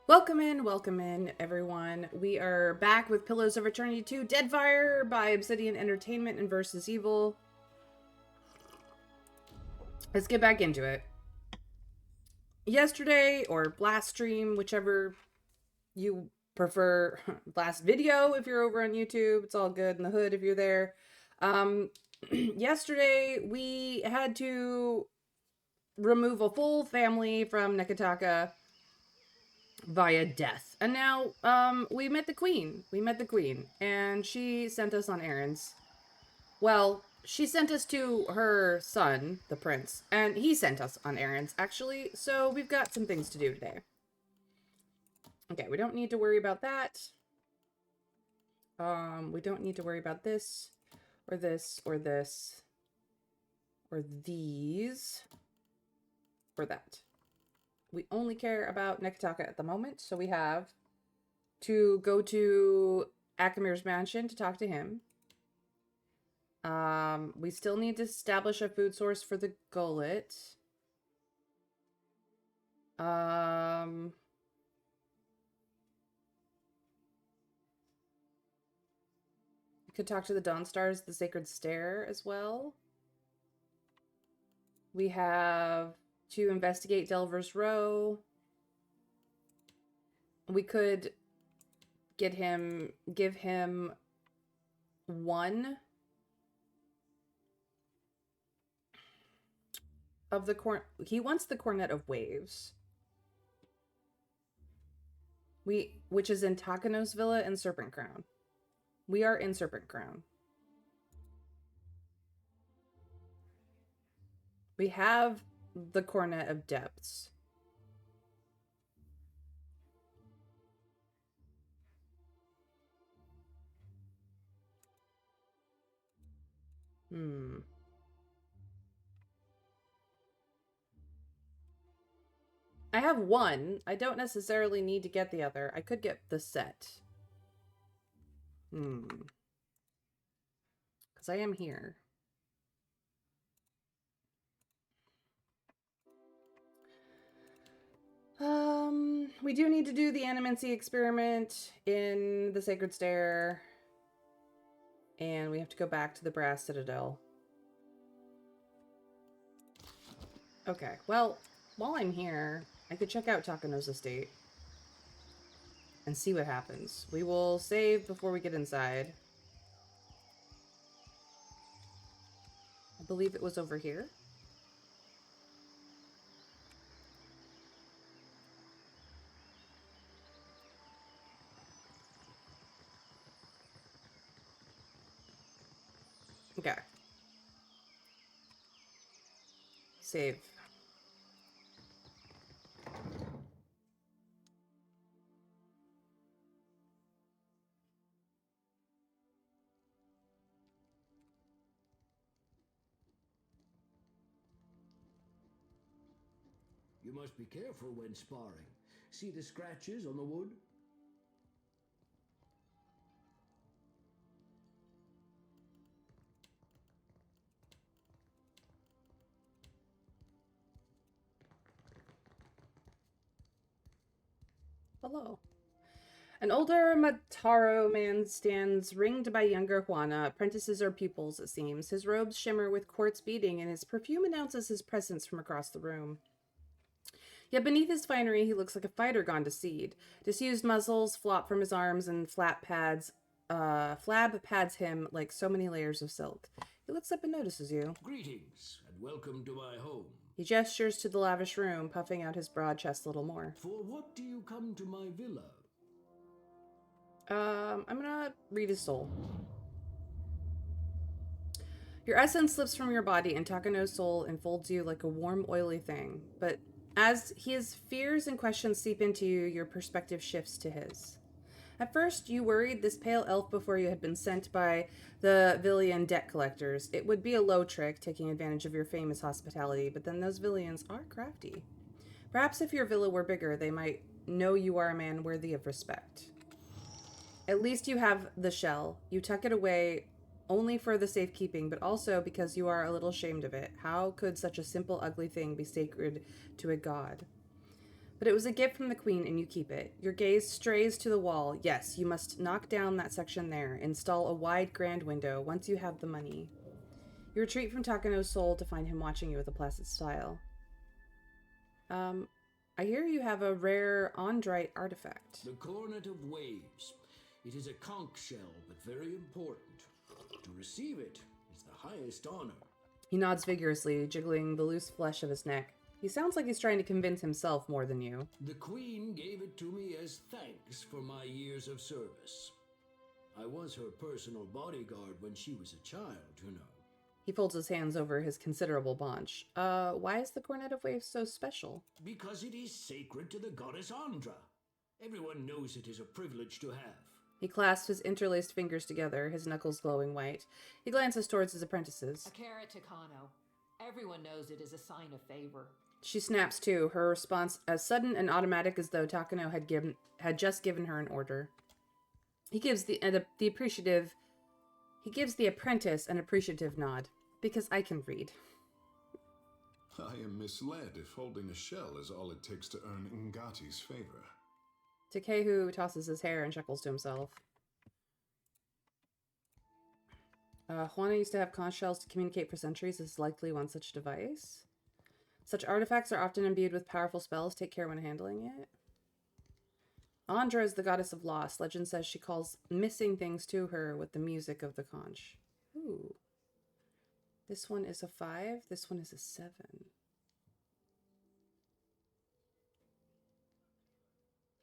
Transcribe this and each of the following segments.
Welcome in, everyone. We are back with Pillars of Eternity 2 Deadfire by Obsidian Entertainment and Versus Evil. Let's get back into it. Yesterday, or last stream, whichever you prefer, last video if you're over on YouTube, it's all good in the hood if you're there. Yesterday, we had to remove a full family from Nekataka via death. And now, we met the queen. And she sent us on errands. Well, she sent us to her son, the prince, and he sent us on errands, actually, so we've got some things to do today. Okay, we don't need to worry about that. We don't need to worry about this, or this, or this, or these, or that. We only care about Nekataka at the moment, so we have to go to Akamir's mansion to talk to him. We still need to establish a food source for the gullet. We could talk to the Dawn Stars, the Sacred Stair as well. We have to investigate Delver's Row. We could give him one of the he wants the Cornet of Waves. Which is in Takano's Villa and Serpent Crown. We are in Serpent Crown. We have the Cornet of Depths. I have one. I don't necessarily need to get the other. I could get the set. Because I am here. We do need to do the animancy experiment in the Sacred Stair. And we have to go back to the Brass Citadel. Okay, well, while I'm here, I could check out Takano's estate and see what happens. We will save before we get inside. I believe it was over here. Okay. Save. You must be careful when sparring. See the scratches on the wood? Hello. An older Mataro man stands ringed by younger Juana. Apprentices or pupils, it seems. His robes shimmer with quartz beading, and his perfume announces his presence from across the room. Yet beneath his finery, he looks like a fighter gone to seed. Disused muzzles flop from his arms, and flab pads him like so many layers of silk. He looks up and notices you. Greetings, and welcome to my home. He gestures to the lavish room, puffing out his broad chest a little more. For what do you come to my villa? I'm gonna read his soul. Your essence slips from your body, and Takano's soul enfolds you like a warm, oily thing. But as his fears and questions seep into you, your perspective shifts to his. At first, you worried this pale elf before you had been sent by the Villian debt collectors. It would be a low trick, taking advantage of your famous hospitality, but then those Villians are crafty. Perhaps if your villa were bigger, they might know you are a man worthy of respect. At least you have the shell. You tuck it away only for the safekeeping, but also because you are a little ashamed of it. How could such a simple, ugly thing be sacred to a god? But it was a gift from the queen, and you keep it. Your gaze strays to the wall. Yes, you must knock down that section there. Install a wide grand window once you have the money. You retreat from Takano's soul to find him watching you with a placid smile. I hear you have a rare Andrite artifact. The Cornet of Waves. It is a conch shell, but very important. To receive it is the highest honor. He nods vigorously, jiggling the loose flesh of his neck. He sounds like he's trying to convince himself more than you. The Queen gave it to me as thanks for my years of service. I was her personal bodyguard when she was a child, you know. He folds his hands over his considerable paunch. Why is the Cornet of Waves so special? Because it is sacred to the goddess Andra. Everyone knows it is a privilege to have. He clasps his interlaced fingers together, his knuckles glowing white. He glances towards his apprentices. Akira Takano. Everyone knows it is a sign of favor. She snaps too, her response as sudden and automatic as though Takano had just given her an order. He gives the apprentice an appreciative nod. Because I can read. I am misled if holding a shell is all it takes to earn Ngati's favor. Takehu tosses his hair and chuckles to himself. Juana used to have conch shells to communicate for centuries. Is likely one such device. Such artifacts are often imbued with powerful spells. Take care when handling it. Andra is the goddess of loss. Legend says she calls missing things to her with the music of the conch. Ooh. This one is a 5. This one is a 7.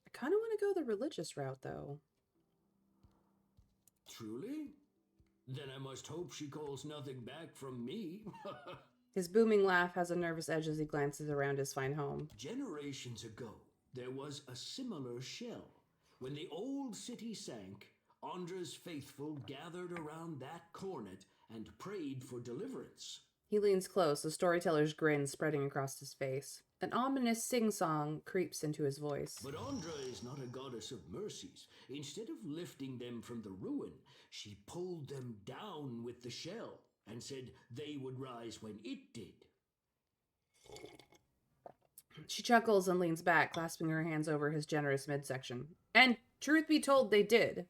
I kind of want to go the religious route, though. Truly? Then I must hope she calls nothing back from me. His booming laugh has a nervous edge as he glances around his fine home. Generations ago, there was a similar shell. When the old city sank, Andra's faithful gathered around that cornet and prayed for deliverance. He leans close, the storyteller's grin spreading across his face. An ominous sing-song creeps into his voice. But Andra is not a goddess of mercies. Instead of lifting them from the ruin, she pulled them down with the shell and said they would rise when it did. She chuckles and leans back, clasping her hands over his generous midsection. And truth be told, they did.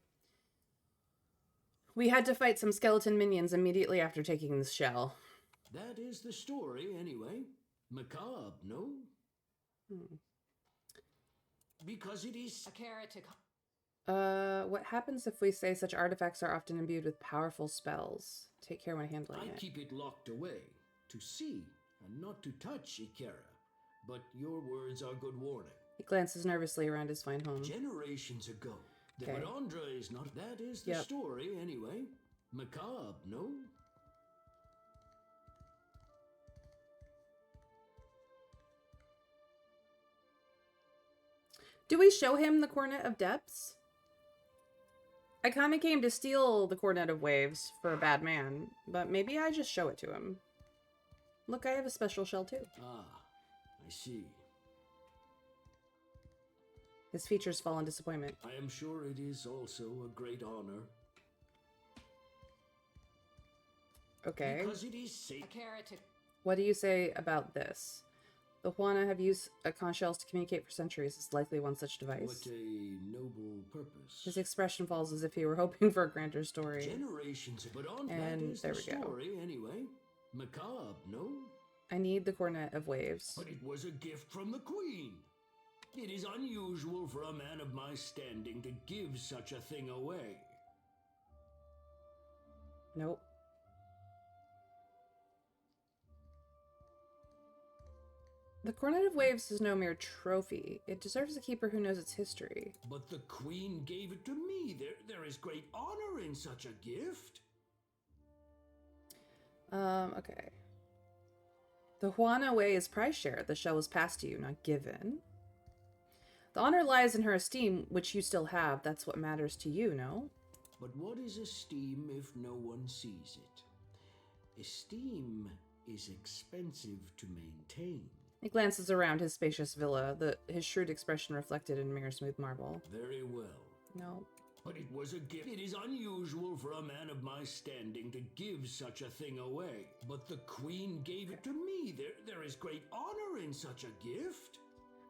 We had to fight some skeleton minions immediately after taking the shell. That is the story, anyway. Macabre, no? Because it is... Akira Takano. What happens if we say such artifacts are often imbued with powerful spells? Take care when handling I it. keep it locked away, to see and not to touch, Ikera. But your words are good warning. He glances nervously around his fine home. Generations ago. Okay. But Andra is not... That is the story, anyway. Macabre, no? Do we show him the Cornet of Depths? I kind of came to steal the Cornet of Waves for a bad man, but maybe I just show it to him. Look, I have a special shell too. Ah, I see. His features fall in disappointment. I am sure it is also a great honor. Okay. Because it is safe. Akira Takano. What do you say about this? The Juana have used conch shells to communicate for centuries. It's likely one such device. What a noble purpose. His expression falls as if he were hoping for a grander story. Generations, but on And that is there the we go. story, anyway. Macabre, no? I need the Cornet of Waves. But it was a gift from the Queen. It is unusual for a man of my standing to give such a thing away. Nope. The Cornet of Waves is no mere trophy. It deserves a keeper who knows its history. But the Queen gave it to me. There is great honor in such a gift. Okay. The Juana way is prize share. The shell was passed to you, not given. The honor lies in her esteem, which you still have. That's what matters to you, no? But what is esteem if no one sees it? Esteem is expensive to maintain. He glances around his spacious villa, his shrewd expression reflected in mere smooth marble. Very well. No. But it was a gift. It is unusual for a man of my standing to give such a thing away. But the Queen gave it to me. There is great honor in such a gift.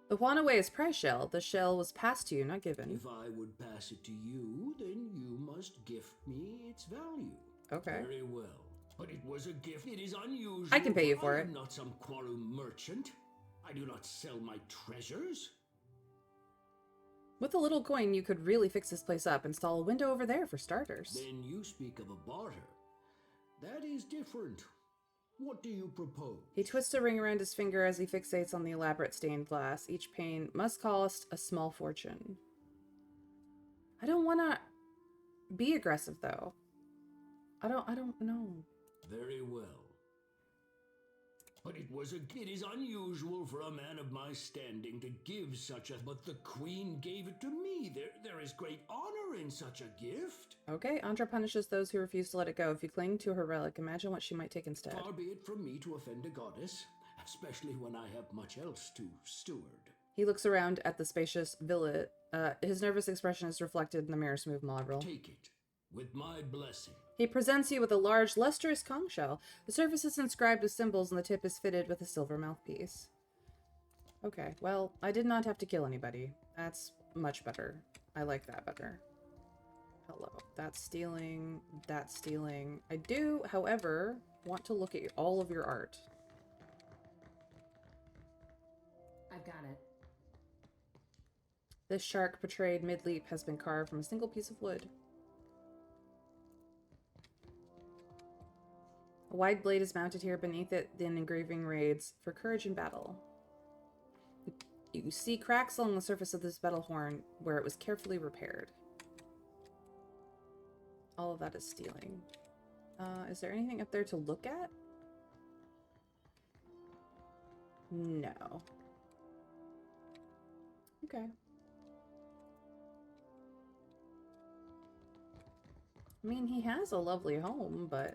The Huanawei's prize shell. The shell was passed to you, not given. If I would pass it to you, then you must gift me its value. Okay. Very well. But it was a gift. It is unusual. I can pay you for I it. am not some quarrel merchant. I do not sell my treasures. With a little coin, you could really fix this place up. Install a window over there for starters. Then you speak of a barter. That is different. What do you propose? He twists a ring around his finger as he fixates on the elaborate stained glass. Each pane must cost a small fortune. I don't want to be aggressive, though. I don't know. Very well. But it is unusual for a man of my standing to give such a... But the queen gave it to me. There is great honor in such a gift. Okay, Andra punishes those who refuse to let it go. If you cling to her relic, imagine what she might take instead. Far be it from me to offend a goddess, especially when I have much else to steward. He looks around at the spacious villa. His nervous expression is reflected in the mirror smooth model. Take it, with my blessing. He presents you with a large, lustrous conch shell. The surface is inscribed with symbols and the tip is fitted with a silver mouthpiece. Okay, well, I did not have to kill anybody. That's much better. I like that better. Hello. That's stealing. That's stealing. I do, however, want to look at all of your art. I've got it. This shark portrayed mid-leap has been carved from a single piece of wood. A wide blade is mounted here. Beneath it, the engraving reads, "For courage in battle." You see cracks along the surface of this battle horn where it was carefully repaired. All of that is stealing. Is there anything up there to look at? No. Okay. I mean, he has a lovely home, but...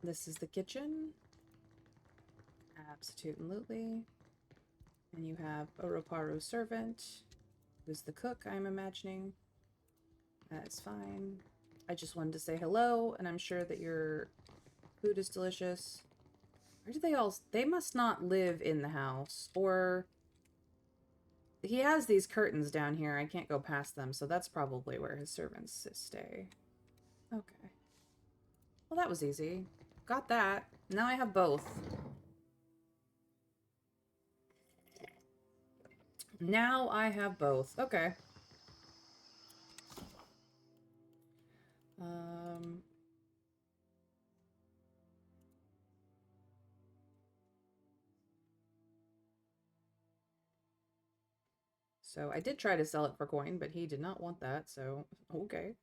This is the kitchen. Absolutely. And you have a Roparu servant, who's the cook, I'm imagining. That is fine. I just wanted to say hello, and I'm sure that your food is delicious. Where do they all... They must not live in the house, or... He has these curtains down here. I can't go past them, so that's probably where his servants stay. Okay. Well, that was easy. Got that. Now I have both. Now I have both. Okay. So I did try to sell it for coin, but he did not want that, so okay.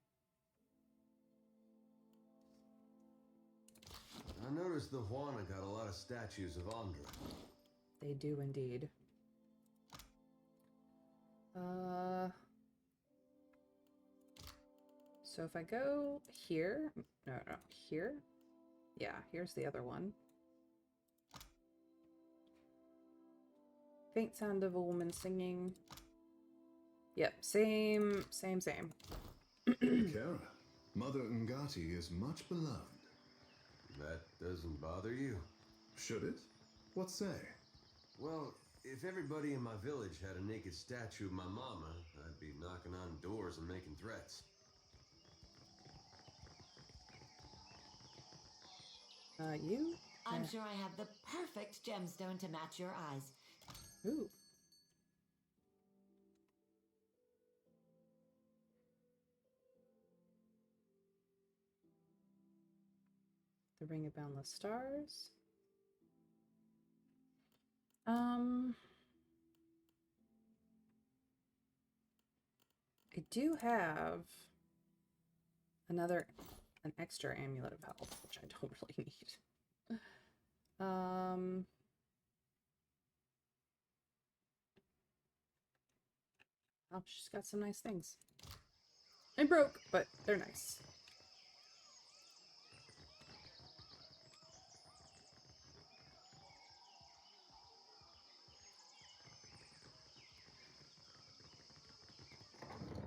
I noticed the Juana got a lot of statues of Andra. They do indeed. So if I go here, no, here? Yeah, here's the other one. Faint sound of a woman singing. Yep, same. Kara, Mother Ngati is much beloved. That doesn't bother you? Should it? What say? Well, if everybody in my village had a naked statue of my mama, I'd be knocking on doors and making threats. You? I'm sure I have the perfect gemstone to match your eyes. Ooh. The Ring of Boundless Stars. I do have an extra amulet of health, which I don't really need. Oh, she's got some nice things. They broke, but they're nice.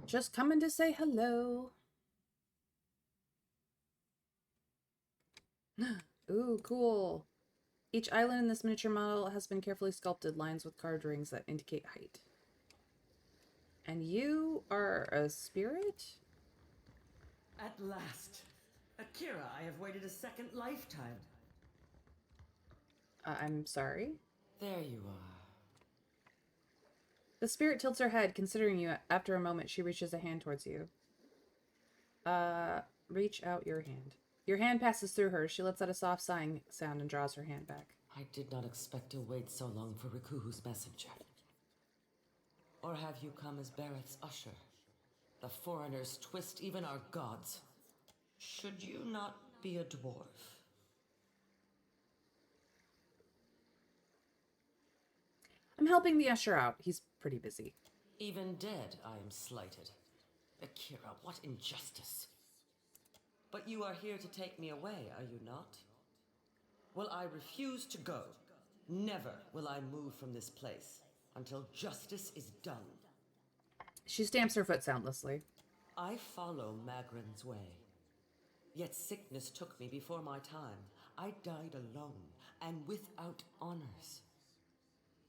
Just coming to say hello. Ooh, cool. Each island in this miniature model has been carefully sculpted lines with carved rings that indicate height. And you are a spirit? At last. Akira, I have waited a second lifetime. I'm sorry? There you are. The spirit tilts her head, considering you. After a moment, she reaches a hand towards you. Reach out your hand. Your hand passes through her. She lets out a soft sighing sound and draws her hand back. I did not expect to wait so long for Rikuhu's messenger. Or have you come as Barrett's usher? The foreigners twist even our gods. Should you not be a dwarf? I'm helping the usher out. He's pretty busy. Even dead, I am slighted. Akira, what injustice. But you are here to take me away, are you not? Well, I refuse to go. Never will I move from this place until justice is done. She stamps her foot soundlessly. I follow Magran's way. Yet sickness took me before my time. I died alone and without honors.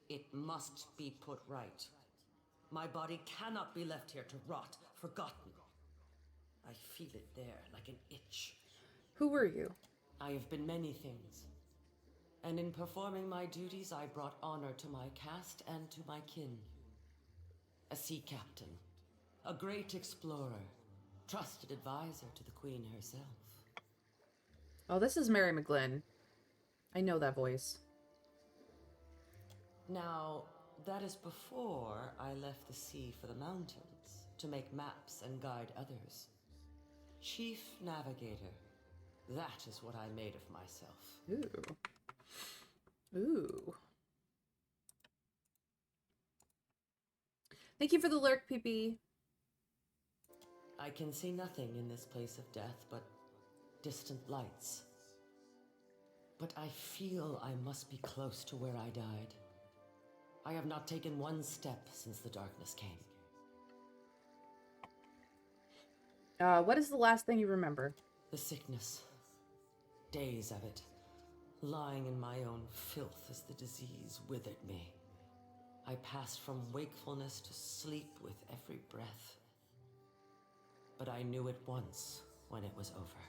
It must be put right. My body cannot be left here to rot, forgotten. I feel it there like an itch. Who were you? I have been many things. And in performing my duties, I brought honor to my caste and to my kin. A sea captain, a great explorer, trusted advisor to the Queen herself. Oh, this is Mary McGlynn. I know that voice. Now, that is before I left the sea for the mountains to make maps and guide others. Chief Navigator. That is what I made of myself. Ooh. Ooh. Thank you for the lurk, PP. I can see nothing in this place of death but distant lights. But I feel I must be close to where I died. I have not taken one step since the darkness came. What is the last thing you remember? The sickness. Days of it. Lying in my own filth as the disease withered me. I passed from wakefulness to sleep with every breath. But I knew it once when it was over.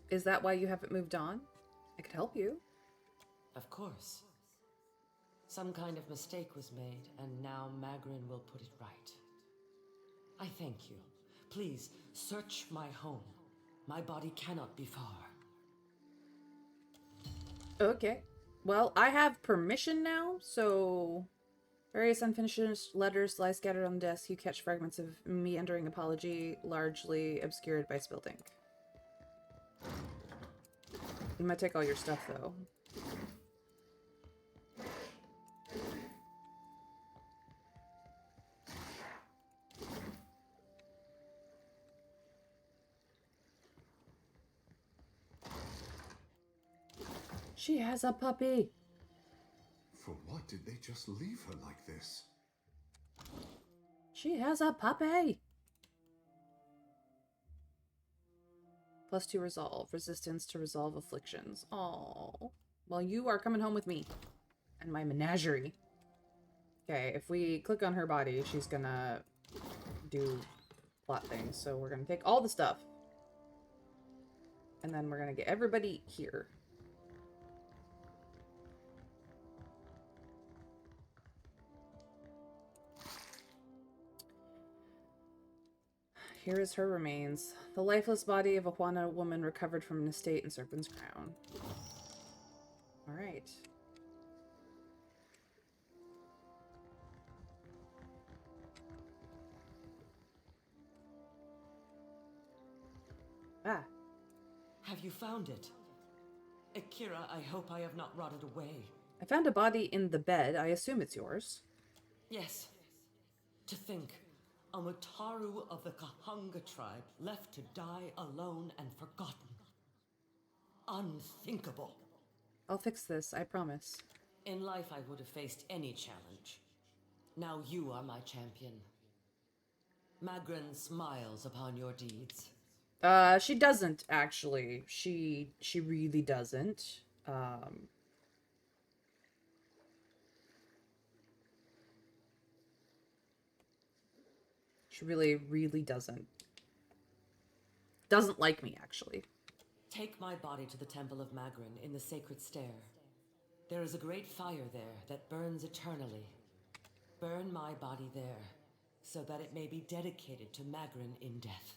Is that why you haven't moved on? I could help you. Of course. Some kind of mistake was made, and now Magran will put it right. I thank you. Please, search my home. My body cannot be far. Okay. Well, I have permission now, so... Various unfinished letters lie scattered on the desk. You catch fragments of meandering apology, largely obscured by spilled ink. I'm gonna take all your stuff, though. She has a puppy. For what did they just leave her like this? She has a puppy. +2 resolve. Resistance to resolve afflictions. Oh. Well, you are coming home with me. And my menagerie. Okay, if we click on her body, she's gonna do plot things. So we're gonna take all the stuff. And then we're gonna get everybody here. Here is her remains. The lifeless body of a Juana woman recovered from an estate in Serpent's Crown. Alright. Ah. Have you found it? Akira, I hope I have not rotted away. I found a body in the bed. I assume it's yours. Yes. To think, a Mutaru of the Kahanga tribe left to die alone and forgotten. Unthinkable. I'll fix this, I promise. In life, I would have faced any challenge. Now you are my champion. Magran smiles upon your deeds. She doesn't, actually. She really doesn't. She really, really doesn't. Doesn't like me, actually. Take my body to the Temple of Magrin in the Sacred Stair. There is a great fire there that burns eternally. Burn my body there, so that it may be dedicated to Magrin in death.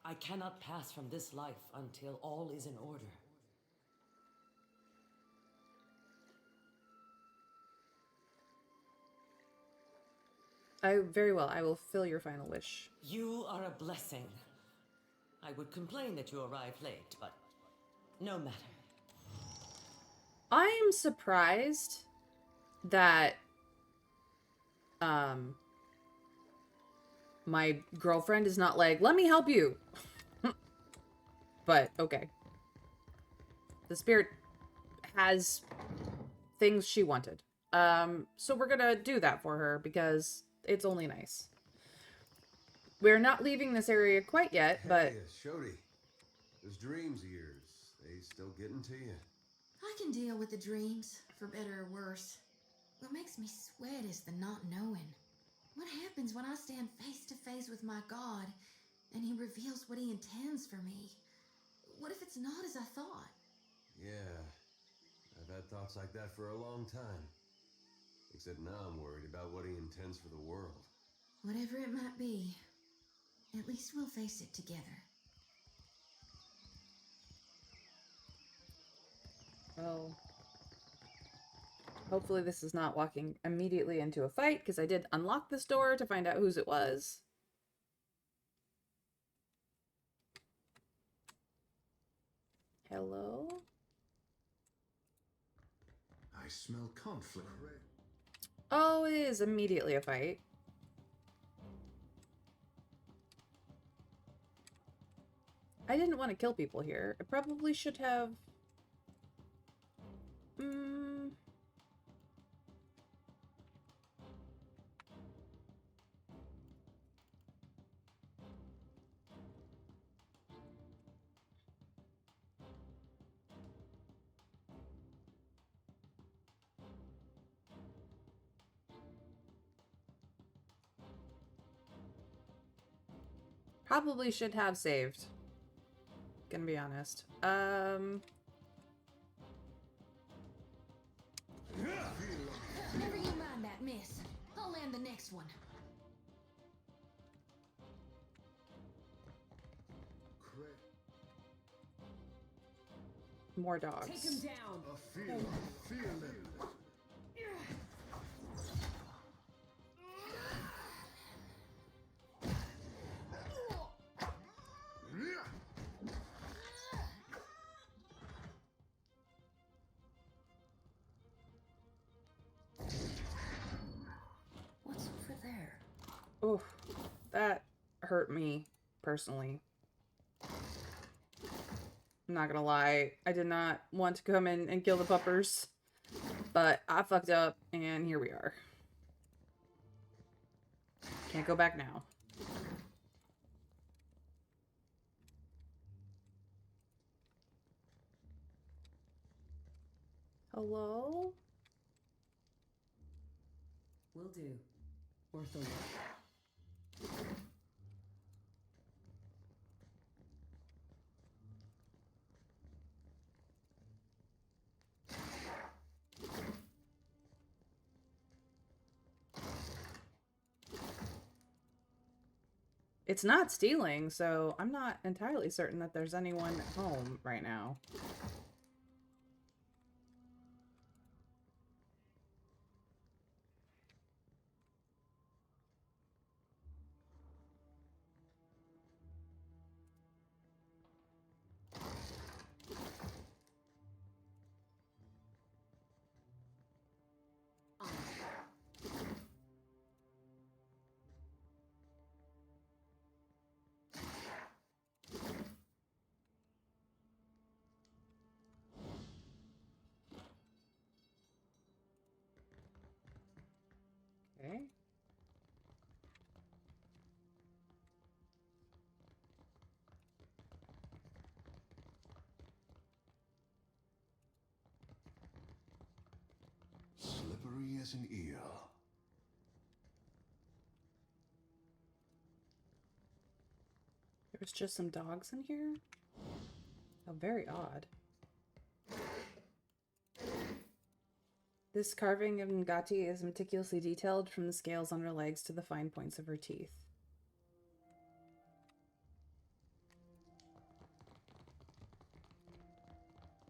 I cannot pass from this life until all is in order. Very well. I will fill your final wish. You are a blessing. I would complain that you arrived late, but no matter. I'm surprised that my girlfriend is not like, let me help you. But okay. The spirit has things she wanted. So we're gonna do that for her because it's only nice. We're not leaving this area quite yet, but Hey, Shodi. Those dreams of yours, they still getting to you? I can deal with the dreams, for better or worse. What makes me sweat is the not knowing. What happens when I stand face to face with my God and he reveals what he intends for me? What if it's not as I thought? Yeah, I've had thoughts like that for a long time. Except now I'm worried about what he intends for the world. Whatever it might be, at least we'll face it together. well, hopefully this is not walking immediately into a fight, because I did unlock this door to find out whose it was. Hello? I smell conflict. Oh, it is immediately a fight. I didn't want to kill people here. I probably should have... Probably should have saved. Gonna be honest. Never you mind that, miss. I'll land the next one. More dogs. Take him down. What's over there? Oof, that hurt me personally. I'm not gonna lie, I did not want to come in and kill the puppers, but I fucked up, and here we are. Can't go back now. Hello? Will do. Worth a look. It's not stealing, so I'm not entirely certain that there's anyone home right now. Okay. Slippery as an eel. There's just some dogs in here? How very odd. This carving of Ngati is meticulously detailed from the scales on her legs to the fine points of her teeth.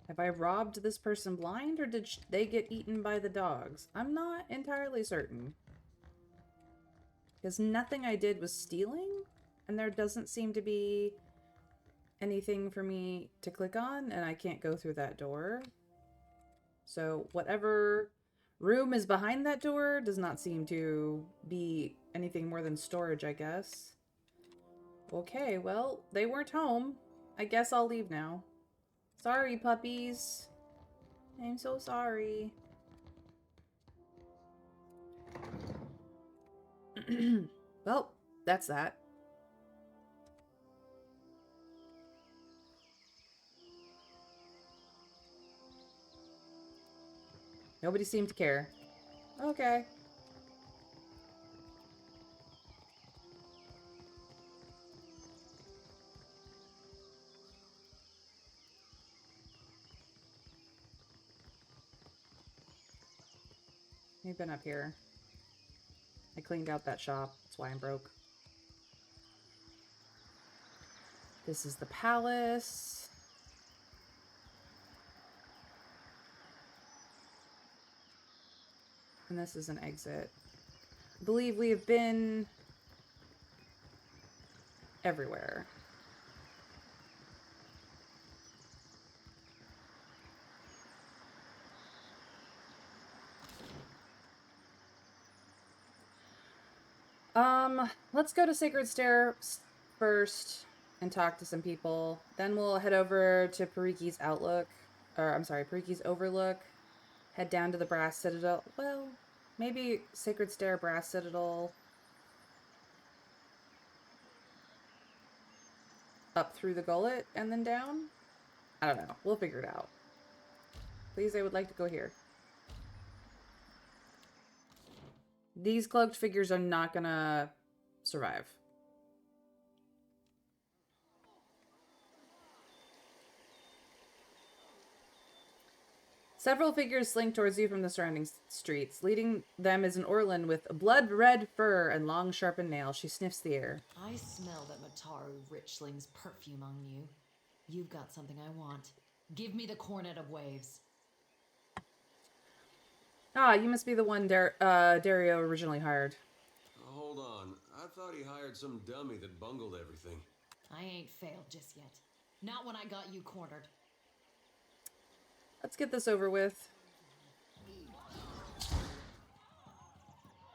Have I robbed this person blind, or did they get eaten by the dogs? I'm not entirely certain. Because nothing I did was stealing, and there doesn't seem to be anything for me to click on, and I can't go through that door. So whatever room is behind that door does not seem to be anything more than storage, I guess. Okay, well, they weren't home. I guess I'll leave now. Sorry, puppies. I'm so sorry. Well, that's that. Nobody seemed to care. Okay. We've been up here. I cleaned out that shop. That's why I'm broke. This is the palace. And this is an exit. I believe we have been everywhere. Let's go to Sacred Stair first and talk to some people. Then we'll head over to PoEII's PoEII's Overlook. Head down to the Brass Citadel. Well, maybe Sacred Stair, Brass Citadel. Up through the gullet and then down? I don't know. We'll figure it out. Please, I would like to go here. These cloaked figures are not gonna survive. Several figures slink towards you from the surrounding streets. Leading them is an Orlan with blood-red fur and long, sharpened nails. She sniffs the air. I smell that Mataru Richling's perfume on you. You've got something I want. Give me the Cornet of Waves. Ah, you must be the one Dario originally hired. Hold on. I thought he hired some dummy that bungled everything. I ain't failed just yet. Not when I got you cornered. Let's get this over with.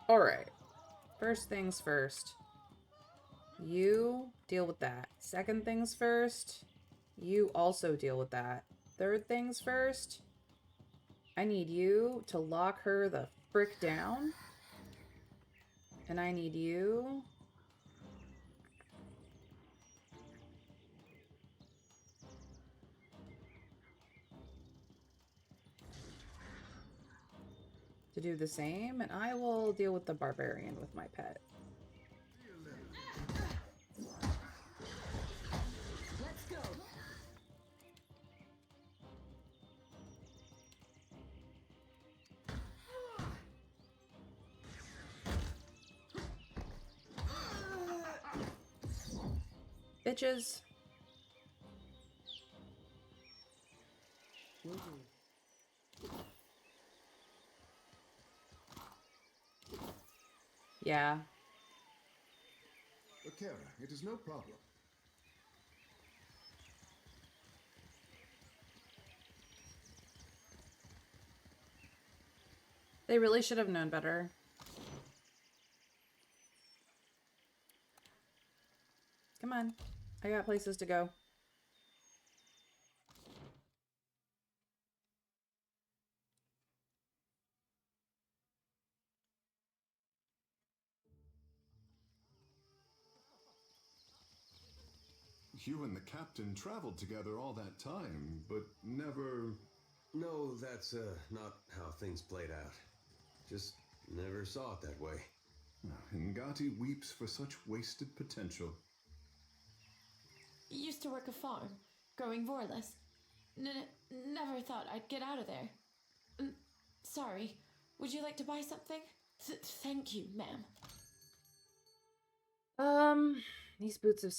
Alright. First things first. You deal with that. Second things first. You also deal with that. Third things first. I need you to lock her the frick down. And I need you... to do the same, and I will deal with the barbarian with my pet. Let's go. Bitches. Yeah. Akira, it is no problem. They really should have known better. Come on. I got places to go. You and the captain traveled together all that time, but never... No, that's not how things played out. Just never saw it that way. Ngati weeps for such wasted potential. used to work a farm, growing Vorless. Never thought I'd get out of there. Sorry. Would you like to buy something? Thank you, ma'am. These boots of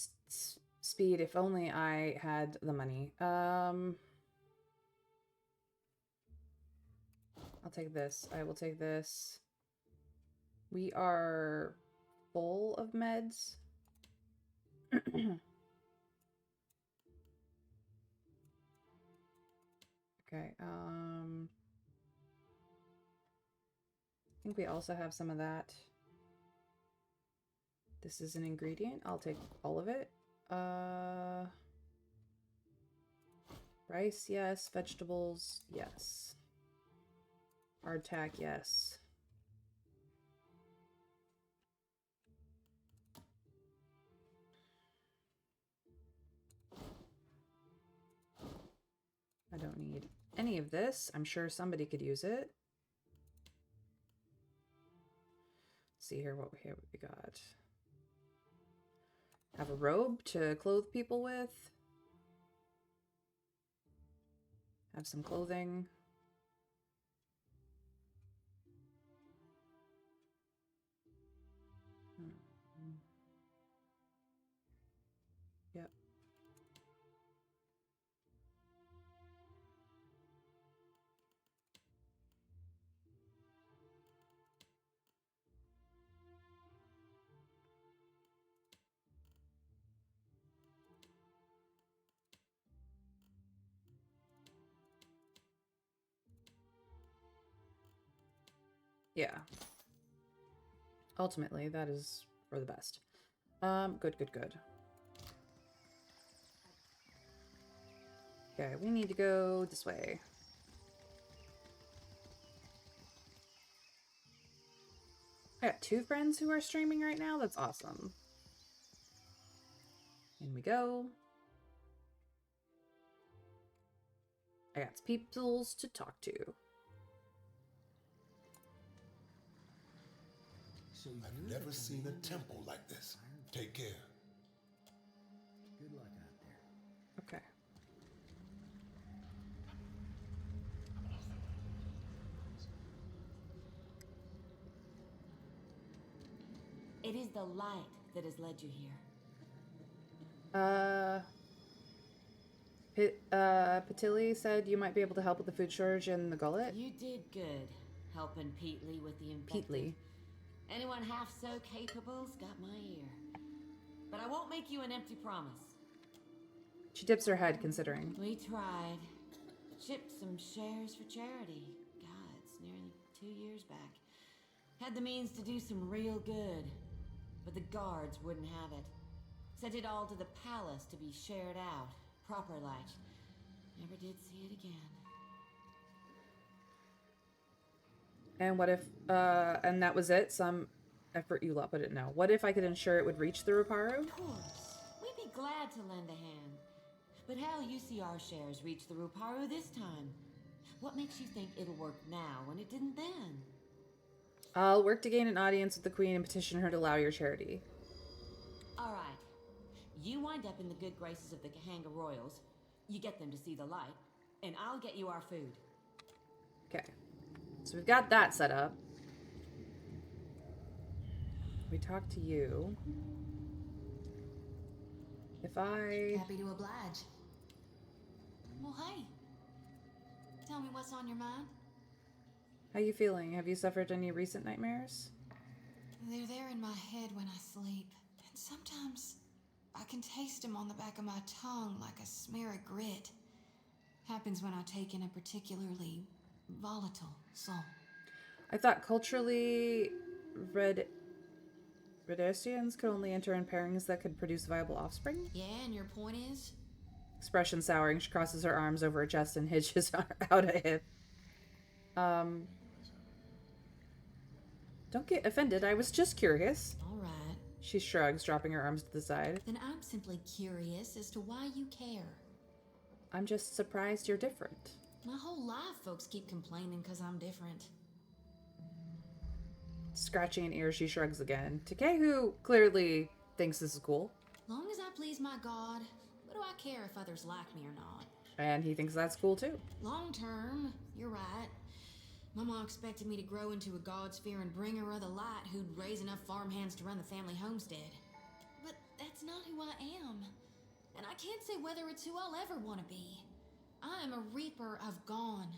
speed, if only I had the money. I'll take this. I will take this. We are full of meds. Okay, I think we also have some of that. This is an ingredient. I'll take all of it. Rice, yes. Vegetables, yes. Hardtack, yes. I don't need any of this. I'm sure somebody could use it. Let's see here what we got. Have a robe to clothe people with. Have some clothing. Yep. Yeah. Ultimately, that is for the best. Good. Okay, we need to go this way. I got 2 friends who are streaming right now. That's awesome. In we go. I got peoples to talk to. I've never seen a temple like this. Take care. Good luck out there. Okay. It is the light that has led you here. Patili said you might be able to help with the food shortage in the gullet. You did good, helping Peatley with the infected. Peatley. Anyone half so capable's got my ear. But I won't make you an empty promise. She dips her head, considering. We tried. Shipped some shares for charity. God, it's nearly 2 years back. Had the means to do some real good. But the guards wouldn't have it. Sent it all to the palace to be shared out. Proper like. Never did see it again. And what if, and that was it? Some effort you lot put it now. What if I could ensure it would reach the Ruparu? Of course. We'd be glad to lend a hand. But how'll you see our shares reach the Ruparu this time? What makes you think it'll work now when it didn't then? I'll work to gain an audience with the Queen and petition her to allow your charity. All right. You wind up in the good graces of the Kahanga Royals. You get them to see the light. And I'll get you our food. Okay. So we've got that set up. We talk to you. If I... Happy to oblige. Well, hey. Tell me what's on your mind. How you feeling? Have you suffered any recent nightmares? They're there in my head when I sleep. And sometimes I can taste them on the back of my tongue like a smear of grit. Happens when I take in a particularly volatile soul. I thought culturally Redesians could only enter in pairings that could produce viable offspring? Yeah, and your point is? Expression souring, she crosses her arms over her chest and hitches out a hip. Don't get offended, I was just curious. All right. She shrugs, dropping her arms to the side. Then I'm simply curious as to why you care. I'm just surprised you're different. My whole life, folks keep complaining because I'm different. Scratching an ear, she shrugs again. Takehu clearly thinks this is cool. Long as I please my God, What do I care if others like me or not? And he thinks that's cool too. Long term, you're right. Mama expected me to grow into a God-fearing bringer of the light who'd raise enough farmhands to run the family homestead. But that's not who I am. And I can't say whether it's who I'll ever want to be. I am a reaper of gone.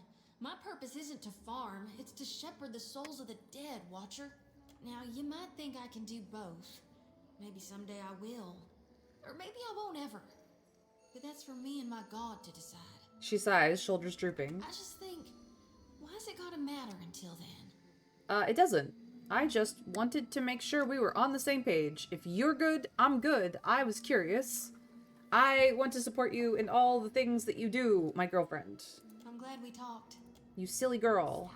My purpose isn't to farm, it's to shepherd the souls of the dead, Watcher. Now, you might think I can do both. Maybe someday I will. Or maybe I won't ever. But that's for me and my God to decide. She sighs, shoulders drooping. I just think, why's it gotta matter until then? It doesn't. I just wanted to make sure we were on the same page. If you're good, I'm good. I was curious. I want to support you in all the things that you do, my girlfriend. I'm glad we talked. You silly girl.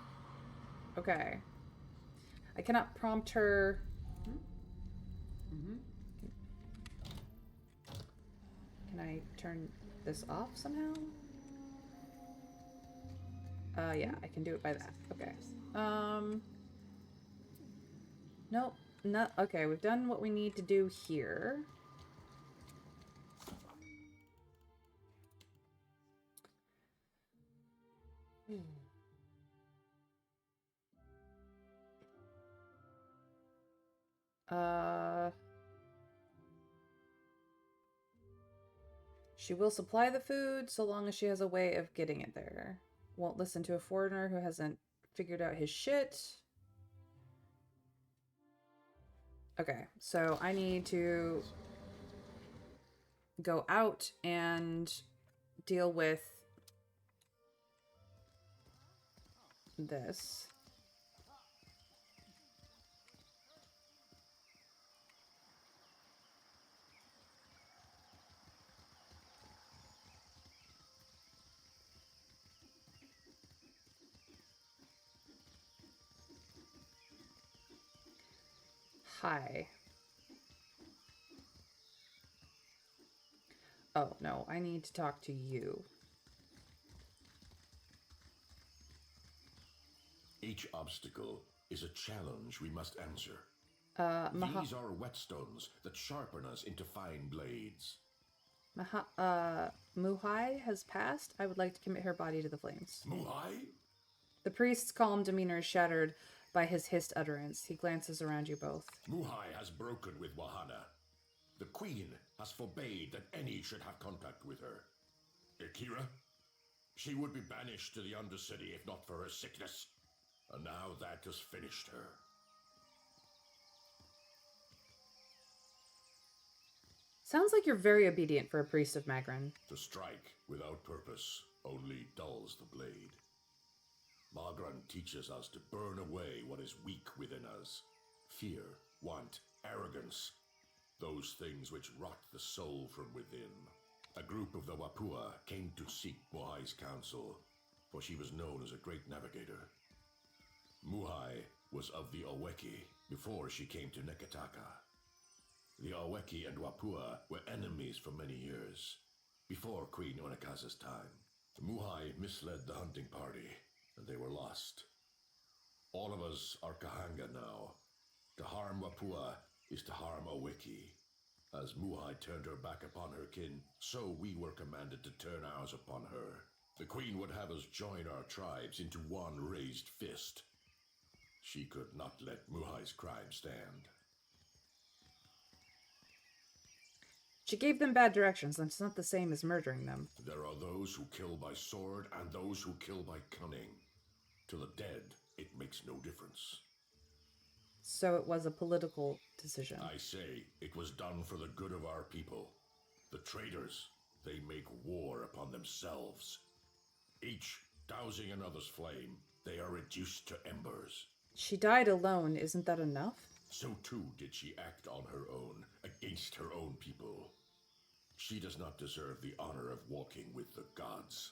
Okay. I cannot prompt her. Can I turn this off somehow? Yeah, I can do it by that. Okay. Nope. Not okay. We've done what we need to do here. She will supply the food so long as she has a way of getting it there. Won't listen to a foreigner who hasn't figured out his shit. Okay, so I need to go out and deal with this. Hi. Oh, no, I need to talk to you. Each obstacle is a challenge we must answer. These are whetstones that sharpen us into fine blades. Muhai has passed. I would like to commit her body to the flames. Muhai? The priest's calm demeanor is shattered by his hissed utterance. He glances around you both. Muhai has broken with Wahana. The queen has forbade that any should have contact with her. Akira? She would be banished to the Undercity if not for her sickness. And now that has finished her. Sounds like you're very obedient for a priest of Magran. To strike without purpose only dulls the blade. Magran teaches us to burn away what is weak within us. Fear, want, arrogance. Those things which rot the soul from within. A group of the Wapua came to seek Muhai's counsel, for she was known as a great navigator. Muhai was of the Oweki before she came to Neketaka. The Oweki and Wapua were enemies for many years, before Queen Onekasa's time. Muhai misled the hunting party, and they were lost. All of us are Kahanga now. To harm Wapua is to harm Oweki. As Muhai turned her back upon her kin, so we were commanded to turn ours upon her. The queen would have us join our tribes into one raised fist. She could not let Muhai's crime stand. She gave them bad directions. That's not the same as murdering them. There are those who kill by sword and those who kill by cunning. To the dead, it makes no difference. So it was a political decision. I say it was done for the good of our people. The traitors, they make war upon themselves. Each dousing another's flame, they are reduced to embers. She died alone. Isn't that enough? So too did she act on her own, against her own people. She does not deserve the honor of walking with the gods.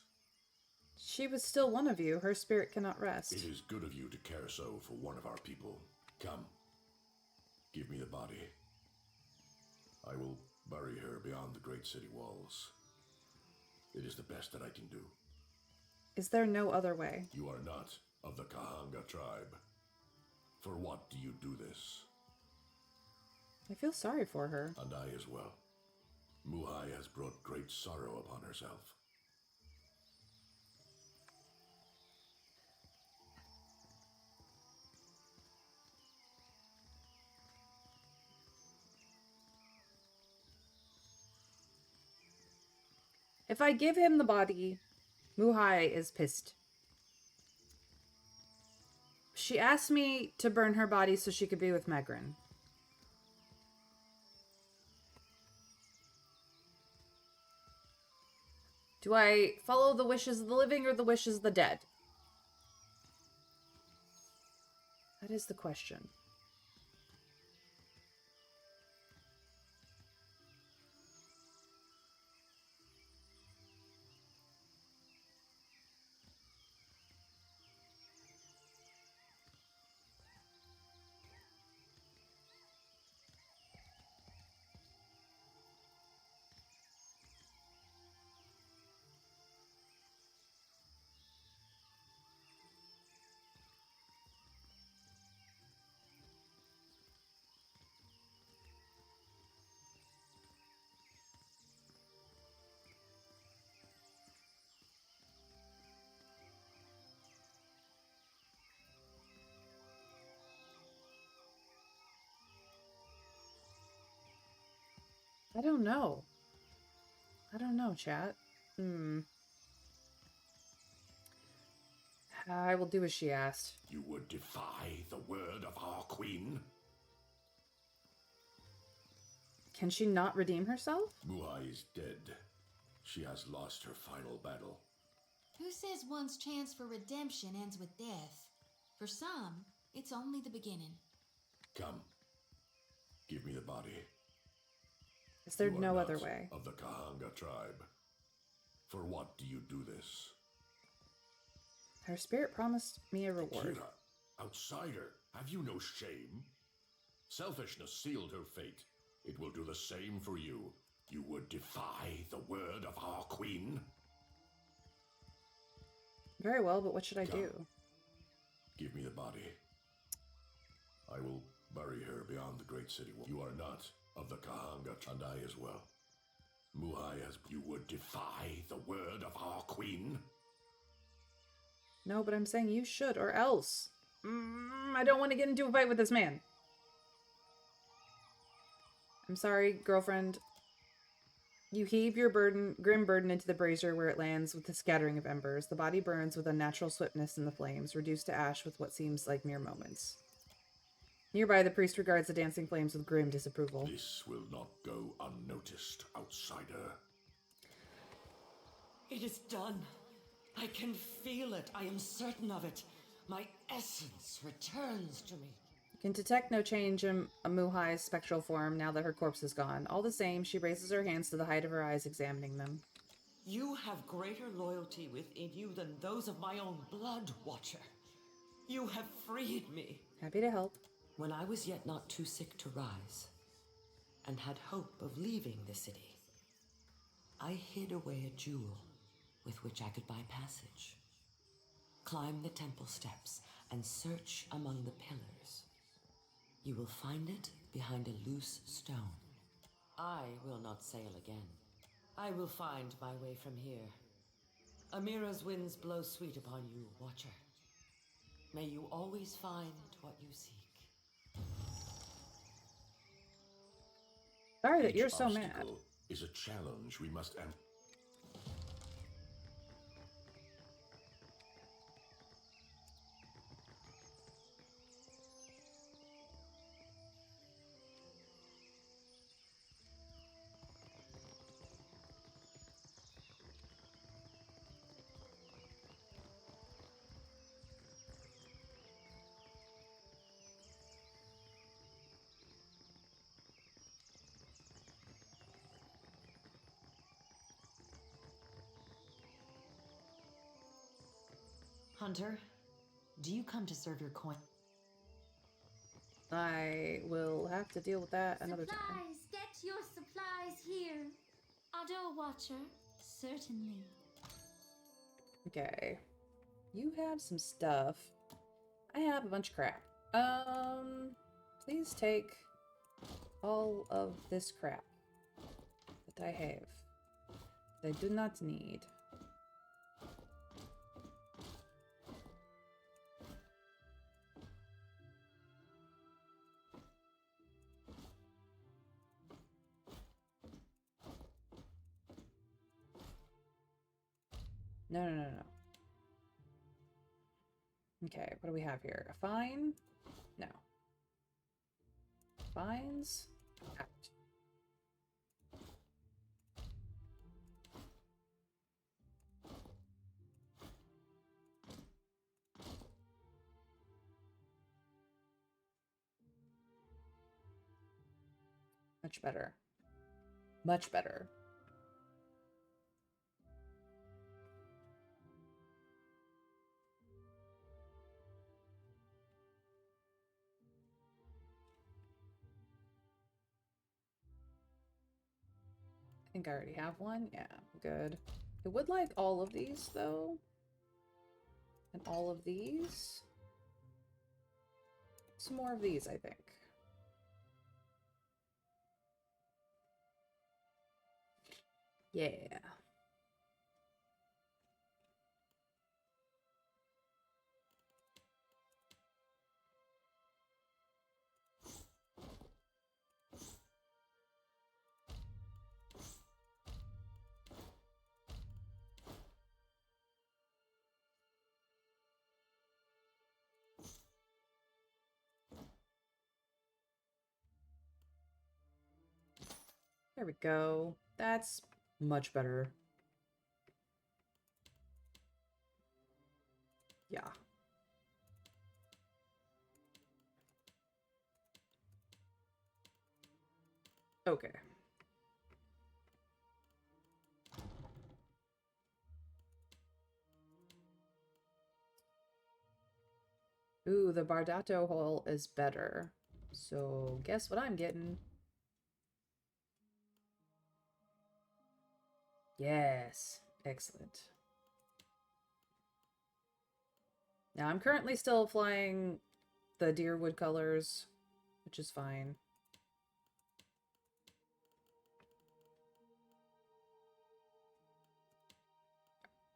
She was still one of you. Her spirit cannot rest. It is good of you to care so for one of our people. Come. Give me the body. I will bury her beyond the great city walls. It is the best that I can do. Is there no other way? You are not of the Kahanga tribe. For what do you do this? I feel sorry for her. And I as well. Muhai has brought great sorrow upon herself. If I give him the body, Muhai is pissed. She asked me to burn her body so she could be with Megran. Do I follow the wishes of the living or the wishes of the dead? That is the question. I don't know. I don't know, chat. I will do as she asked. You would defy the word of our queen? Can she not redeem herself? Muhai is dead. She has lost her final battle. Who says one's chance for redemption ends with death? For some, it's only the beginning. Come. Give me the body. Is there You are no other not way? of the Kahanga tribe. For what do you do this? Her spirit promised me a reward. Akira, outsider, have you no shame? Selfishness sealed her fate. It will do the same for you. You would defy the word of our queen? Very well, but what should I Come. do? Give me the body. I will bury her beyond the great city wall. You are not of the Kahanga, and I as well. Muhai has... You would defy the word of our queen? No, but I'm saying you should, or else. I don't want to get into a fight with this man. I'm sorry, girlfriend. You heave your grim burden into the brazier where it lands with a scattering of embers. The body burns with unnatural swiftness in the flames, reduced to ash with what seems like mere moments. Nearby, the priest regards the dancing flames with grim disapproval. This will not go unnoticed, outsider. It is done. I can feel it. I am certain of it. My essence returns to me. You can detect no change in Muhai's spectral form now that her corpse is gone. All the same, she raises her hands to the height of her eyes, examining them. You have greater loyalty within you than those of my own blood, Watcher. You have freed me. Happy to help. When I was yet not too sick to rise, and had hope of leaving the city, I hid away a jewel with which I could buy passage. Climb the temple steps and search among the pillars. You will find it behind a loose stone. I will not sail again. I will find my way from here. Amira's winds blow sweet upon you, Watcher. May you always find what you seek. Sorry that Each you're so mad. obstacle is a challenge we must Hunter, do you come to serve your coin? I will have to deal with that another time. Supplies! Get your supplies here! Ado Watcher, certainly. Okay. You have some stuff. I have a bunch of crap. Please take all of this crap. I have. That I do not need. No, no, no, no. Okay, what do we have here? A fine? No. Fines? Out. Much better. Much better. I think I already have one. Yeah, good. I would like all of these, though. And all of these. Some more of these, I think. Yeah. There we go. That's much better. Yeah. Okay. Ooh, the Bardato hole is better. So guess what I'm getting? Yes. Excellent. Now I'm currently still flying the Deerwood colors, which is fine.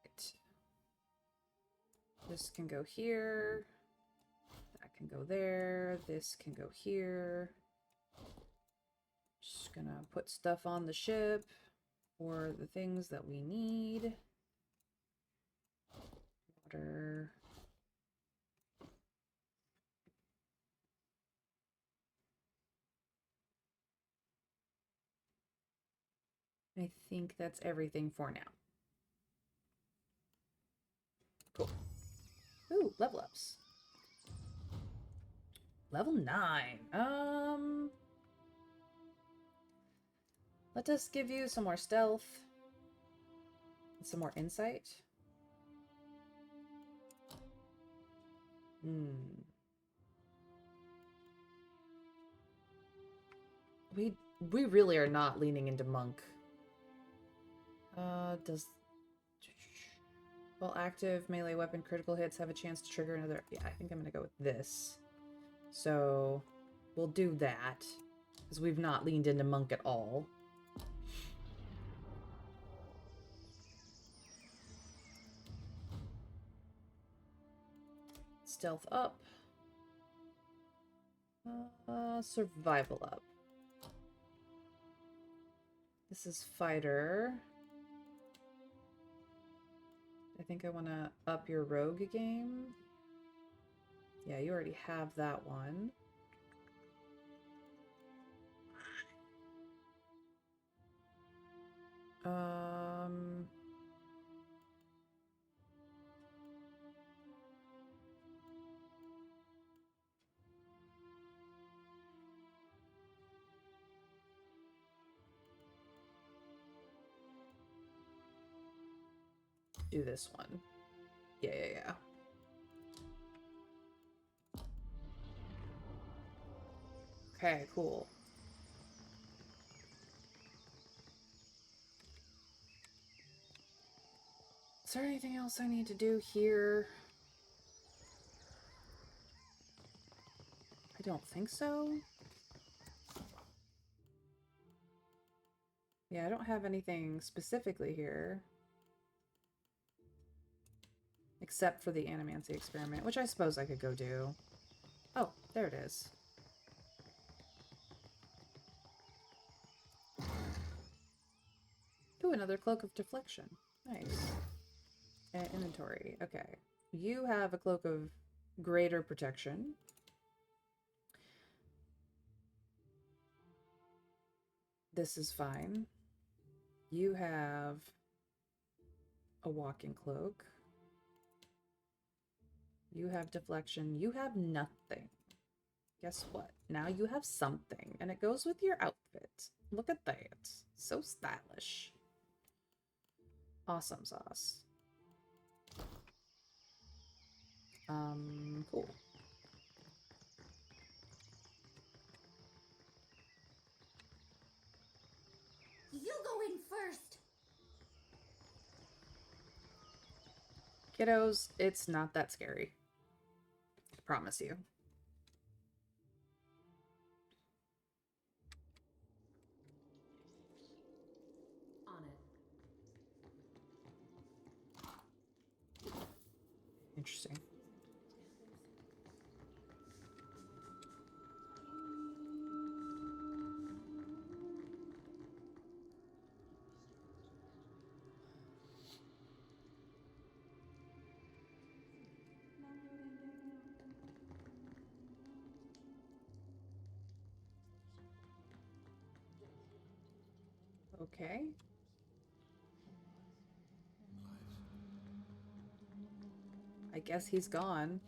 Right. This can go here. That can go there. This can go here. Just gonna put stuff on the ship for the things that we need. Water. I think that's everything for now. Cool. Ooh, level ups. Level 9. Let us give you some more stealth. And some more insight. We really are not leaning into monk. Does while active melee weapon critical hits have a chance to trigger another? Yeah, I think I'm gonna go with this. So we'll do that because we've not leaned into monk at all. Stealth up. Survival up. This is fighter. I think I want to up your rogue game. Yeah, you already have that one. Do this one. Yeah. Okay, cool. Is there anything else I need to do here? I don't think so. Yeah, I don't have anything specifically here. Except for the animancy experiment, which I suppose I could go do. Oh, there it is. Ooh, another cloak of deflection. Nice. Inventory. Okay. You have a cloak of greater protection. This is fine. You have a walking cloak. You have deflection. You have nothing. Guess what? Now you have something, and it goes with your outfit. Look at that. So stylish. Awesome sauce. Cool. You go in first. Kiddos, it's not that scary. I promise you. On it. Interesting. Okay. I guess he's gone.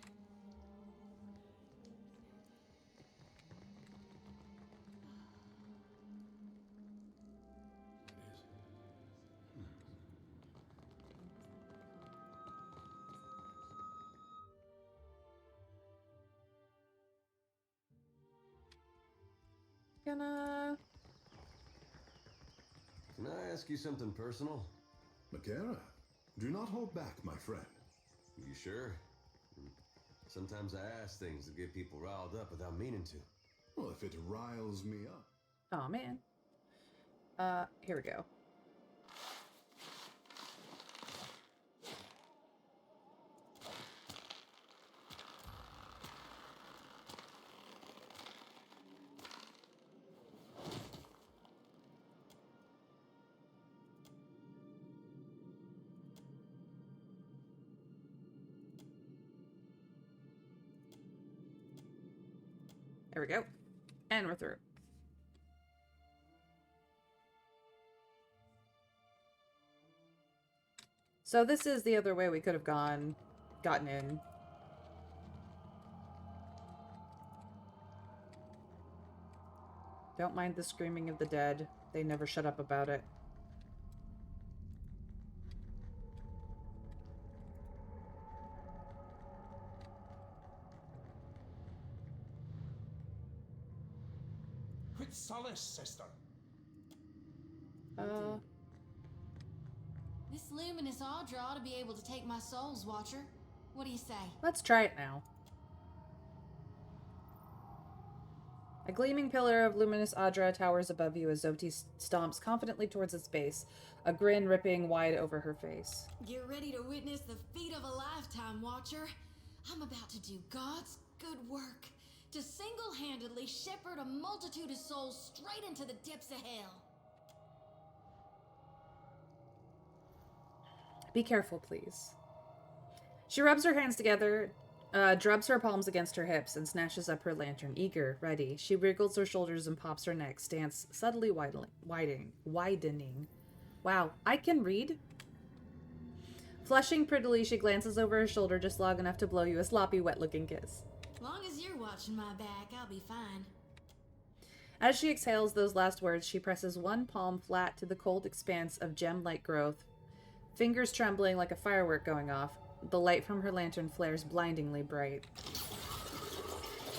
Gonna... Can I ask you something personal? Makara, do not hold back, my friend. You sure? Sometimes I ask things that get people riled up without meaning to. Well, if it riles me up. Oh, man. Here we go. There we go. And we're through. So this is the other way we could have gotten in. Don't mind the screaming of the dead. They never shut up about it. With solace, sister. This luminous Audra ought to be able to take my soul's watcher. What do you say? Let's try it now. A gleaming pillar of luminous Audra towers above you as Zoti stomps confidently towards its base, a grin ripping wide over her face. Get ready to witness the feat of a lifetime, Watcher. I'm about to do God's good work, to single-handedly shepherd a multitude of souls straight into the depths of hell. Be careful, please. She rubs her hands together, drubs her palms against her hips, and snatches up her lantern, eager, ready. She wriggles her shoulders and pops her neck, stance subtly widening. Wow, I can read? Flushing prettily, she glances over her shoulder just long enough to blow you a sloppy, wet-looking kiss. Long as you're watching my back, I'll be fine. As she exhales those last words, she presses one palm flat to the cold expanse of gem-like growth, fingers trembling like a firework going off. The light from her lantern flares blindingly bright.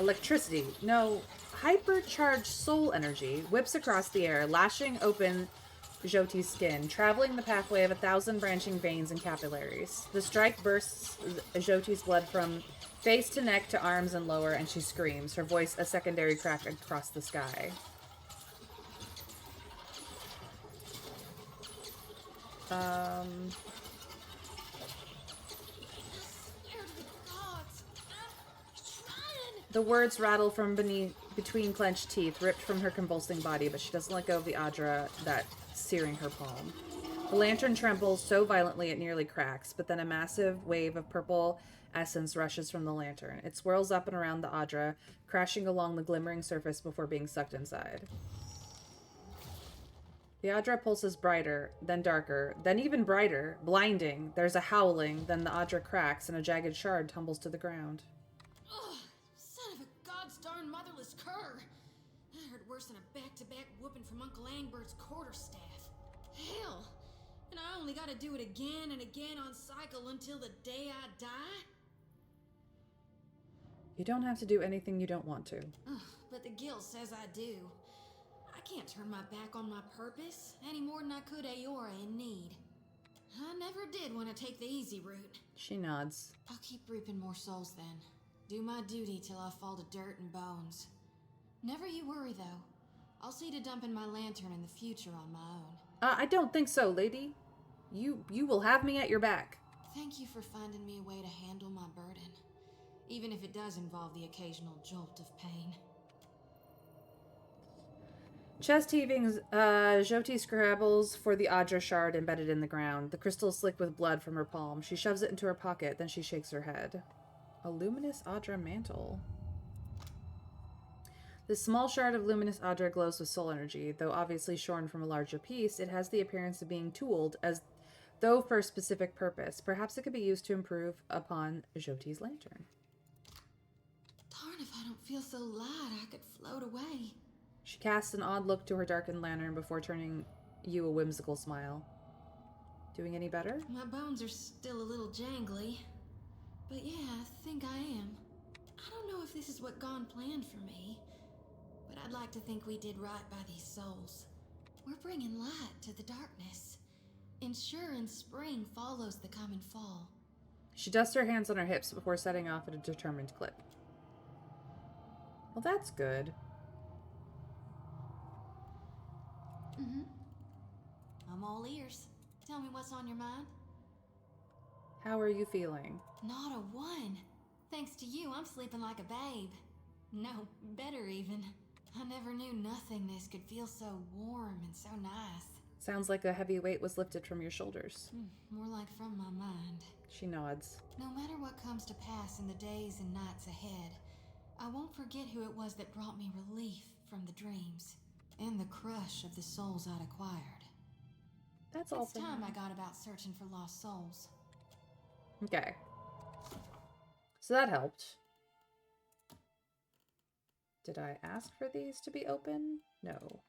Electricity, no, hypercharged soul energy, whips across the air, lashing open Joti's skin, traveling the pathway of 1,000 branching veins and capillaries. The strike bursts Joti's blood from face to neck to arms and lower, and she screams, her voice a secondary crack across the sky. Um, the words rattle from between clenched teeth, ripped from her convulsing body, but she doesn't let go of the Adra that's searing her palm. The lantern trembles so violently it nearly cracks, but then a massive wave of purple essence rushes from the lantern. It swirls up and around the Adra, crashing along the glimmering surface before being sucked inside. The Adra pulses brighter, then darker, then even brighter, blinding. There's a howling, then the Adra cracks and a jagged shard tumbles to the ground. Ugh, son of a god's darn motherless cur! I heard worse than a back-to-back whooping from Uncle Angbert's quarterstaff. Hell! And I only gotta do it again and again on cycle until the day I die? You don't have to do anything you don't want to. Ugh, but the guilt says I do. I can't turn my back on my purpose any more than I could Aora in need. I never did want to take the easy route. She nods. I'll keep reaping more souls then. Do my duty till I fall to dirt and bones. Never you worry though. I'll see to dumping my lantern in the future on my own. I don't think so, lady. You will have me at your back. Thank you for finding me a way to handle my burden. Even if it does involve the occasional jolt of pain. Chest heaving, Jyoti scrabbles for the Adra shard embedded in the ground. The crystal is slick with blood from her palm. She shoves it into her pocket, then she shakes her head. A luminous Adra mantle. This small shard of luminous Adra glows with soul energy. Though obviously shorn from a larger piece, it has the appearance of being tooled as though for a specific purpose. Perhaps it could be used to improve upon Jyoti's lantern. Darn if I don't feel so light I could float away. She casts an odd look to her darkened lantern before turning you a whimsical smile. Doing any better? My bones are still a little jangly. But yeah, I think I am. I don't know if this is what God planned for me. But I'd like to think we did right by these souls. We're bringing light to the darkness. Ensuring spring follows the coming fall. She dusts her hands on her hips before setting off at a determined clip. Well, that's good. Mm-hmm. I'm all ears. Tell me what's on your mind. How are you feeling? Not a one. Thanks to you, I'm sleeping like a babe. No, better even. I never knew nothingness could feel so warm and so nice. Sounds like a heavy weight was lifted from your shoulders. More like from my mind. She nods. No matter what comes to pass in the days and nights ahead, I won't forget who it was that brought me relief from the dreams. And the crush of the souls I'd acquired. That's all. It's time I got about searching for lost souls. Okay. So that helped. Did I ask for these to be open? No.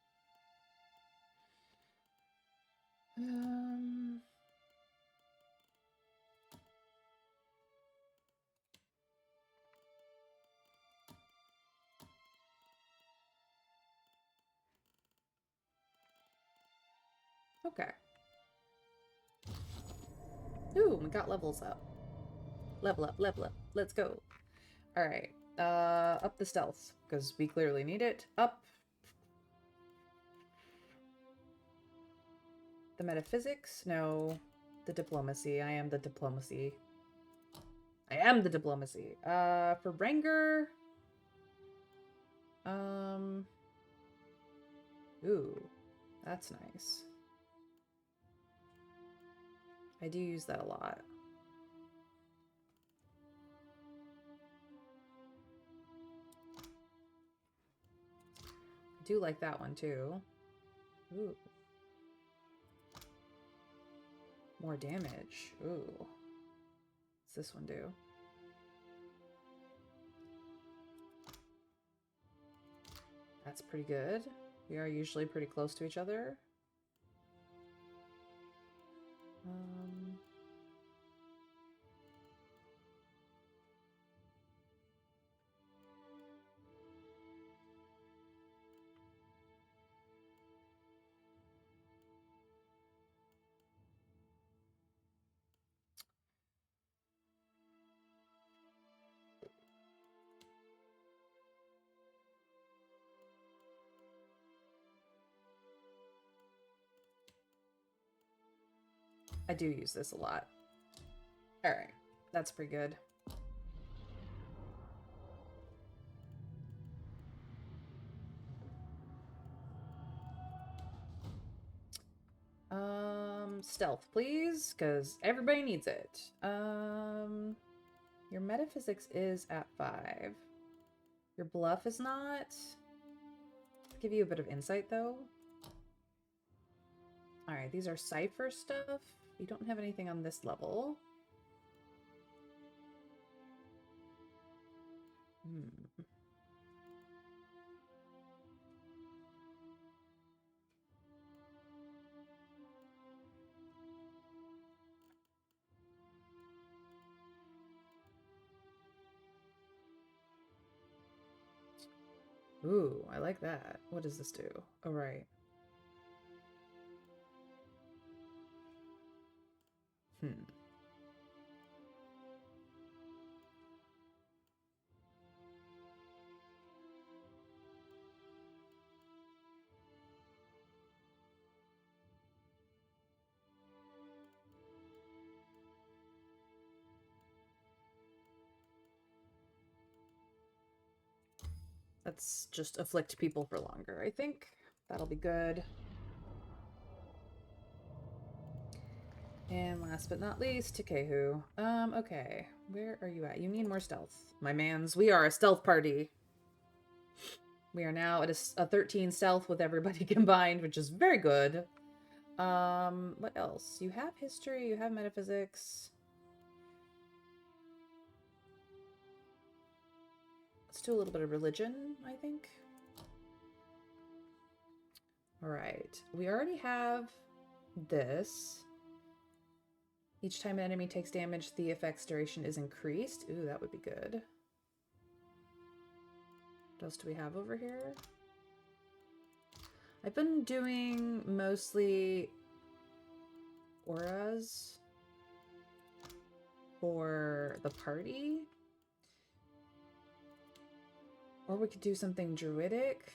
Okay. Ooh, we got levels up. Level up, level up. Let's go. Alright. Up the stealth, because we clearly need it. Up. The metaphysics? No. The diplomacy. I am the diplomacy. I am the diplomacy. For Ranger. Ooh. That's nice. I do use that a lot. I do like that one too. Ooh. More damage. Ooh. What's this one do? That's pretty good. We are usually pretty close to each other. I do use this a lot. Alright, that's pretty good. Stealth, please, because everybody needs it. Your metaphysics is at 5. Your bluff is not. I'll give you a bit of insight, though. Alright, these are cipher stuff. You don't have anything on this level. Ooh, I like that. What does this do? Oh, right. Let's just afflict people for longer, I think. That'll be good. And last but not least, Takehu. Okay. Where are you at? You need more stealth. My mans, we are a stealth party. We are now at a 13 stealth with everybody combined, which is very good. What else? You have history, you have metaphysics. Let's do a little bit of religion, I think. Alright. We already have this. Each time an enemy takes damage, the effect's duration is increased. Ooh, that would be good. What else do we have over here? I've been doing mostly auras for the party. Or we could do something druidic.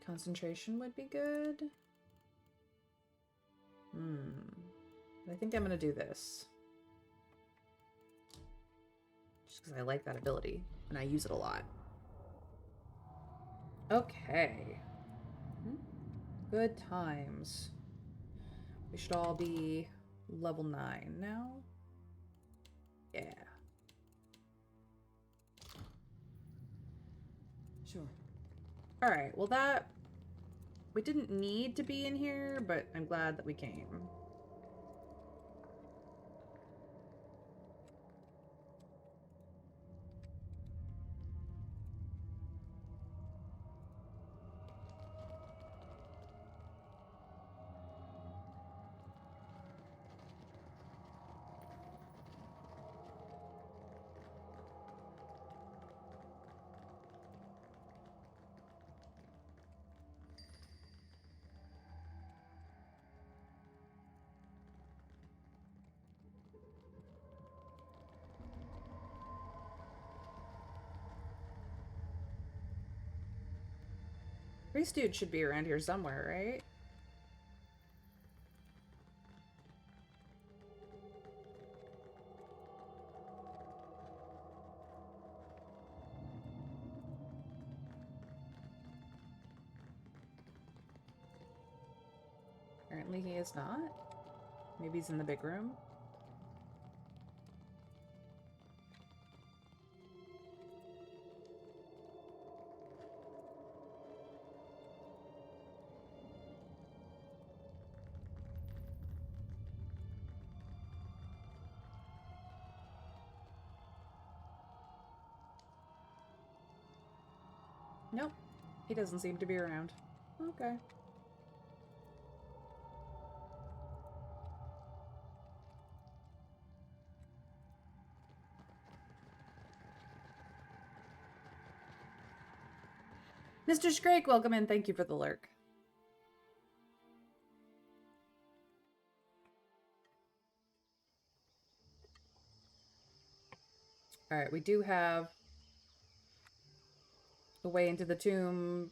Concentration would be good. I think I'm gonna do this. Just because I like that ability, and I use it a lot. Okay. Good times. We should all be level 9 now. Yeah. Sure. Alright, well that... We didn't need to be in here, but I'm glad that we came. Priest dude should be around here somewhere, right? Apparently he is not. Maybe he's in the big room. Nope. He doesn't seem to be around. Okay. Mr. Scrake, welcome in. Thank you for the lurk. Alright, we do have the way into the tomb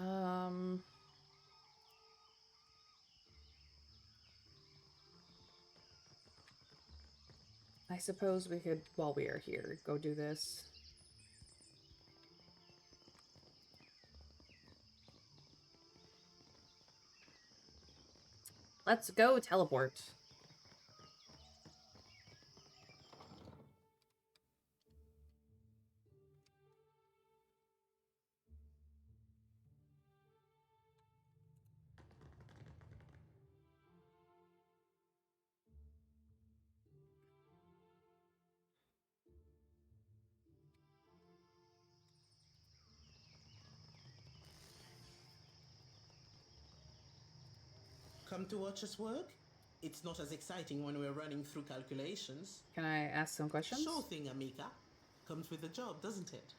Um... I suppose we could, while we are here, go do this. Let's go teleport. Come to watch us work? It's not as exciting when we're running through calculations. Can I ask some questions? Sure thing, Amica. Comes with the job, doesn't it?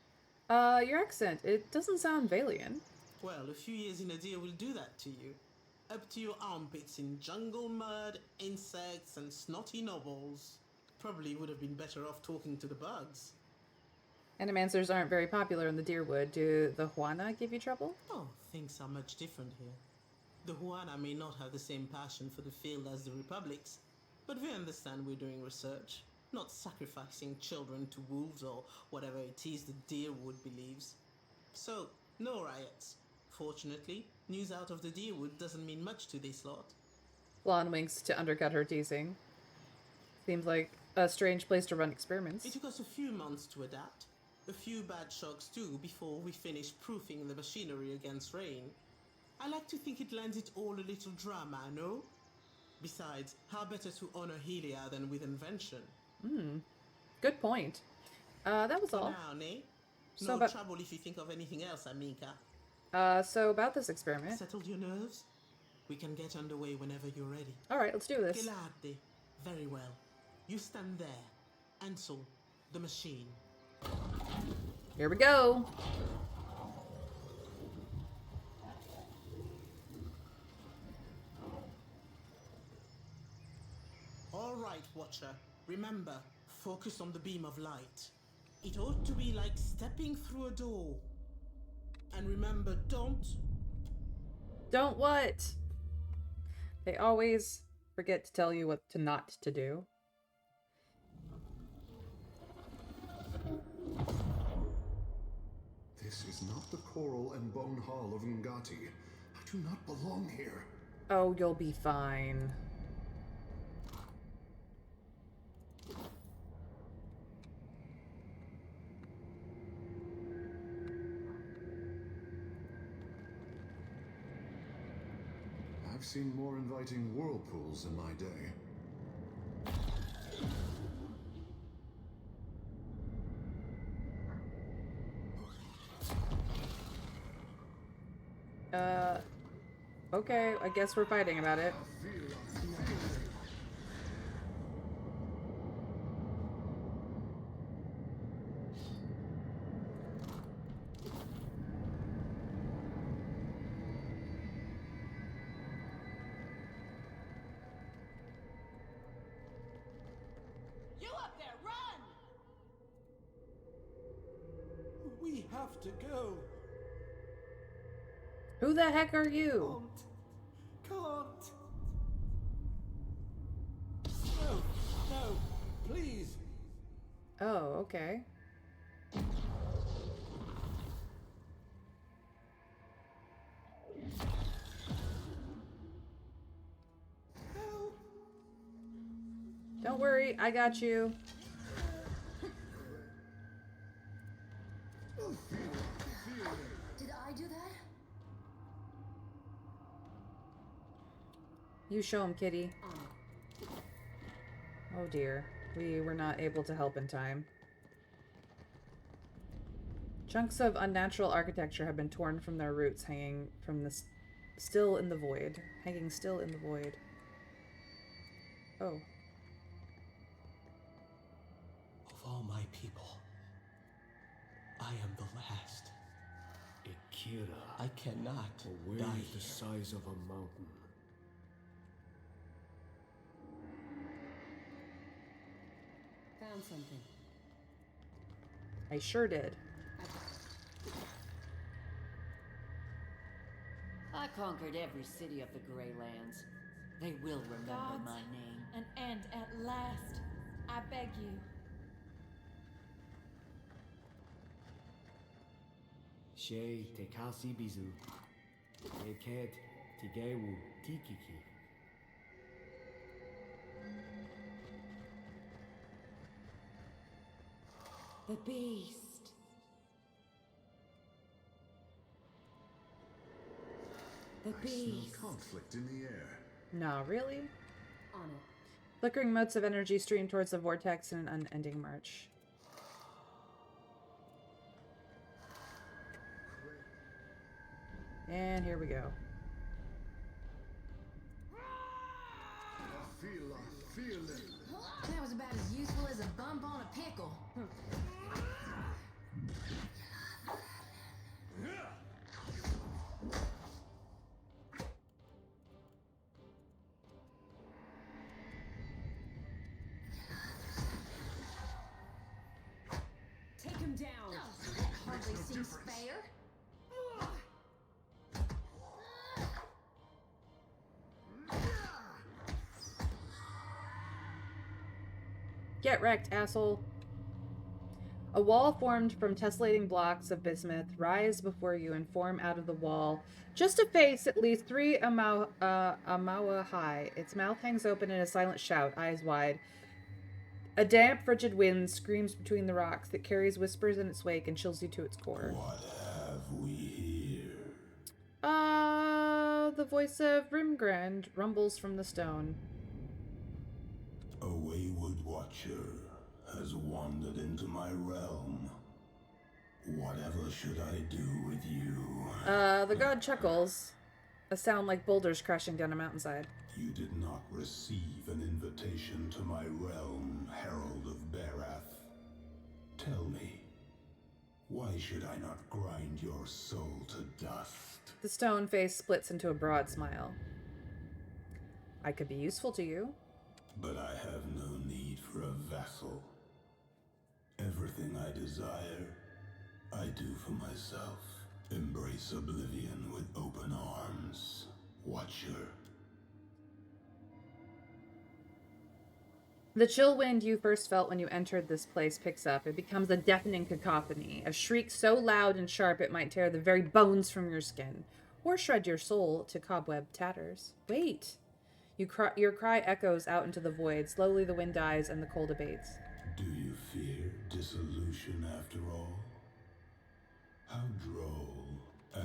Your accent, it doesn't sound Valian. Well, a few years in a deer will do that to you. Up to your armpits in jungle mud, insects, and snotty nobles. Probably would have been better off talking to the bugs. Animancers aren't very popular in the Deerwood. Do the Juana give you trouble? Oh, things are much different here. The Juana may not have the same passion for the field as the Republics, but we understand we're doing research, not sacrificing children to wolves or whatever it is the Deerwood believes. So, no riots. Fortunately, news out of the Deerwood doesn't mean much to this lot. Blonde winks to undercut her teasing. Seems like a strange place to run experiments. It took us a few months to adapt. A few bad shocks too before we finished proofing the machinery against rain. I like to think it lends it all a little drama, no? Besides, how better to honor Helia than with invention? Good point. That was all. Now, Nay. So No trouble if you think of anything else, Amica. So about this experiment. Settled your nerves? We can get underway whenever you're ready. Alright, let's do this. Gelade. Very well. You stand there. Ansel, the machine. Here we go. All right, Watcher. Remember, focus on the beam of light. It ought to be like stepping through a door. And remember, don't... Don't what? They always forget to tell you what to not to do. This is not the Coral and Bone Hall of Ngati. I do not belong here. Oh, you'll be fine. I've seen more inviting whirlpools in my day. Okay, I guess we're fighting about it. You up there, run! We have to go. Who the heck are you? Can't. No, no, please. Oh, okay. Help. Don't worry, I got you. Did I do that? You show him, kitty. Oh dear. We were not able to help in time. Chunks of unnatural architecture have been torn from their roots, hanging from the still in the void. Hanging still in the void. Oh. Of all my people, I am the last. Ikira. I cannot A wave die the here. size of a mountain. Found something. I sure did. I've conquered every city of the Greylands. They will remember Gods, my name. an end at last. I beg you. She te kasi bizu. Eket tigewu tikiki. The beast. The I smell beast. conflict in the air. No, really? On it. Flickering motes of energy stream towards the vortex in an unending march. And here we go. I feel it. That was about as useful as a bump on a pickle. Take him down. Oh, that hardly seems fair. Get wrecked, asshole. A wall formed from tessellating blocks of bismuth rise before you and form out of the wall, just a face at least 3 amawa high. Its mouth hangs open in a silent shout, eyes wide. A damp, frigid wind screams between the rocks that carries whispers in its wake and chills you to its core. What have we here? The voice of Rimgrand rumbles from the stone. A wayward watcher has wandered into my realm. Whatever should I do with you? The god chuckles, a sound like boulders crashing down a mountainside. You did not receive an invitation to my realm, Herald of Barath. Tell me, why should I not grind your soul to dust? The stone face splits into a broad smile. I could be useful to you. But I have no need for a vassal. Everything I desire, I do for myself. Embrace oblivion with open arms, Watcher. The chill wind you first felt when you entered this place picks up. It becomes a deafening cacophony, a shriek so loud and sharp it might tear the very bones from your skin, or shred your soul to cobweb tatters. Wait! Your cry echoes out into the void. Slowly the wind dies and the cold abates. Do you fear dissolution after all? How droll,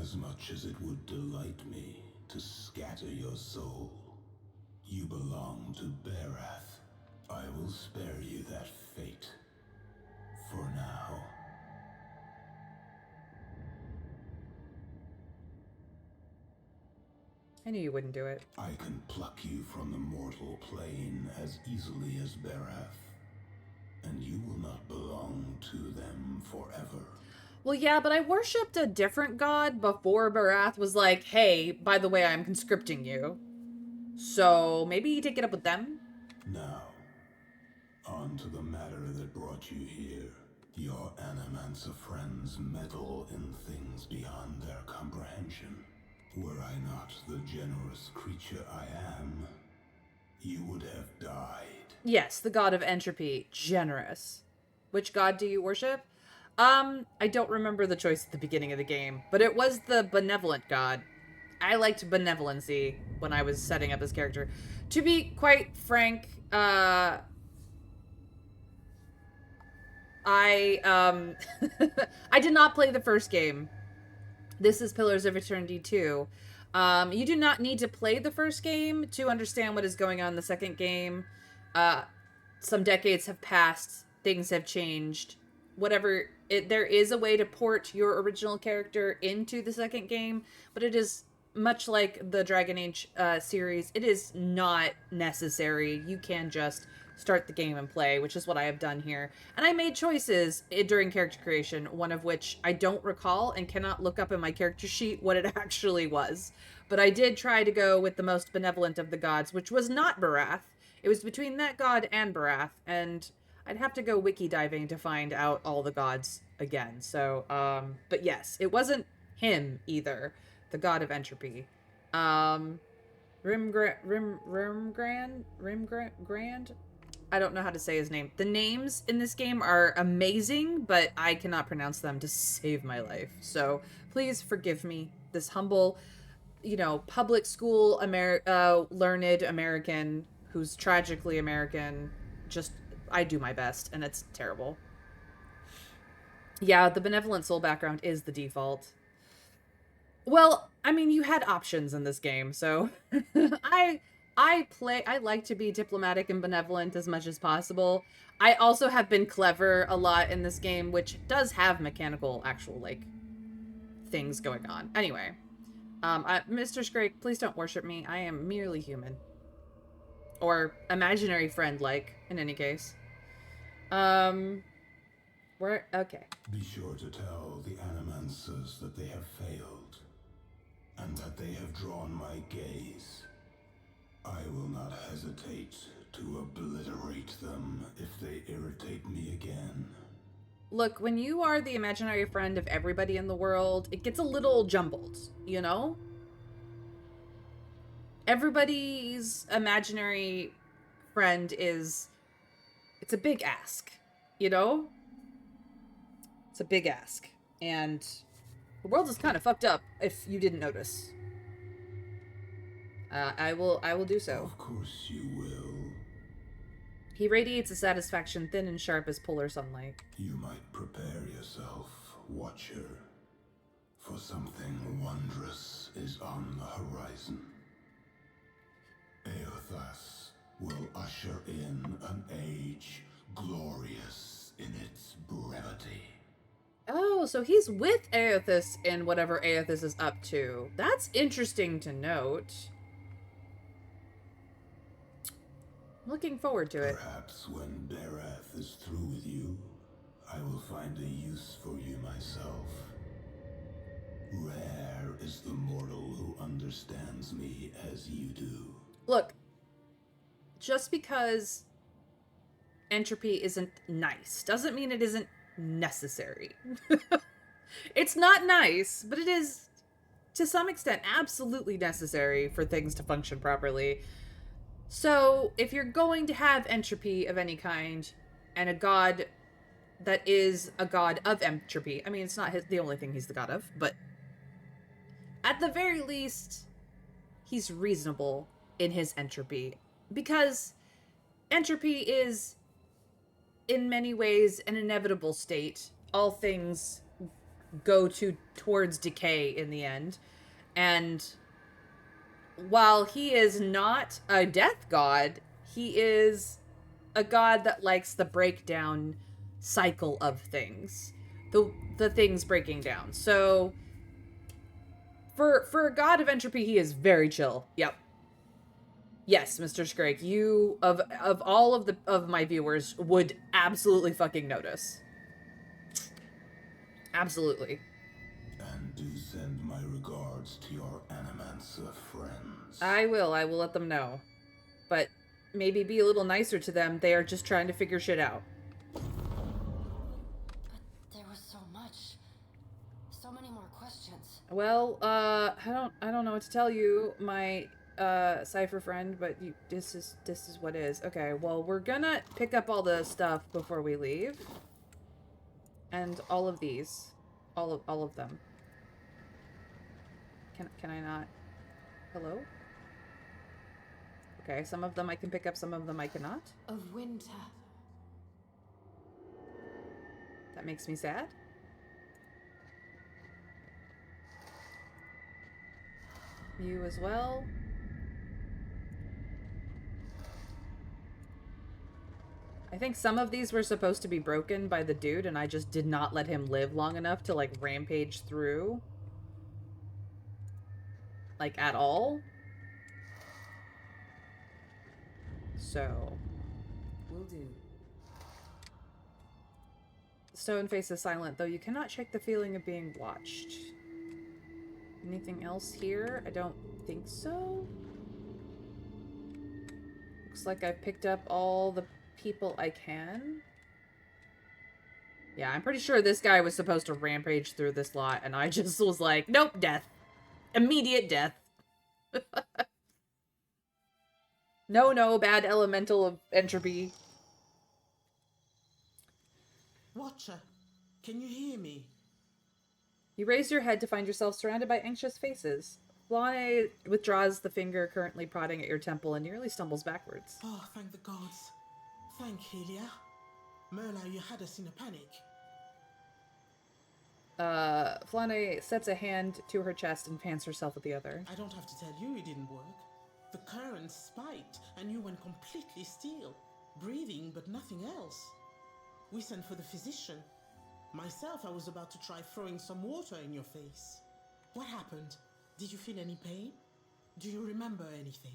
as much as it would delight me to scatter your soul. You belong to Barath. I will spare you that fate. For now. I knew you wouldn't do it. I can pluck you from the mortal plane as easily as Barath, and you will not belong to them forever. Well, yeah, but I worshipped a different god before Barath was like, hey, by the way, I'm conscripting you. So maybe you take it up with them? Now, on to the matter that brought you here. Your Animancer friends meddle in things beyond their comprehension. Were I not the generous creature I am, you would have died. Yes, the god of entropy. Generous. Which god do you worship? I don't remember the choice at the beginning of the game, but it was the benevolent god. I liked benevolency when I was setting up his character. To be quite frank, I did not play the first game. This is Pillars of Eternity 2. You do not need to play the first game to understand what is going on in the second game. Some decades have passed. Things have changed. Whatever. There is a way to port your original character into the second game, but it is much like the Dragon Age series. It is not necessary. You can just start the game and play, which is what I have done here. And I made choices during character creation, one of which I don't recall and cannot look up in my character sheet what it actually was. But I did try to go with the most benevolent of the gods, which was not Barath. It was between that god and Barath, and I'd have to go wiki diving to find out all the gods again. So, but yes, it wasn't him either, the god of entropy. Rimgrand? I don't know how to say his name. The names in this game are amazing, but I cannot pronounce them to save my life. So please forgive me, this humble, public school learned American who's tragically American. Just, I do my best, and it's terrible. Yeah, the benevolent soul background is the default. Well, I mean, you had options in this game, so I like to be diplomatic and benevolent as much as possible. I also have been clever a lot in this game, which does have mechanical actual things going on. Anyway, Mr. Scrake, please don't worship me. I am merely human. Or imaginary friend in any case. Okay. Be sure to tell the Animancers that they have failed, and that they have drawn my gaze. I will not hesitate to obliterate them if they irritate me again. Look, when you are the imaginary friend of everybody in the world, it gets a little jumbled, you know? Everybody's imaginary friend it's a big ask, you know? It's a big ask. And the world is kind of fucked up, if you didn't notice. I will do so. Of course you will. He radiates a satisfaction thin and sharp as polar sunlight. You might prepare yourself, Watcher, for something wondrous is on the horizon. Eothas will usher in an age glorious in its brevity. Oh, so he's with Eothas in whatever Eothas is up to. That's interesting to note. Looking forward to it. Perhaps when Berath is through with you, I will find a use for you myself. Rare is the mortal who understands me as you do. Look, just because entropy isn't nice doesn't mean it isn't necessary. It's not nice, but it is, to some extent, absolutely necessary for things to function properly. So, if you're going to have entropy of any kind, and a god that is a god of entropy, I mean, it's not the only thing he's the god of, but at the very least, he's reasonable in his entropy. Because entropy is, in many ways, an inevitable state. All things go towards decay in the end. And while he is not a death god, he is a god that likes the breakdown cycle of things. The things breaking down. So for a god of entropy, he is very chill. Yep. Yes, Mr. Scrake, you of all of my viewers would absolutely fucking notice. Absolutely. And do send my regards to your Animancer friends. I will let them know. But maybe be a little nicer to them. They are just trying to figure shit out. But there was so much. So many more questions. Well, I don't know what to tell you, my Cypher friend, but this is what is. Okay, well, we're gonna pick up all the stuff before we leave. And all of these. All of them. Can I not? Hello? Okay, some of them I can pick up, some of them I cannot. Of winter. That makes me sad. You as well. I think some of these were supposed to be broken by the dude, and I just did not let him live long enough to, rampage through. At all. So. Will do. Stone face is silent, though you cannot shake the feeling of being watched. Anything else here? I don't think so. Looks like I've picked up all the people I can. Yeah, I'm pretty sure this guy was supposed to rampage through this lot, and I just was like, nope, death. Immediate death. No, bad elemental of entropy. Watcher, can you hear me? You raise your head to find yourself surrounded by anxious faces. Flane withdraws the finger currently prodding at your temple and nearly stumbles backwards. Oh, thank the gods. Thank Helia. Merla, you had us in a panic. Flane sets a hand to her chest and pans herself with the other. I don't have to tell you it didn't work. The current spiked and you went completely still, breathing but nothing else. We sent for the physician. Myself, I was about to try throwing some water in your face. What happened? Did you feel any pain? Do you remember anything?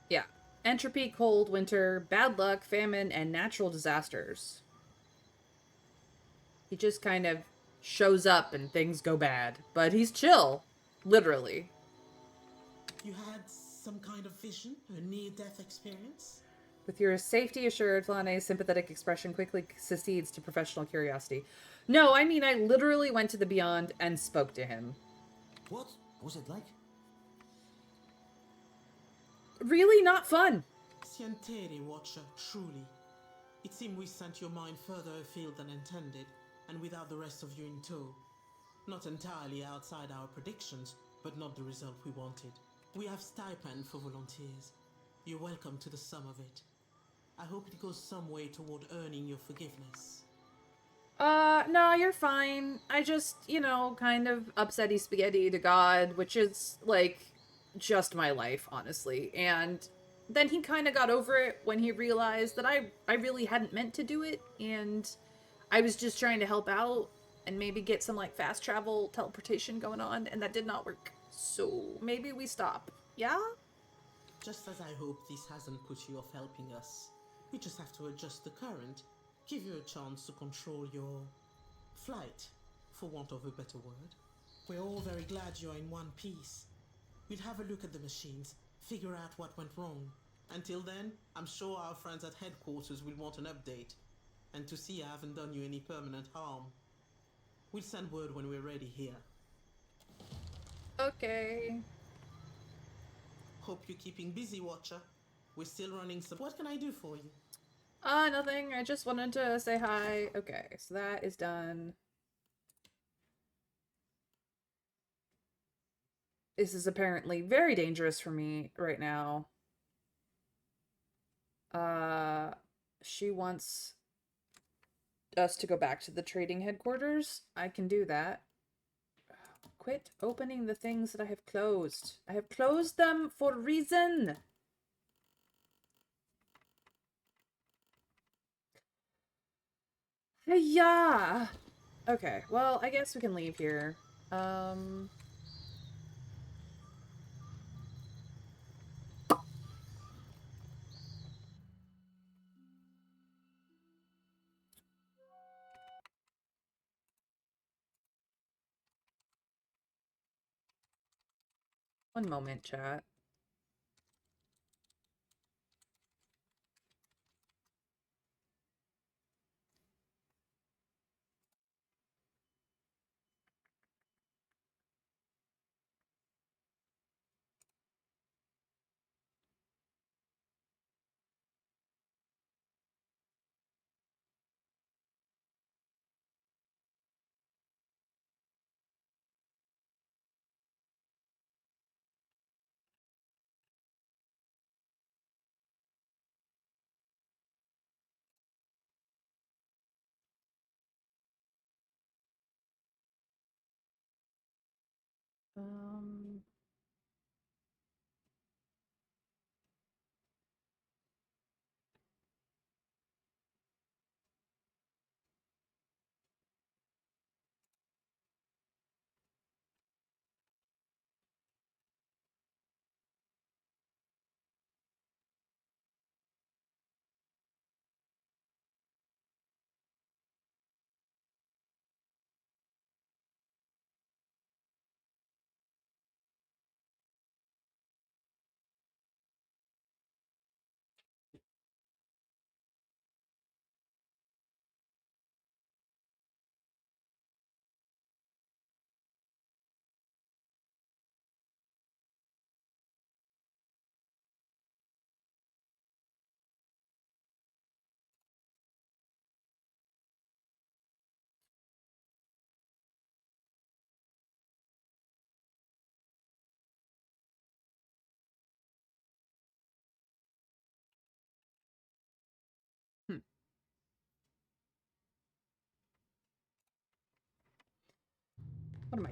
Yeah. Entropy, cold, winter, bad luck, famine, and natural disasters. He just kind of shows up and things go bad. But he's chill. Literally. You had some kind of vision? A near-death experience? With your safety assured, Flane's sympathetic expression quickly succeeds to professional curiosity. No, I mean, I literally went to the Beyond and spoke to him. What was it like? Really not fun. Sientere, Watcher, truly. It seemed we sent your mind further afield than intended, and without the rest of you in tow. Not entirely outside our predictions, but not the result we wanted. We have stipend for volunteers. You're welcome to the sum of it. I hope it goes some way toward earning your forgiveness. No, you're fine. I just, kind of upsetty spaghetti to God, which is, like, just my life, honestly. And then he kind of got over it when he realized that I really hadn't meant to do it, and I was just trying to help out and maybe get some, like, fast travel teleportation going on, and that did not work. So maybe we stop. Yeah? Just as I hope this hasn't put you off helping us. We just have to adjust the current, give you a chance to control your flight, for want of a better word. We're all very glad you're in one piece. We'll have a look at the machines, figure out what went wrong. Until then, I'm sure our friends at headquarters will want an update, and to see I haven't done you any permanent harm. We'll send word when we're ready here. Okay. Hope you're keeping busy, Watcher. We're still running some... What can I do for you? Nothing. I just wanted to say hi. Okay, so that is done. This is apparently very dangerous for me right now. She wants us to go back to the trading headquarters. I can do that. Quit opening the things that I have closed. I have closed them for a reason. Yeah. Okay, well, I guess we can leave here. One moment, chat.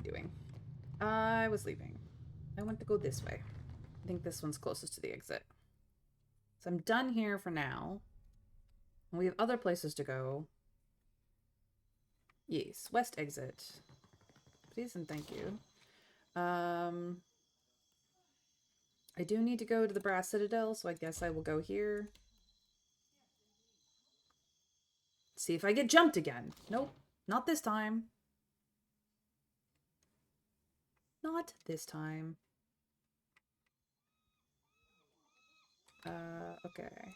doing? I was leaving. I want to go this way. I think this one's closest to the exit. So I'm done here for now. And we have other places to go. Yes, west exit. Please and thank you. I do need to go to the Brass Citadel, so I guess I will go here. See if I get jumped again. Nope, not this time. Not this time. Okay.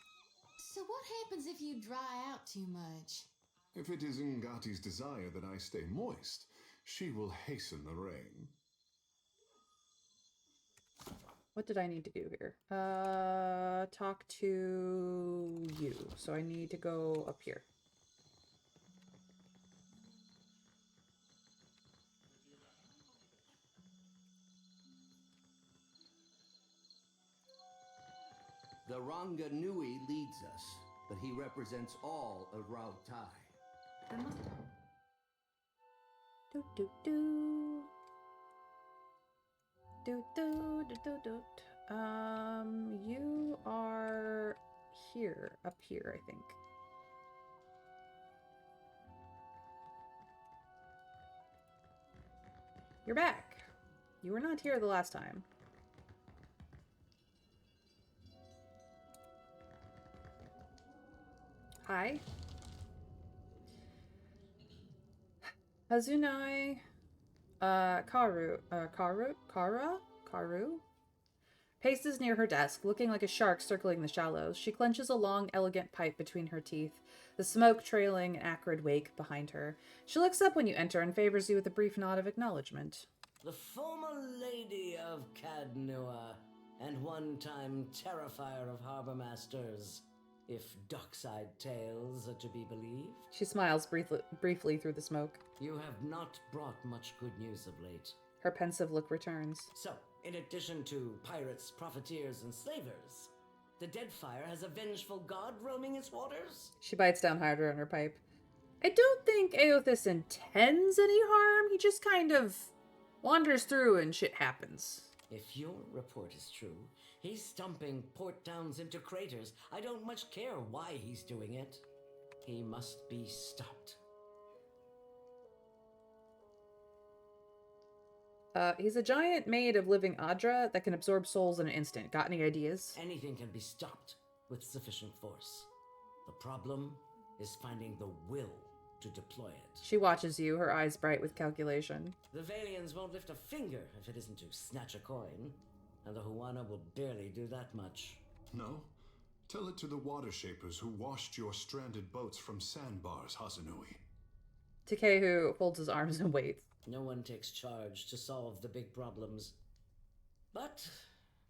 So what happens if you dry out too much? If it is Ngati's desire that I stay moist, she will hasten the rain. What did I need to do here? Talk to you. So I need to go up here. The Ranga Nui leads us, but he represents all of Rautai. Do do do. Do do do do do. You are here, up here, I think. You're back. You were not here the last time. Hi. Hazunai Karu paces near her desk, looking like a shark circling the shallows. She clenches a long, elegant pipe between her teeth, the smoke trailing an acrid wake behind her. She looks up when you enter and favors you with a brief nod of acknowledgement. The former lady of Cadnua, and one-time terrifier of harbor masters, if dockside tales are to be believed. She smiles briefly through the smoke. You have not brought much good news of late. Her pensive look returns. So, in addition to pirates, profiteers, and slavers, the Deadfire has a vengeful god roaming its waters? She bites down harder on her pipe. I don't think Aothis intends any harm. He just kind of wanders through and shit happens. If your report is true, he's stumping port towns into craters. I don't much care why he's doing it. He must be stopped. He's a giant made of living Adra that can absorb souls in an instant. Got any ideas? Anything can be stopped with sufficient force. The problem is finding the will to deploy it. She watches you, her eyes bright with calculation. The Valians won't lift a finger if it isn't to snatch a coin, and the Huana will barely do that much. No? Tell it to the water shapers who washed your stranded boats from sandbars, Hazanui. Takehu folds his arms and waits. No one takes charge to solve the big problems. But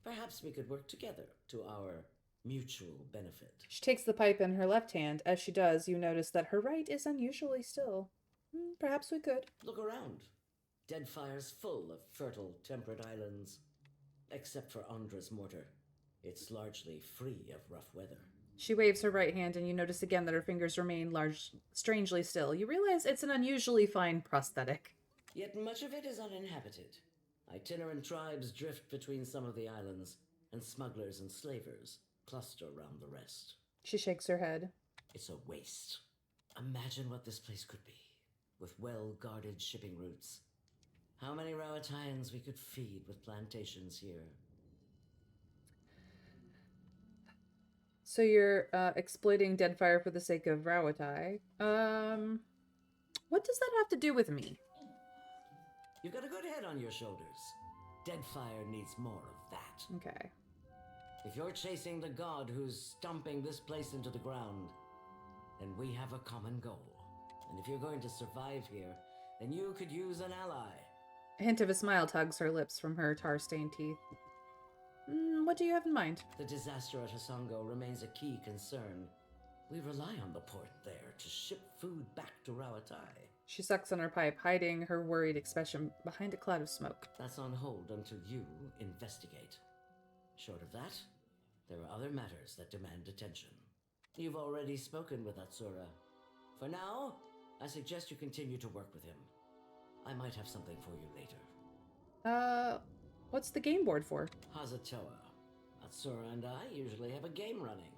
perhaps we could work together to our mutual benefit. She takes the pipe in her left hand. As she does, you notice that her right is unusually still. Perhaps we could. Look around. Deadfire's full of fertile, temperate islands. Except for Andra's mortar. It's largely free of rough weather. She waves her right hand, and you notice again that her fingers remain strangely still. You realize it's an unusually fine prosthetic. Yet much of it is uninhabited. Itinerant tribes drift between some of the islands, and smugglers and slavers cluster around the rest. She shakes her head. It's a waste. Imagine what this place could be, with well-guarded shipping routes. How many Rauataians we could feed with plantations here. So you're exploiting Deadfire for the sake of Rauatai. What does that have to do with me? You've got a good head on your shoulders. Deadfire needs more of that. Okay. If you're chasing the god who's stomping this place into the ground, then we have a common goal. And if you're going to survive here, then you could use an ally. A hint of a smile tugs her lips from her tar-stained teeth. What do you have in mind? The disaster at Hasongo remains a key concern. We rely on the port there to ship food back to Rauatai. She sucks on her pipe, hiding her worried expression behind a cloud of smoke. That's on hold until you investigate. Short of that, there are other matters that demand attention. You've already spoken with Atsura. For now, I suggest you continue to work with him. I might have something for you later. What's the game board for? Hazatoa. Atsura and I usually have a game running,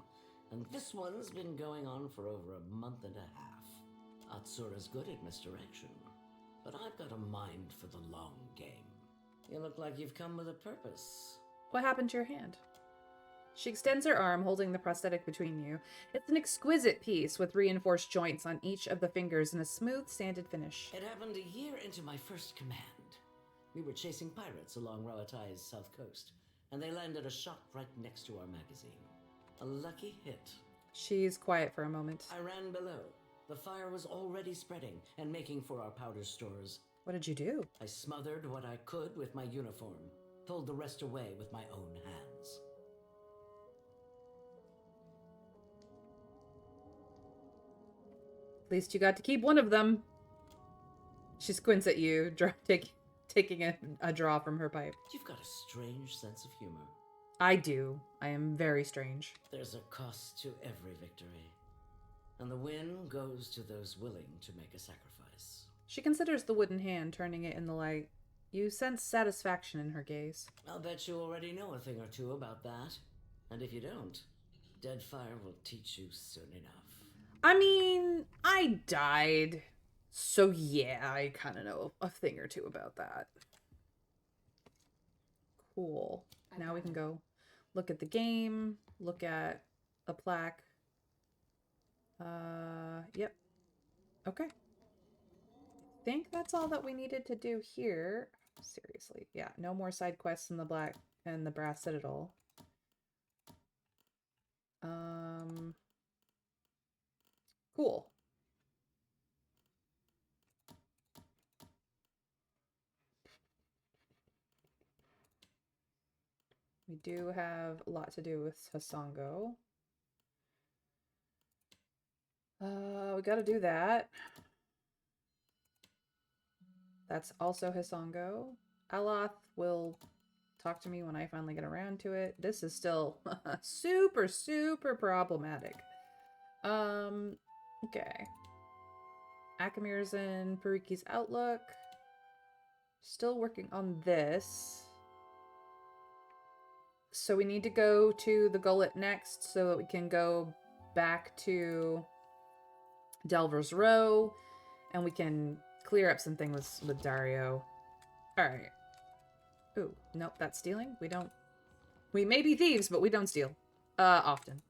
and this one's been going on for over a month and a half. Atsura's good at misdirection, but I've got a mind for the long game. You look like you've come with a purpose. What happened to your hand? She extends her arm, holding the prosthetic between you. It's an exquisite piece with reinforced joints on each of the fingers and a smooth, sanded finish. It happened a year into my first command. We were chasing pirates along Rawatai's south coast, and they landed a shot right next to our magazine. A lucky hit. She's quiet for a moment. I ran below. The fire was already spreading and making for our powder stores. What did you do? I smothered what I could with my uniform, pulled the rest away with my own hands. At least you got to keep one of them. She squints at you, taking a draw from her pipe. You've got a strange sense of humor. I do. I am very strange. There's a cost to every victory, and the win goes to those willing to make a sacrifice. She considers the wooden hand, turning it in the light. You sense satisfaction in her gaze. I'll bet you already know a thing or two about that. And if you don't, Deadfire will teach you soon enough. I mean, I died. So yeah, I kind of know a thing or two about that. Cool. Now we can go look at the game, look at a plaque. Yep. Okay. I think that's all that we needed to do here. Seriously. Yeah, no more side quests in the Black and the Brass Citadel. Cool. We do have a lot to do with Hasongo. We gotta do that. That's also Hisongo. Aloth will talk to me when I finally get around to it. This is still super, super problematic. Okay. Akamir's in Pariki's Outlook. Still working on this. So we need to go to the Gullet next so that we can go back to Delver's Row and we can clear up some things with Dario. Alright. Ooh, nope, that's stealing. We may be thieves, but we don't steal. Often.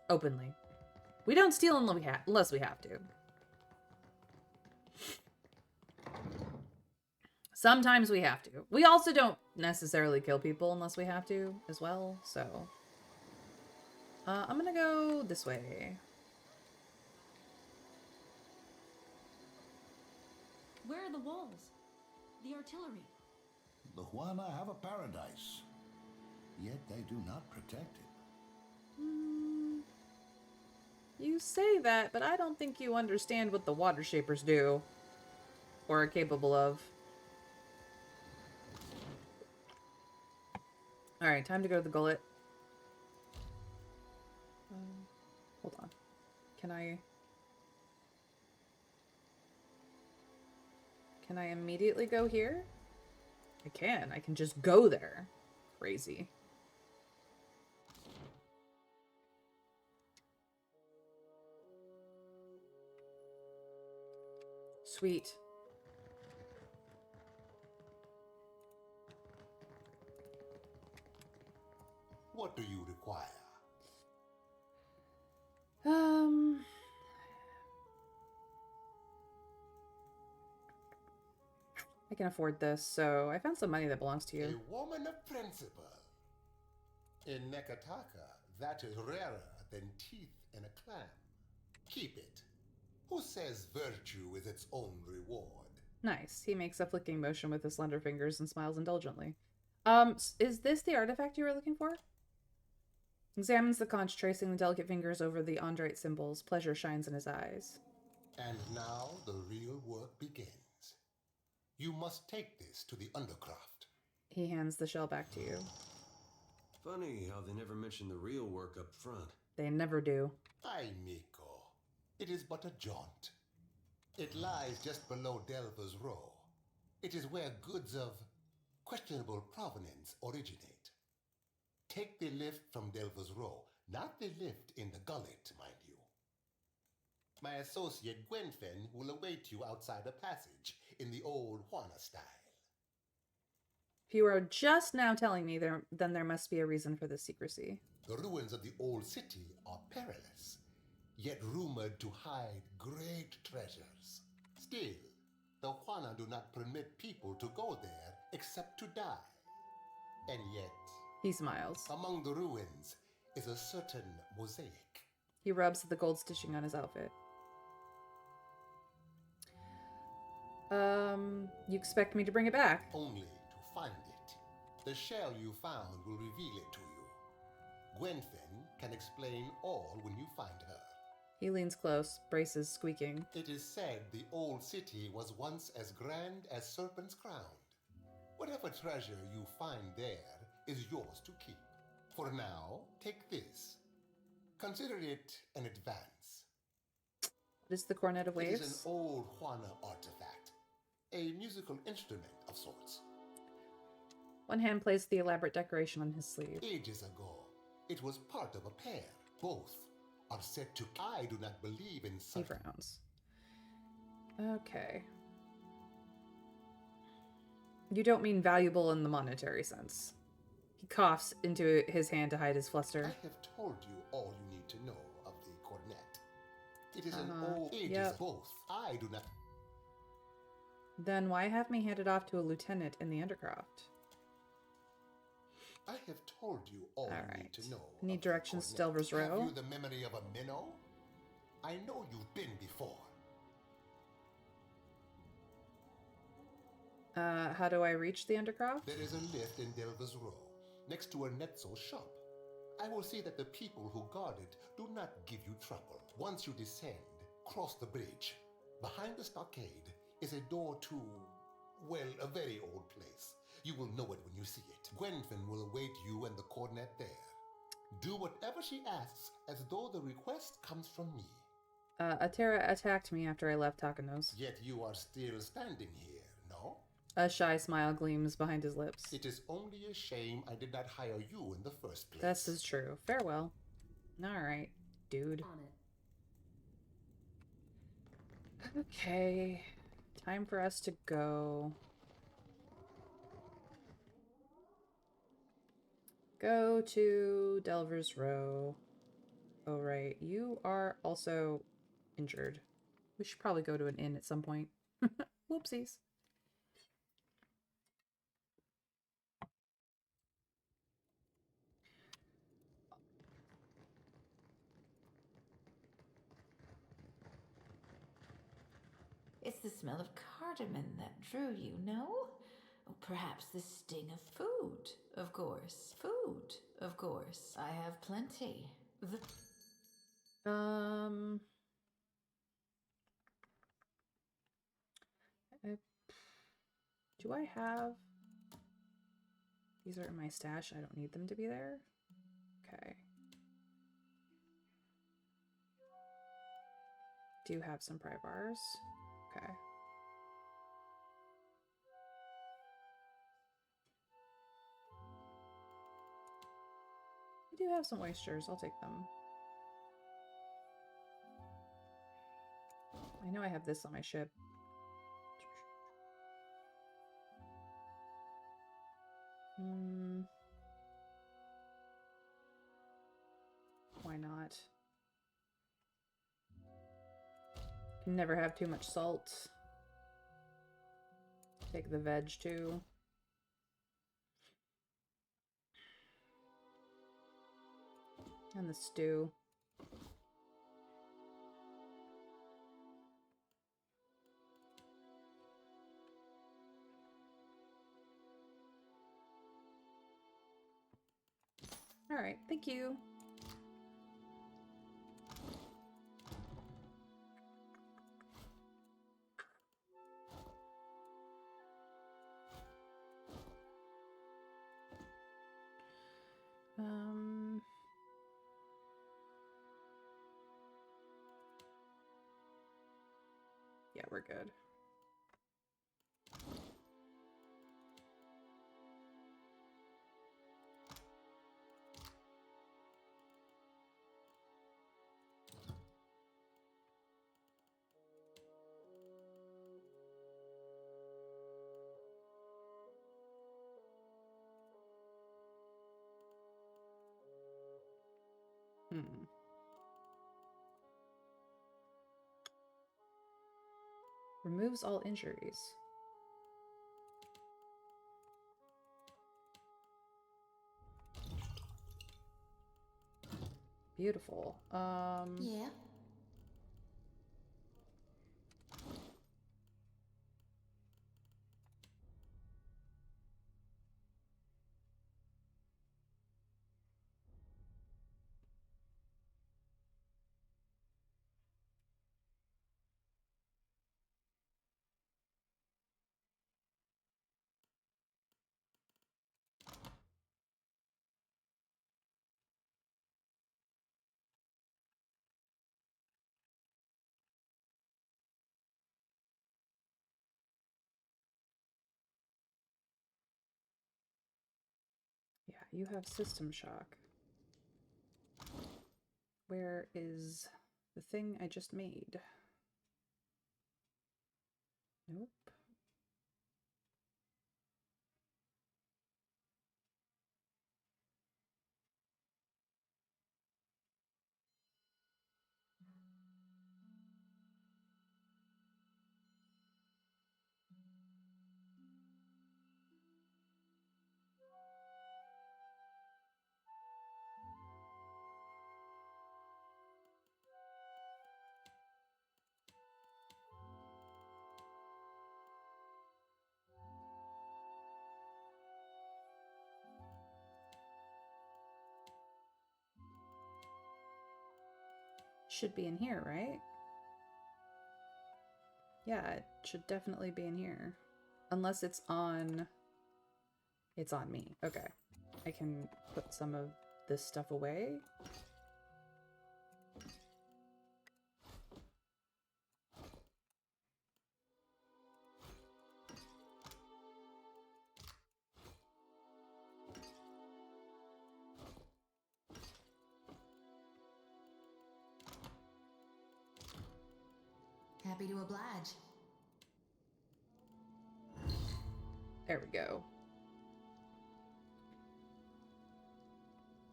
Openly. We don't steal unless we have to. Sometimes we have to. We also don't necessarily kill people unless we have to as well, so. I'm gonna go this way. Where are the walls? The artillery? The Huana have a paradise, yet they do not protect it. You say that, but I don't think you understand what the Water Shapers do. Or are capable of. Alright, time to go to the Gullet. Hold on. Can I immediately go here? I can. I can just go there. Crazy. Sweet. What do you require? I can afford this, so I found some money that belongs to you. A woman of principle. In Nekataka, that is rarer than teeth in a clam. Keep it. Who says virtue is its own reward? Nice. He makes a flicking motion with his slender fingers and smiles indulgently. Is this the artifact you were looking for? Examines the conch, tracing the delicate fingers over the Andrite symbols. Pleasure shines in his eyes. And now the real work begins. You must take this to the Undercraft. He hands the shell back to you. Funny how they never mention the real work up front. They never do. Ay, Miko. It is but a jaunt. It lies just below Delver's Row. It is where goods of questionable provenance originate. Take the lift from Delver's Row, not the lift in the gullet, mind you. My associate Gwenfen will await you outside the passage in the old Juana style. If you are just now telling me, then there must be a reason for this secrecy. The ruins of the old city are perilous, yet rumored to hide great treasures. Still, the Juana do not permit people to go there except to die. And yet, He smiles. among the ruins is a certain mosaic. He rubs the gold stitching on his outfit. You expect me to bring it back? Only to find it. The shell you found will reveal it to you. Gwenfen can explain all when you find her. He leans close, braces squeaking. It is said the old city was once as grand as Serpent's Crown. Whatever treasure you find there is yours to keep. For now, take this. Consider it an advance. What is the Cornet of Waves? It is an old Juana artifact. A musical instrument of sorts. One hand plays the elaborate decoration on his sleeve. Ages ago, it was part of a pair. Both are said to... I do not believe in such... He frowns. Okay. You don't mean valuable in the monetary sense. He coughs into his hand to hide his fluster. I have told you all you need to know of the cornet. It is an old... Ages yep. Both. I do not... Then why have me handed off to a lieutenant in the Undercroft? I have told you all you need to know. Need directions to Delver's Row? Have you the memory of a minnow? I know you've been before. How do I reach the Undercroft? There is a lift in Delver's Row, next to a Netzo shop. I will see that the people who guard it do not give you trouble. Once you descend, cross the bridge. Behind the stockade is a door to, well, a very old place. You will know it when you see it. Gwenfen will await you and the cornet there. Do whatever she asks, as though the request comes from me. Atera attacked me after I left Takano's. Yet you are still standing here, no? A shy smile gleams behind his lips. It is only a shame I did not hire you in the first place. This is true. Farewell. Alright, dude. Okay. Time for us to go. Go to Delver's Row. Oh, right. You are also injured. We should probably go to an inn at some point. Whoopsies. It's the smell of cardamom that drew you, no? Oh, perhaps the sting of food, of course. Food, of course. I have plenty. Do I have... These are in my stash. I don't need them to be there. Okay. Do have some pry bars. Okay. I do have some oysters. I'll take them. I know I have this on my ship. Why not? Can never have too much salt. Take the veg too. And the stew. All right, thank you. Yeah, we're good. Removes all injuries. Beautiful. Yeah. Yeah, you have system shock. Where is the thing I just made? Nope. Should be in here, right? Yeah, it should definitely be in here. Unless it's on... It's on me. Okay. I can put some of this stuff away. Happy to oblige. There we go.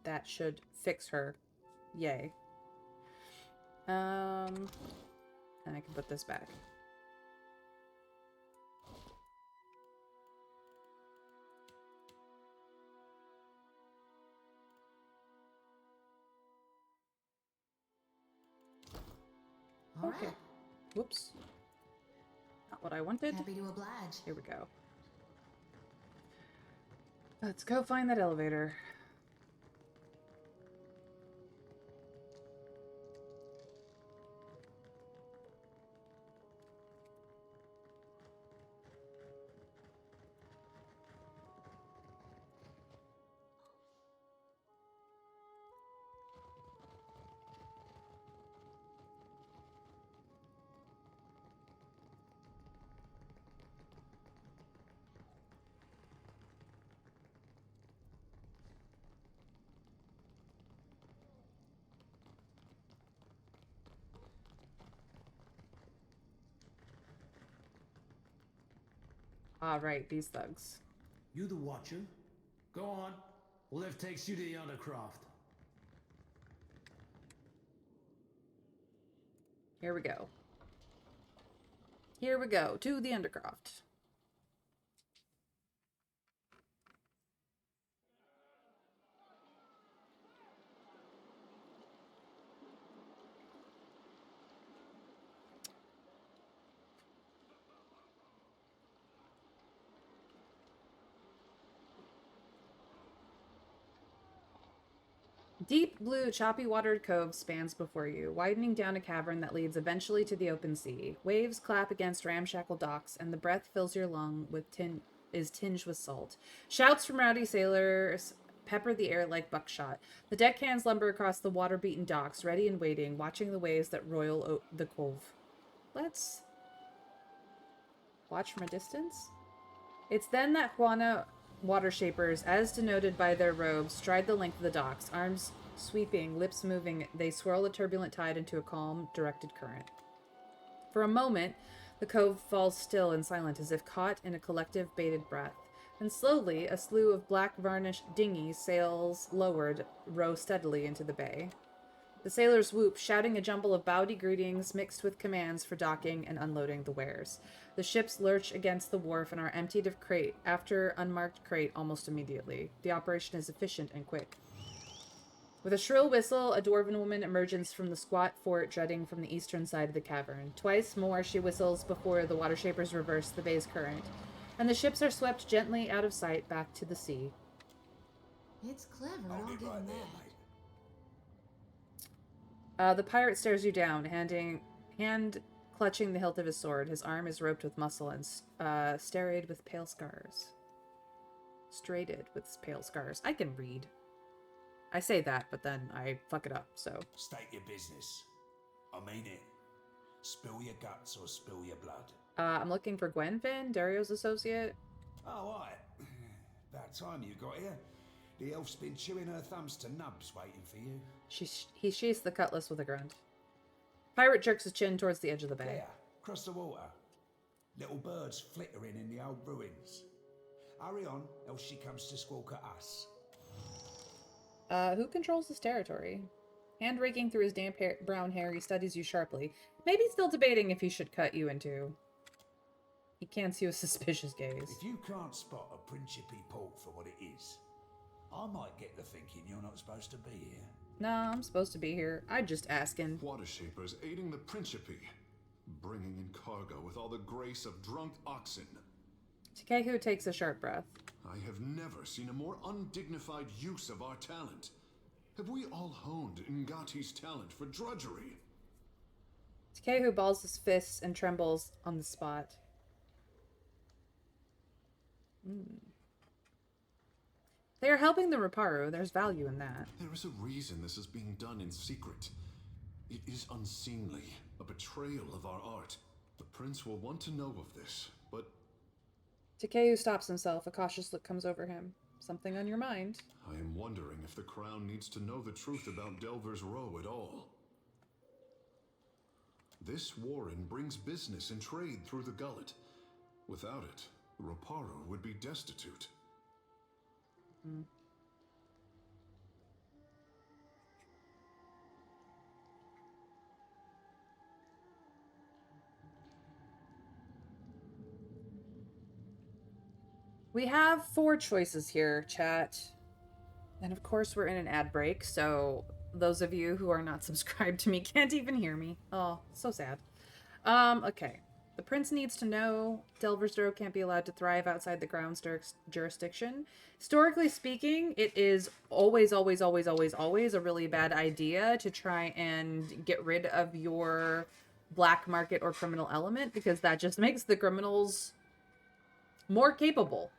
That should fix her. Yay. And I can put this back. All Okay. right. Whoops. Not what I wanted. Happy to oblige. Here we go. Let's go find that elevator. Ah, right, these thugs. You the Watcher? Go on. Lift takes you to the Undercroft. Here we go. Here we go, to the Undercroft. Deep blue, choppy watered cove spans before you, widening down a cavern that leads eventually to the open sea. Waves clap against ramshackle docks, and the breath fills your lung with is tinged with salt. Shouts from rowdy sailors pepper the air like buckshot. The deckhands lumber across the water-beaten docks, ready and waiting, watching the waves that roil the cove. Let's Watch from a distance? It's then that Juana water shapers, as denoted by their robes, stride the length of the docks. Arms sweeping, lips moving, they swirl the turbulent tide into a calm, directed current. For a moment, the cove falls still and silent, as if caught in a collective bated breath. Then slowly, a slew of black varnished dinghies, sails lowered, row steadily into the bay. The sailors whoop, shouting a jumble of bawdy greetings mixed with commands for docking and unloading the wares. The ships lurch against the wharf and are emptied of crate after unmarked crate almost immediately. The operation is efficient and quick. With a shrill whistle, a dwarven woman emerges from the squat fort jutting from the eastern side of the cavern. Twice more she whistles before the water shapers reverse the bay's current, and the ships are swept gently out of sight back to the sea. It's clever, I'll give him that. The pirate stares you down, hand clutching the hilt of his sword. His arm is roped with muscle and striated with pale scars. Striated with pale scars. I can read. I say that, but then I fuck it up, so. State your business. I mean it. Spill your guts or spill your blood. I'm looking for Gwenfin, Dario's associate. Oh, right. About time you got here. The elf's been chewing her thumbs to nubs waiting for you. He sheaths the cutlass with a grunt. Pirate jerks his chin towards the edge of the bay. There, across the water. Little birds flittering in the old ruins. Hurry on, else she comes to squawk at us. Who controls this territory? Hand raking through his damp brown hair, he studies you sharply. Maybe still debating if he should cut you in two. He cants you a suspicious gaze. If you can't spot a Principe port for what it is, I might get the thinking you're not supposed to be here. Nah, I'm supposed to be here. I'm just asking. Water shapers aiding the Principe, bringing in cargo with all the grace of drunk oxen. Takehu takes a sharp breath. I have never seen a more undignified use of our talent. Have we all honed Ngati's talent for drudgery? Takehu balls his fists and trembles on the spot. They are helping the Riparu. There's value in that. There is a reason this is being done in secret. It is unseemly, a betrayal of our art. The prince will want to know of this, but... Takehu stops himself. A cautious look comes over him. Something on your mind? I am wondering if the crown needs to know the truth about Delver's Row at all. This warren brings business and trade through the gullet. Without it, Riparu would be destitute. We have 4 choices here, chat. And of course we're in an ad break, so those of you who are not subscribed to me can't even hear me. Oh, so sad. Okay. The prince needs to know Delver's Row can't be allowed to thrive outside the crown's jurisdiction. Historically speaking, it is always a really bad idea to try and get rid of your black market or criminal element, because that just makes the criminals more capable.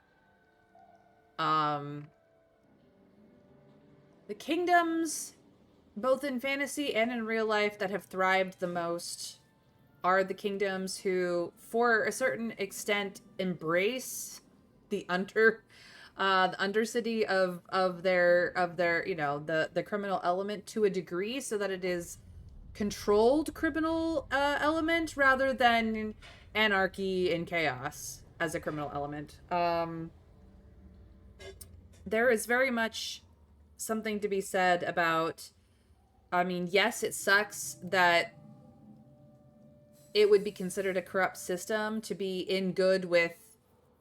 The kingdoms, both in fantasy and in real life, that have thrived the most are the kingdoms who, for a certain extent, embrace the undercity of their the criminal element to a degree, so that it is controlled criminal element rather than anarchy and chaos as a criminal element. There is very much something to be said about, I mean, yes, it sucks that it would be considered a corrupt system to be in good with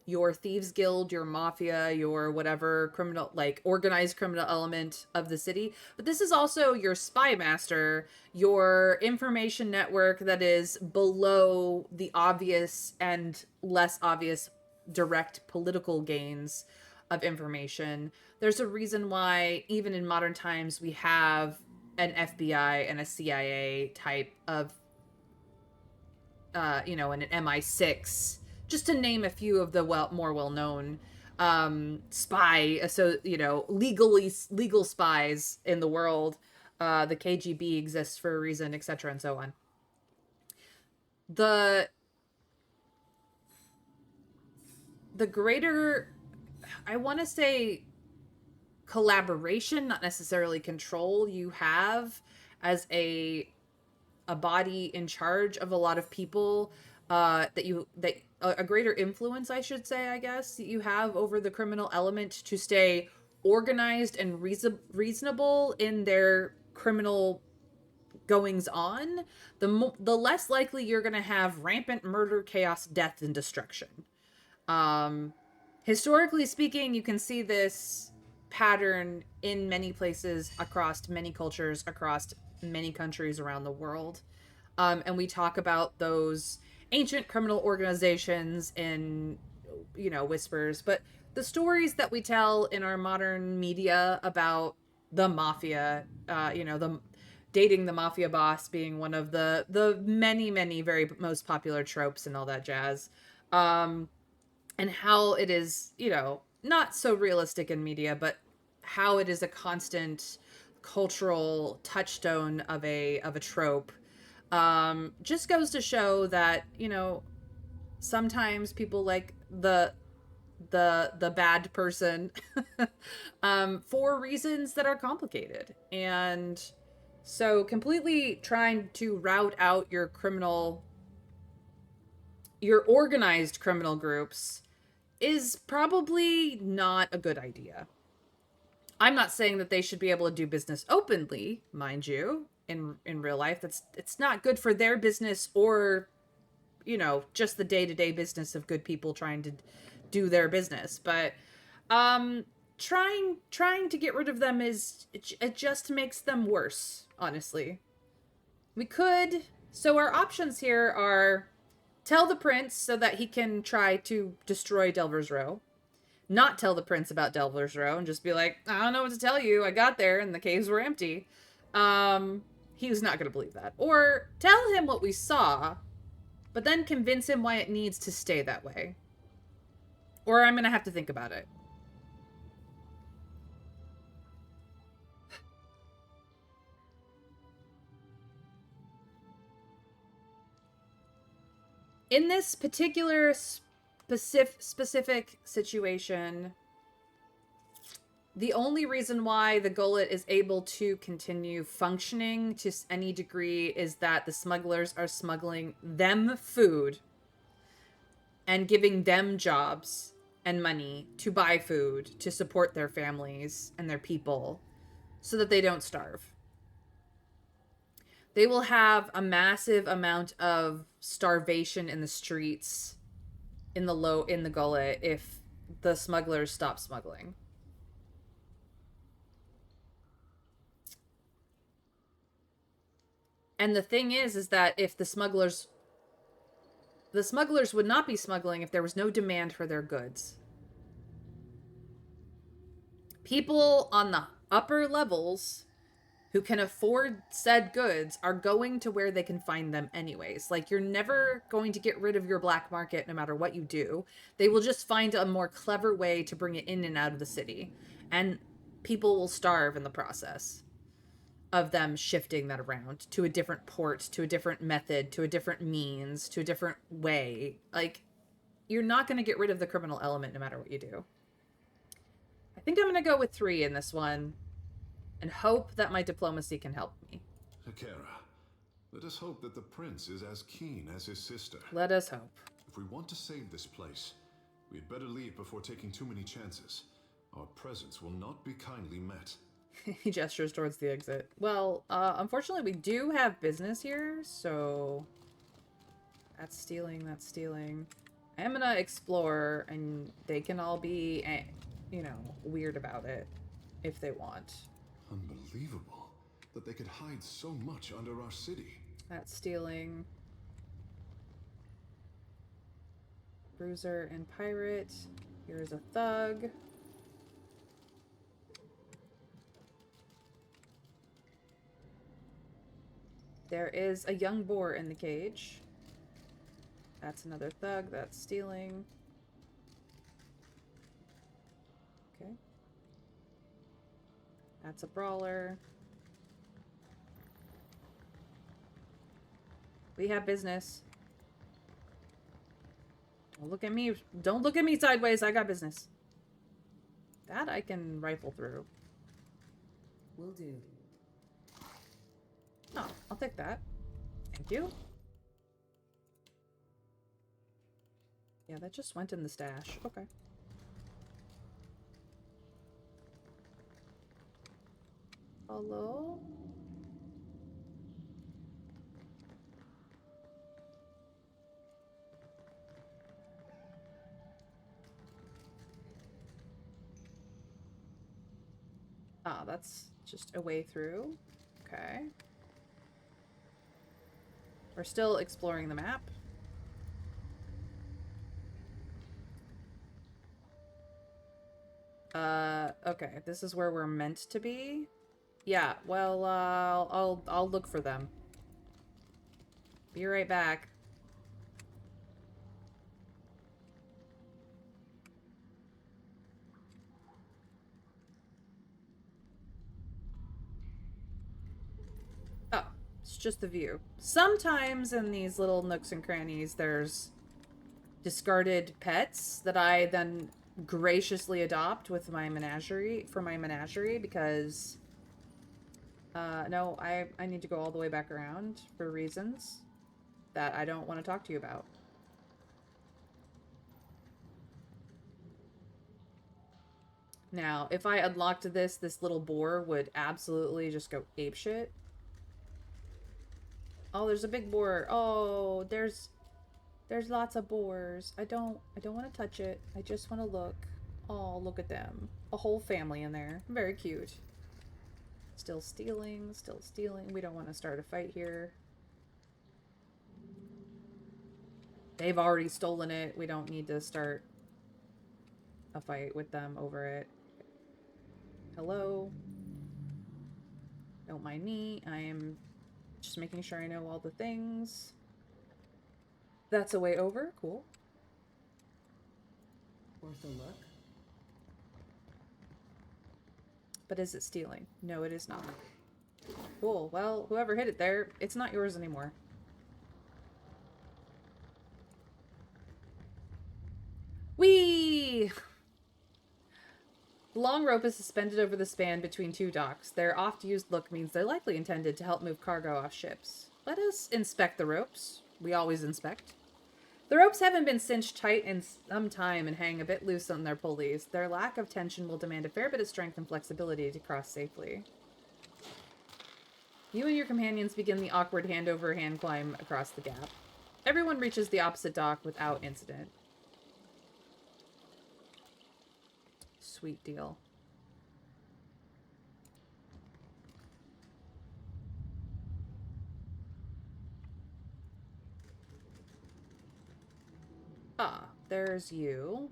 your thieves guild, your mafia, your whatever criminal, like organized criminal element of the city. But this is also your spy master, your information network that is below the obvious and less obvious direct political gains of information. There's a reason why even in modern times we have an FBI and a CIA type of and an MI6, just to name a few of the more well-known spy, so legal spies in the world. The KGB exists for a reason, etc., and so on. the greater, I want to say, collaboration, not necessarily control, you have as a body in charge of a lot of people, that a greater influence, I should say, I guess, that you have over the criminal element to stay organized and reasonable in their criminal goings on, the less likely you're going to have rampant murder, chaos, death, and destruction. Historically speaking, you can see this pattern in many places across many cultures, across many countries around the world. And we talk about those ancient criminal organizations in, whispers, but the stories that we tell in our modern media about the mafia, the dating the mafia boss being one of the many, many very most popular tropes and all that jazz. And how it is, not so realistic in media, but how it is a constant cultural touchstone of a trope. Just goes to show that, sometimes people like the bad person for reasons that are complicated. And so completely trying to route out your organized criminal groups is probably not a good idea. I'm not saying that they should be able to do business openly, mind you, in real life. It's not good for their business or, just the day-to-day business of good people trying to do their business. But trying to get rid of them it just makes them worse, honestly. So our options here are tell the prince so that he can try to destroy Delver's Row. Not tell the prince about Delver's Row and just be like, I don't know what to tell you. I got there and the caves were empty. He was not going to believe that. Or tell him what we saw, but then convince him why it needs to stay that way. Or I'm going to have to think about it. In this particular specific situation, the only reason why the gullet is able to continue functioning to any degree is that the smugglers are smuggling them food and giving them jobs and money to buy food to support their families and their people so that they don't starve. They will have a massive amount of starvation in the streets in the gullet if the smugglers stop smuggling. And the thing is that if the smugglers would not be smuggling if there was no demand for their goods. People on the upper levels who can afford said goods are going to where they can find them anyways. Like, you're never going to get rid of your black market no matter what you do. They will just find a more clever way to bring it in and out of the city. And people will starve in the process of them shifting that around to a different port, to a different method, to a different means, to a different way. Like, you're not going to get rid of the criminal element no matter what you do. I think I'm going to go with 3 in this one and hope that my diplomacy can help me. Hakera, let us hope that the prince is as keen as his sister. Let us hope. If we want to save this place, we'd better leave before taking too many chances. Our presence will not be kindly met. He gestures towards the exit. Well, unfortunately, we do have business here, so that's stealing. I am gonna explore, and they can all be, weird about it if they want. Unbelievable that they could hide so much under our city. That's stealing. Bruiser and pirate. Here's a thug. There is a young boar in the cage. That's another thug. That's stealing. Okay. That's a brawler. We have business. Don't look at me. Don't look at me sideways. I got business. That I can rifle through. Will do. Oh, I'll take that. Thank you. Yeah, that just went in the stash. Okay. Hello? Ah, that's just a way through. Okay. We're still exploring the map. Okay, this is where we're meant to be. Yeah, well, I'll look for them. Be right back. Oh, it's just the view. Sometimes in these little nooks and crannies, there's discarded pets that I then graciously adopt with my menagerie, for my menagerie, because no, I need to go all the way back around for reasons that I don't want to talk to you about. Now, if I unlocked this little boar would absolutely just go apeshit. Oh, there's a big boar. Oh, there's lots of boars. I don't want to touch it. I just want to look. Oh, look at them. A whole family in there. Very cute. Still stealing, still stealing. We don't want to start a fight here. They've already stolen it. We don't need to start a fight with them over it. Hello? Don't mind me. I am just making sure I know all the things. That's a way over. Cool. Worth a look. But is it stealing? No, it is not. Cool. Well, whoever hid it there, it's not yours anymore. Whee! The long rope is suspended over the span between two docks. Their oft-used look means they're likely intended to help move cargo off ships. Let us inspect the ropes. We always inspect. The ropes haven't been cinched tight in some time and hang a bit loose on their pulleys. Their lack of tension will demand a fair bit of strength and flexibility to cross safely. You and your companions begin the awkward hand-over-hand climb across the gap. Everyone reaches the opposite dock without incident. Sweet deal. Ah, there's you.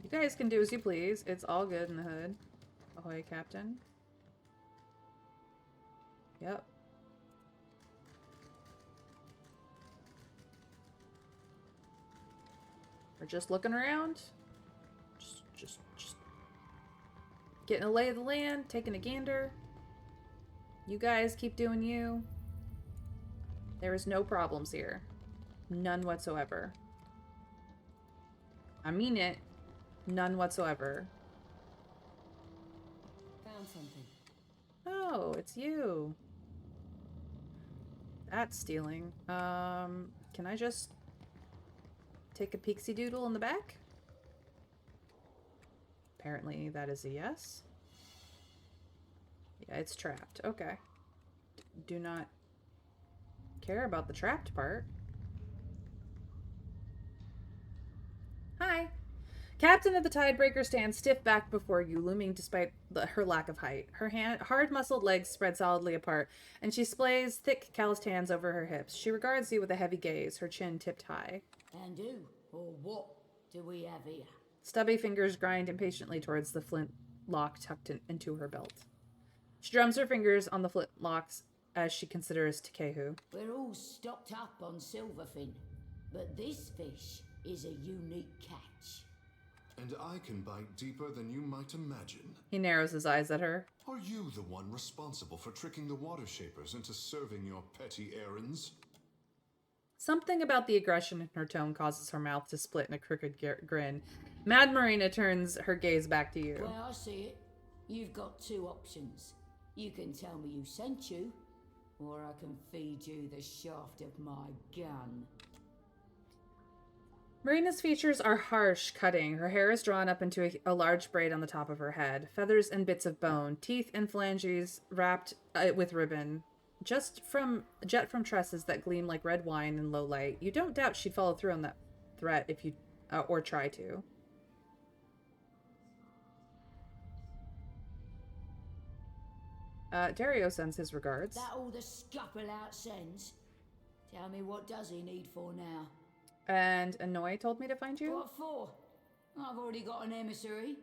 You guys can do as you please. It's all good in the hood. Ahoy, Captain. Yep. We're just looking around. Just getting a lay of the land, taking a gander. You guys keep doing you. There is no problems here. None whatsoever. I mean it. None whatsoever. Found something. Oh, it's you. That's stealing. Can I just take a peeksy doodle in the back? Apparently that is a yes. Yeah, it's trapped. Okay. Do not care about the trapped part. Hi. Captain of the Tidebreaker stands stiff back before you, looming despite her lack of height. Her hard-muscled legs spread solidly apart, and she splays thick, calloused hands over her hips. She regards you with a heavy gaze, her chin tipped high. And who, or what, do we have here? Stubby fingers grind impatiently towards the flint lock tucked into her belt. She drums her fingers on the flint locks as she considers Takehu. We're all stocked up on silverfin, but this fish is a unique catch. and I can bite deeper than you might imagine. He narrows his eyes at her. Are you the one responsible for tricking the water shapers into serving your petty errands? Something about the aggression in her tone causes her mouth to split in a crooked grin. Mad Marina turns her gaze back to you. Well, I see it. You've got two options. You can tell me who sent you, or I can feed you the shaft of my gun. Marina's features are harsh, cutting. Her hair is drawn up into a large braid on the top of her head. Feathers and bits of bone, teeth and phalanges wrapped with ribbon. Jet from tresses that gleam like red wine in low light. You don't doubt she'd follow through on that threat if you, or try to. Dario sends his regards. That all the scuffle out sends? Tell me, what does he need for now? And Annoy told me to find you? What for? I've already got an emissary.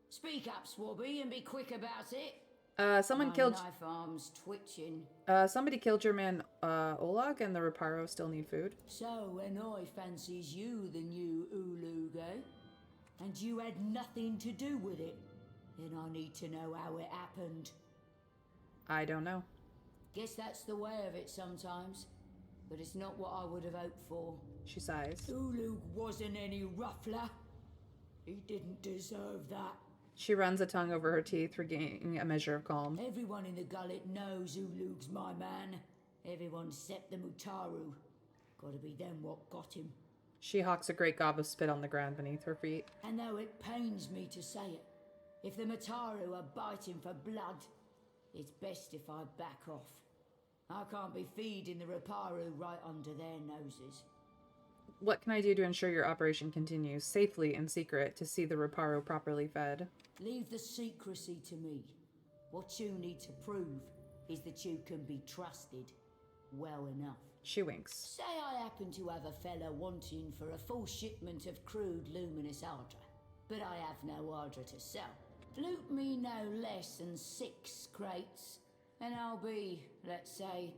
Speak up, Swabby, and be quick about it. Someone My killed... knife arm's twitching. Somebody killed your man, Olag, and the Reparo still need food. So, Annoy fancies you the new Ulug, eh? And you had nothing to do with it. Then I need to know how it happened. I don't know. Guess that's the way of it sometimes. But it's not what I would have hoped for. She sighs. Ulug wasn't any ruffler. He didn't deserve that. She runs a tongue over her teeth, regaining a measure of calm. Everyone in the gullet knows Ulug's my man. Everyone except the Mutaru. Gotta be them what got him. She hawks a great gob of spit on the ground beneath her feet. And though it pains me to say it, if the Mutaru are biting for blood, it's best if I back off. I can't be feeding the Reparu right under their noses. What can I do to ensure your operation continues safely in secret to see the Reparo properly fed? Leave the secrecy to me. What you need to prove is that you can be trusted well enough. She winks. Say I happen to have a fella wanting for a full shipment of crude luminous Ardra, but I have no Ardra to sell. Loot me no less than 6 crates, and I'll be, let's say,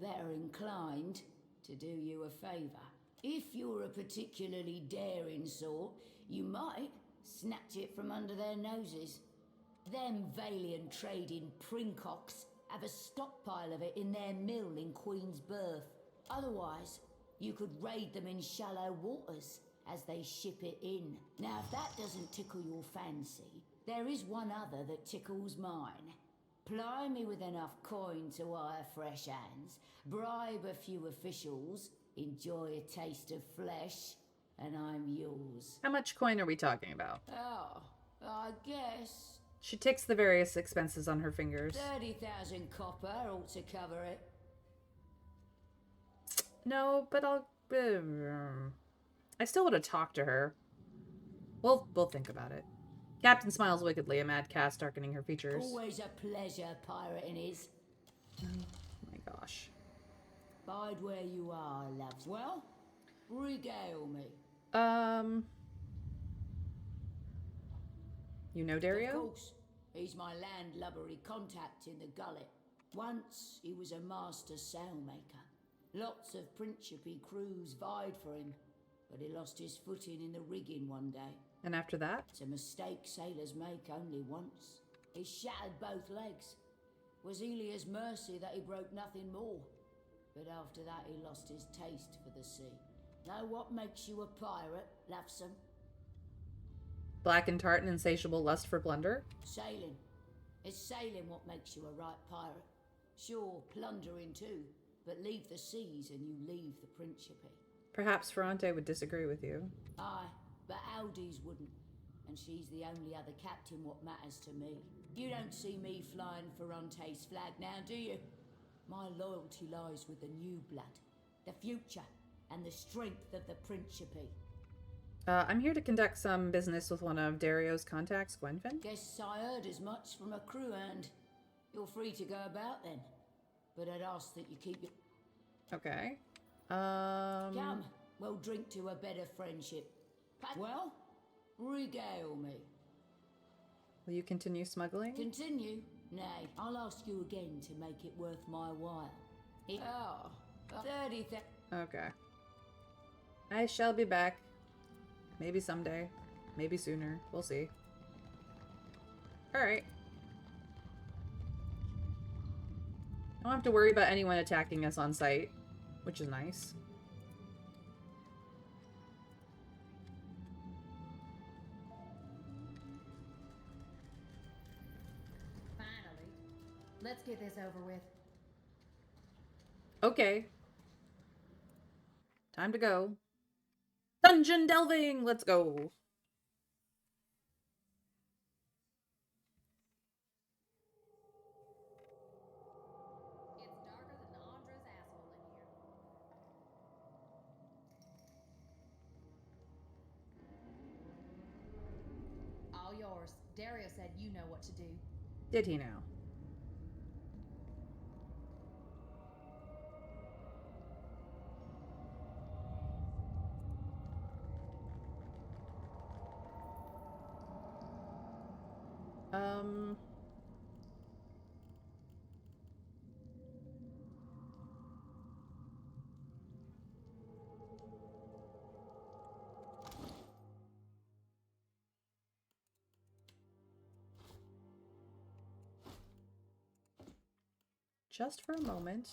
better inclined to do you a favour. If you're a particularly daring sort, you might snatch it from under their noses. Them valiant trading princocks have a stockpile of it in their mill in Queen's Berth. Otherwise, you could raid them in shallow waters as they ship it in. Now, if that doesn't tickle your fancy, there is one other that tickles mine. Ply me with enough coin to hire fresh hands, bribe a few officials, enjoy a taste of flesh, and I'm yours. How much coin are we talking about? Oh, I guess... She ticks the various expenses on her fingers. 30,000 copper ought to cover it. No, but I'll... I still want to talk to her. We'll think about it. Captain smiles wickedly, a mad cast darkening her features. Always a pleasure, pirating is. Oh my gosh. Bide where you are, loves. Well, regale me. You know Dario? Of course. He's my landlubbery contact in the gullet. Once he was a master sailmaker. Lots of Principe crews vied for him, but he lost his footing in the rigging one day. And after that? It's a mistake sailors make only once. He shattered both legs. Was Elia's mercy that he broke nothing more. But after that he lost his taste for the sea. Know what makes you a pirate, Lovesome? Black and tart and insatiable lust for plunder? Sailing. It's sailing what makes you a right pirate. Sure, plundering too, but leave the seas and you leave the Principe. Perhaps Ferrante would disagree with you. Aye, but Aldi's wouldn't. And she's the only other captain what matters to me. You don't see me flying Ferrante's flag now, do you? My loyalty lies with the new blood, the future, and the strength of the Principe. I'm here to conduct some business with one of Dario's contacts, Gwenfin. Guess I heard as much from a crew hand. You're free to go about then. But I'd ask that you keep your... Okay. Come, we'll drink to a better friendship. Well, regale me. Will you continue smuggling? Continue? Nay, I'll ask you again to make it worth my while. 30,000... Okay. I shall be back. Maybe someday. Maybe sooner. We'll see. Alright. I don't have to worry about anyone attacking us on sight, which is nice. Finally. Let's get this over with. Okay. Time to go. Dungeon delving! Let's go. All yours. Dario said you know what to do. Did he now? Just for a moment.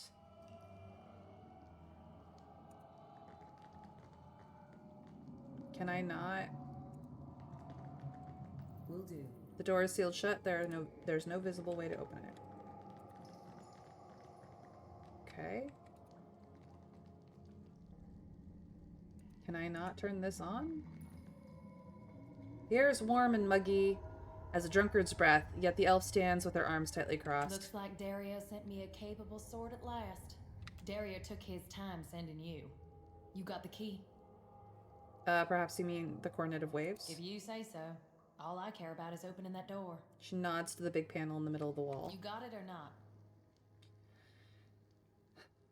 Can I not? Will do. The door is sealed shut. There's no visible way to open it. Okay. Can I not turn this on? The air is warm and muggy as a drunkard's breath, yet the elf stands with her arms tightly crossed. Looks like Dario sent me a capable sword at last. Dario took his time sending you. You got the key. Perhaps you mean the Cornet of Waves? If you say so. All I care about is opening that door. She nods to the big panel in the middle of the wall. You got it or not?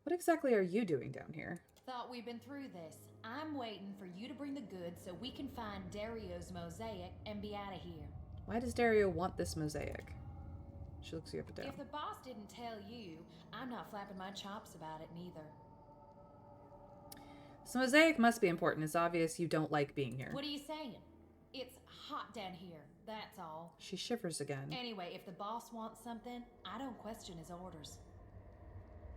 What exactly are you doing down here? Thought we'd been through this. I'm waiting for you to bring the goods so we can find Dario's mosaic and be out of here. Why does Dario want this mosaic? She looks you up and down. If the boss didn't tell you, I'm not flapping my chops about it neither. This mosaic must be important. It's obvious you don't like being here. What are you saying? It's hot down here, that's all. She shivers again. Anyway, if the boss wants something, I don't question his orders.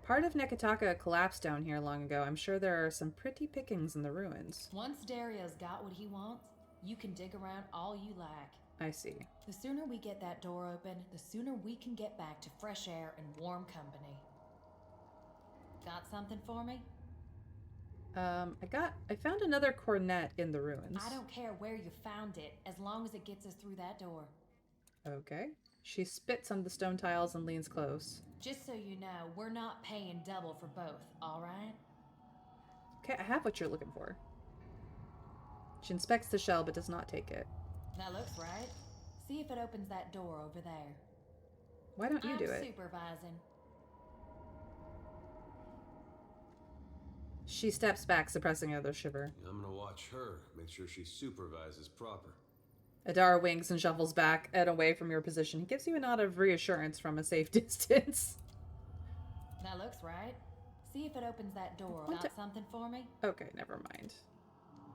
Part of Nekataka collapsed down here long ago. I'm sure there are some pretty pickings in the ruins. Once Dario's got what he wants, you can dig around all you like. I see. The sooner we get that door open, the sooner we can get back to fresh air and warm company. Got something for me? I found another cornet in the ruins. I don't care where you found it, as long as it gets us through that door. Okay. She spits on the stone tiles and leans close. Just so you know, we're not paying double for both, alright? Okay, I have what you're looking for. She inspects the shell but does not take it. That looks right. See if it opens that door over there. Why don't you do it? I'm supervising. She steps back, suppressing another shiver. I'm gonna watch her, make sure she supervises proper. Adara winks and shuffles back and away from your position. He gives you a nod of reassurance from a safe distance. That looks right. See if it opens that door. Got something for me? Okay, never mind.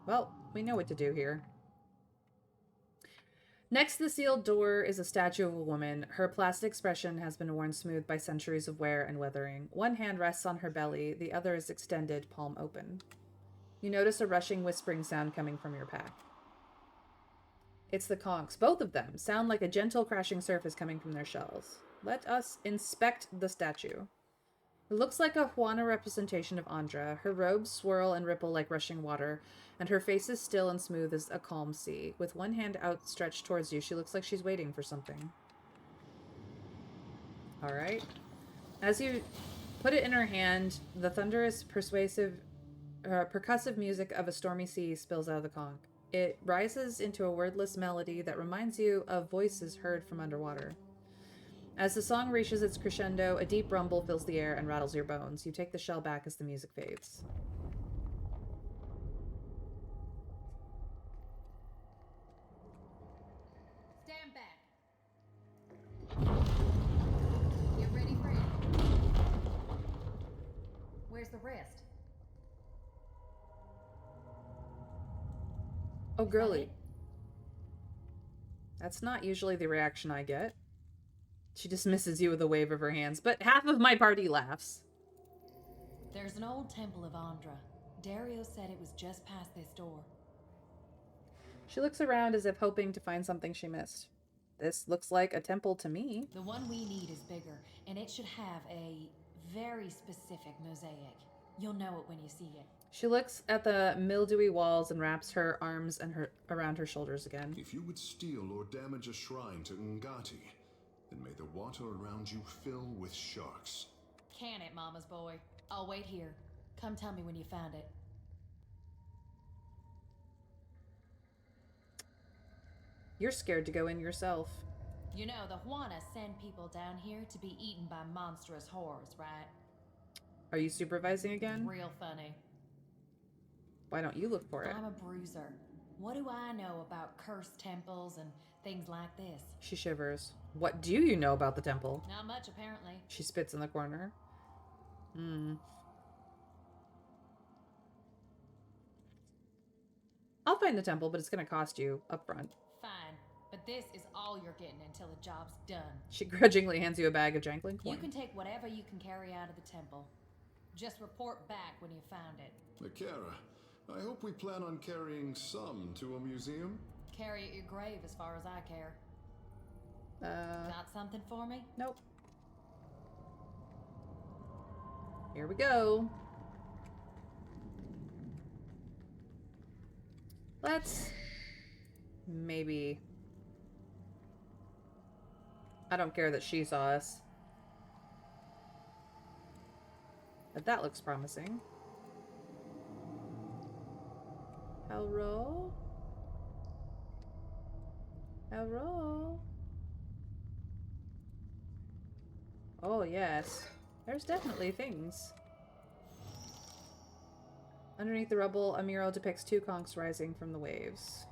Well, we know what to do here. Next to the sealed door is a statue of a woman. Her placid expression has been worn smooth by centuries of wear and weathering. One hand rests on her belly, the other is extended, palm open. You notice a rushing, whispering sound coming from your pack. It's the conchs. Both of them sound like a gentle crashing surface coming from their shells. Let us inspect the statue. It looks like a Juana representation of Andra. Her robes swirl and ripple like rushing water, and her face is still and smooth as a calm sea. With one hand outstretched towards you, she looks like she's waiting for something. Alright. As you put it in her hand, the thunderous, percussive music of a stormy sea spills out of the conch. It rises into a wordless melody that reminds you of voices heard from underwater. As the song reaches its crescendo, a deep rumble fills the air and rattles your bones. You take the shell back as the music fades. Stand back. Get ready for it. Where's the rest? Oh, girly. That's not usually the reaction I get. She dismisses you with a wave of her hands, but half of my party laughs. There's an old temple of Andra. Dario said it was just past this door. She looks around as if hoping to find something she missed. This looks like a temple to me. The one we need is bigger, and it should have a very specific mosaic. You'll know it when you see it. She looks at the mildewy walls and wraps her arms around her shoulders again. If you would steal or damage a shrine to Ngati, then may the water around you fill with sharks. Can it, Mama's boy? I'll wait here. Come tell me when you found it. You're scared to go in yourself. You know, the Juana send people down here to be eaten by monstrous horrors, right? Are you supervising again? Real funny. Why don't you look for it? I'm a bruiser. What do I know about cursed temples and things like this? She shivers. What do you know about the temple? Not much, apparently. She spits in the corner. I'll find the temple, but it's gonna cost you up front. Fine, but this is all you're getting until the job's done. She grudgingly hands you a bag of jangling coin. You can take whatever you can carry out of the temple. Just report back when you found it. Akara, I hope we plan on carrying some to a museum. Carry it your grave as far as I care. Got something for me? Nope. Here we go. Let's maybe... I don't care that she saw us. But that looks promising. Hello? Hello? Oh, yes. There's definitely things. Underneath the rubble, a mural depicts two conchs rising from the waves.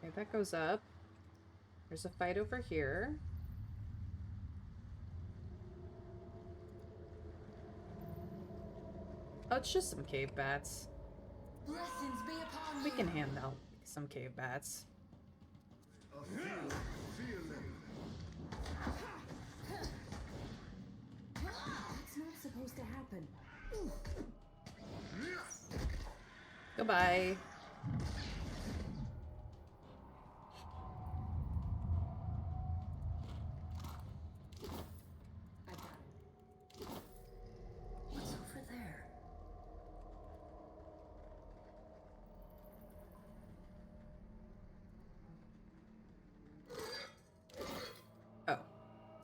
Okay, that goes up. There's a fight over here. Oh, it's just some cave bats. Blessings be upon We you. can handle some cave bats. That's not supposed to happen. Goodbye. What's over there? Oh.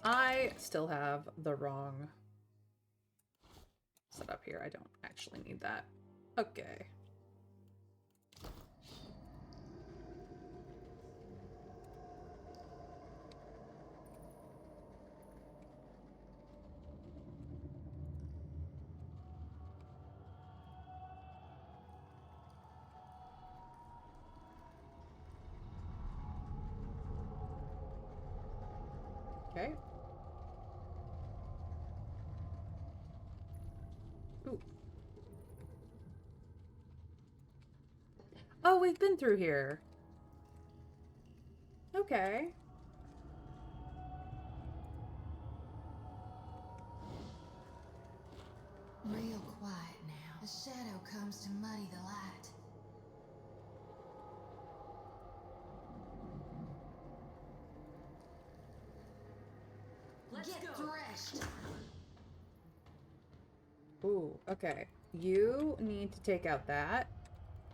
I still have the wrong setup here. I don't actually need that. Okay. Okay. Ooh. Oh, we've been through here. Okay. Real quiet now. A shadow comes to muddy the light. Get threshed. Ooh, okay. You need to take out that.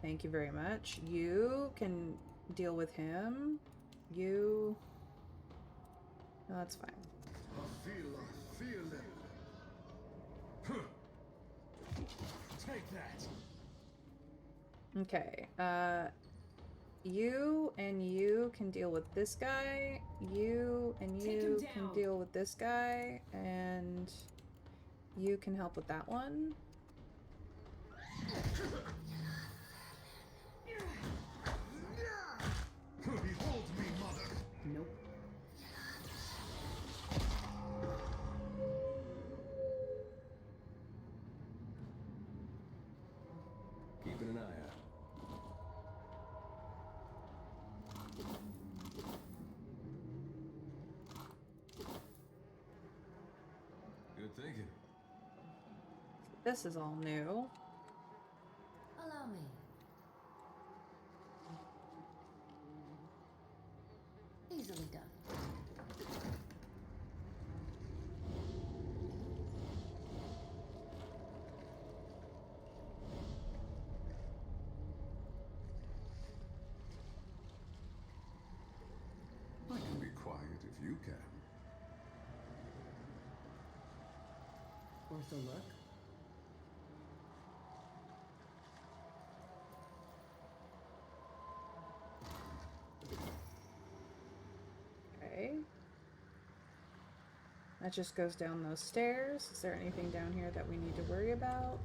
Thank you very much. You can deal with him. You... No, that's fine. I feel it. Take that. Okay. You and you can deal with this guy. You and you can deal with this guy. And you can help with that one. Behold me, mother! Nope. Keeping an eye out. Good thinking. This is all new. Allow me. Easily done. I can be quiet if you can. Worth a look. Okay. That just goes down those stairs. Is there anything down here that we need to worry about?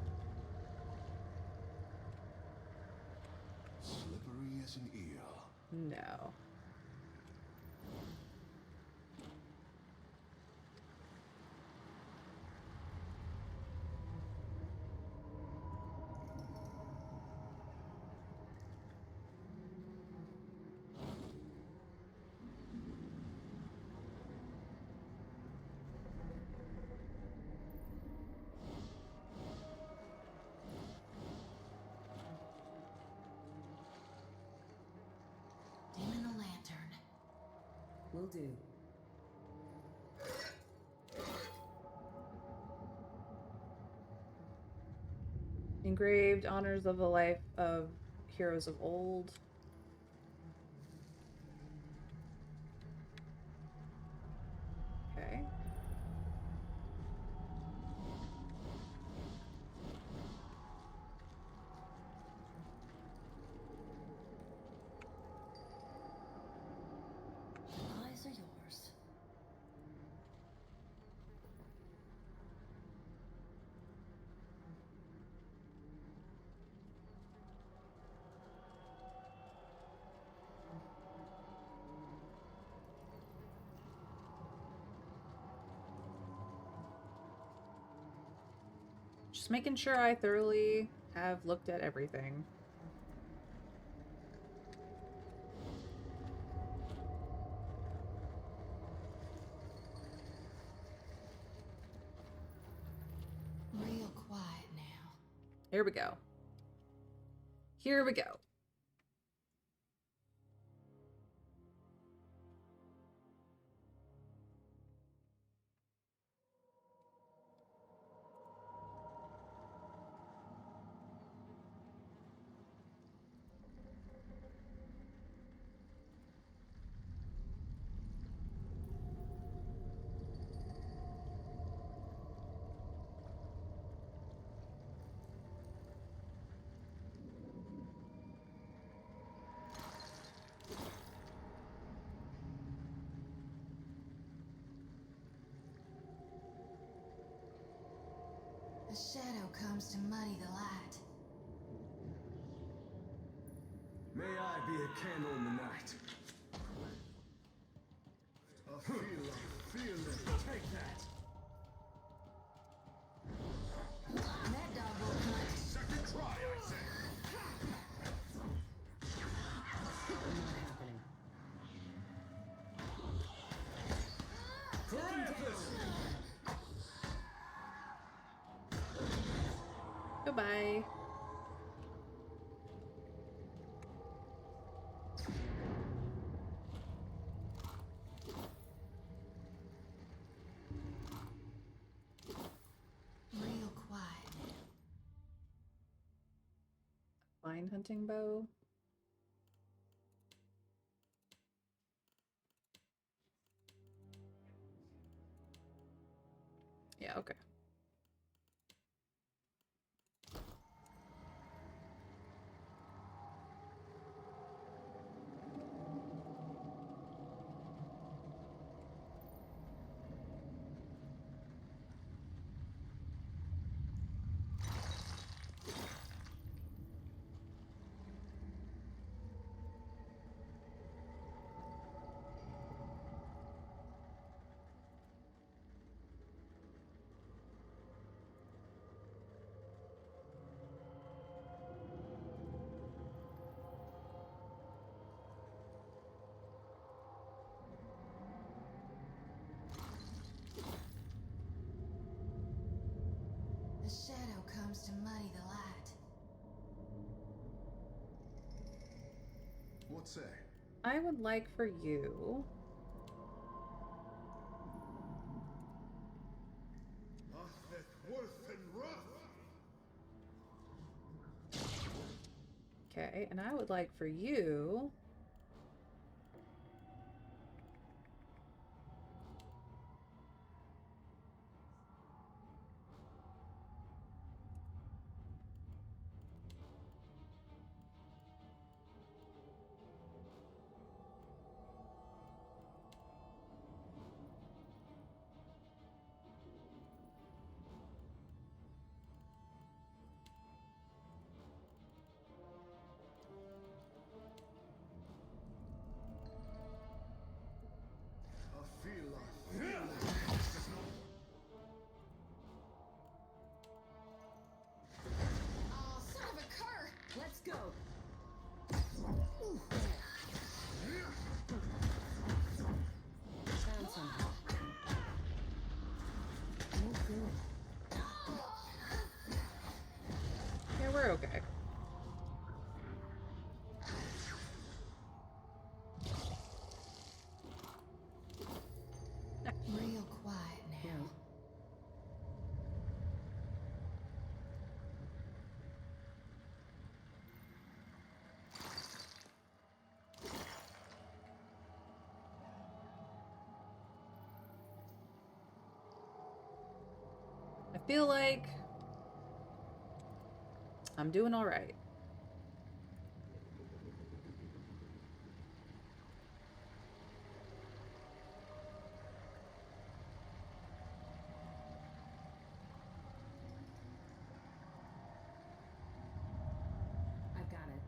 Slippery as an eel. No. Dim the lantern. Will do. Engraved honors of the life of heroes of old. Okay. Eyes are yours. Just making sure I thoroughly have looked at everything. Real quiet now. Here we go. Here we go. The shadow comes to muddy the light. May I be a candle in the night? Feel it. Take that! That dog will hunt. Second try, I say. Not happening. Goodbye. Real quiet. Fine hunting bow. Yeah, okay. comes to muddy the light. What say? I would like for you... Okay, and I would like for you... Oh, son of a cur! Let's go. Found something. No good. Yeah, we're okay. Real quiet now. I feel like I'm doing all right. I've got it.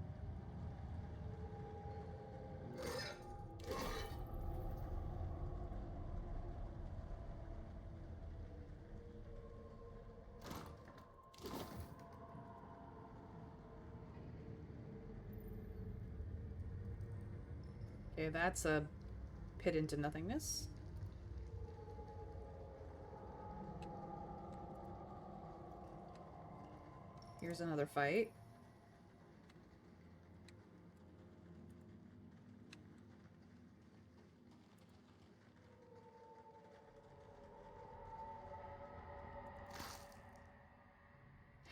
Okay, that's a pit into nothingness. Here's another fight.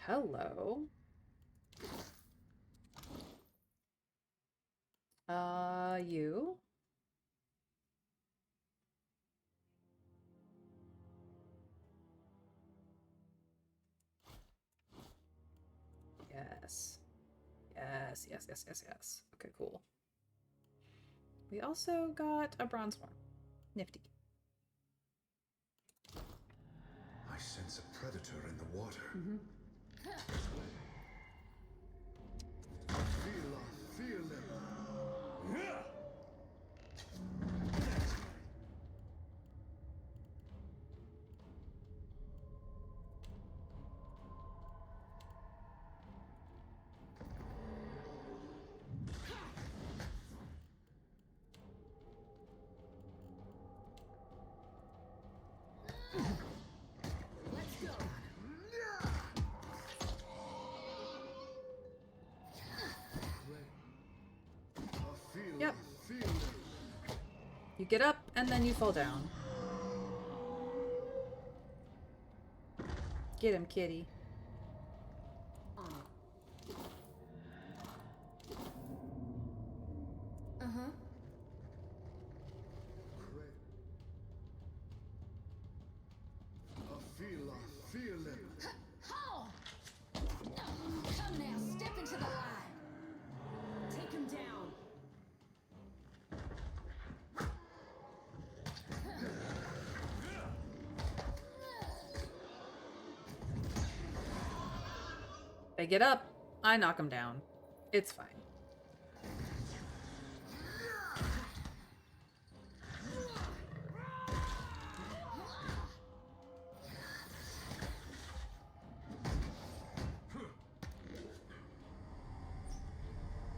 Hello. You? Yes. Yes, yes, yes, yes, yes. Okay, cool. We also got a bronze one. Nifty. I sense a predator in the water. Feel them. Let's go. Yep. You get up and then you fall down. Get him, kitty. Uh-huh. Feel them. How? Come now, step into the light. Take him down. They get up, I knock them down. It's fine.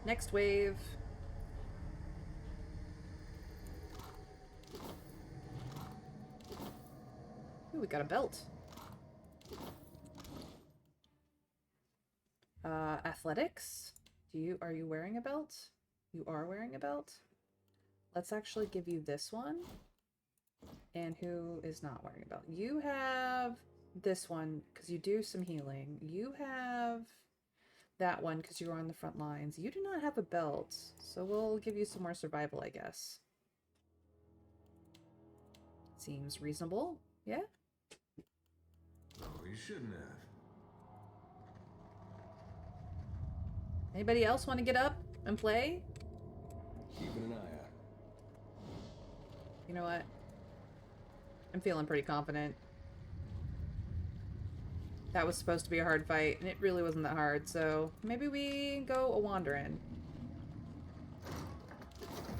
Next wave. Ooh, we got a belt. Athletics. Are you wearing a belt? You are wearing a belt? Let's actually give you this one. And who is not wearing a belt? You have this one because you do some healing. You have that one because you're on the front lines. You do not have a belt, so we'll give you some more survival, I guess. Seems reasonable. Yeah? No, you shouldn't have. Anybody else want to get up and play? Keeping an eye out. You know what? I'm feeling pretty confident. That was supposed to be a hard fight, and it really wasn't that hard, so maybe we go a wandering.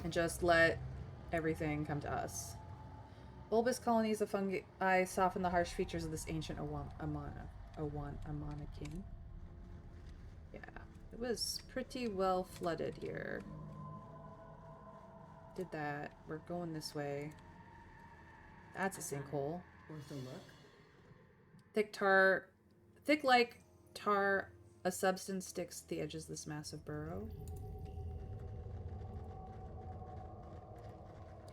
And just let everything come to us. Bulbous colonies of fungi soften the harsh features of this ancient Amana king. Yeah, it was pretty well flooded here. Did that. We're going this way. That's a sinkhole. Worth a look. Thick like tar, a substance sticks to the edges of this massive burrow.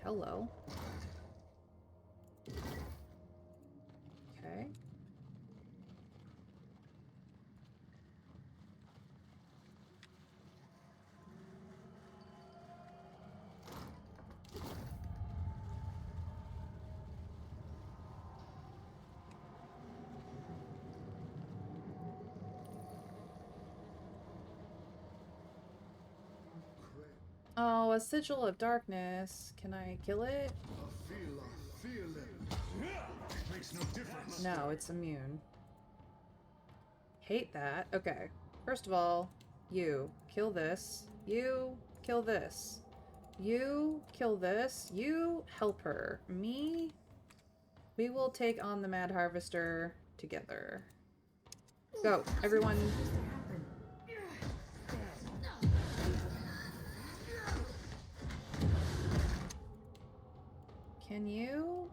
Hello. Okay. Oh, a sigil of darkness. Can I kill it? I feel it. It makes no difference. No, it's immune. Hate that. Okay. First of all, you kill this. You kill this. You kill this. You help her. Me? We will take on the Mad Harvester together. Go, everyone. Can you?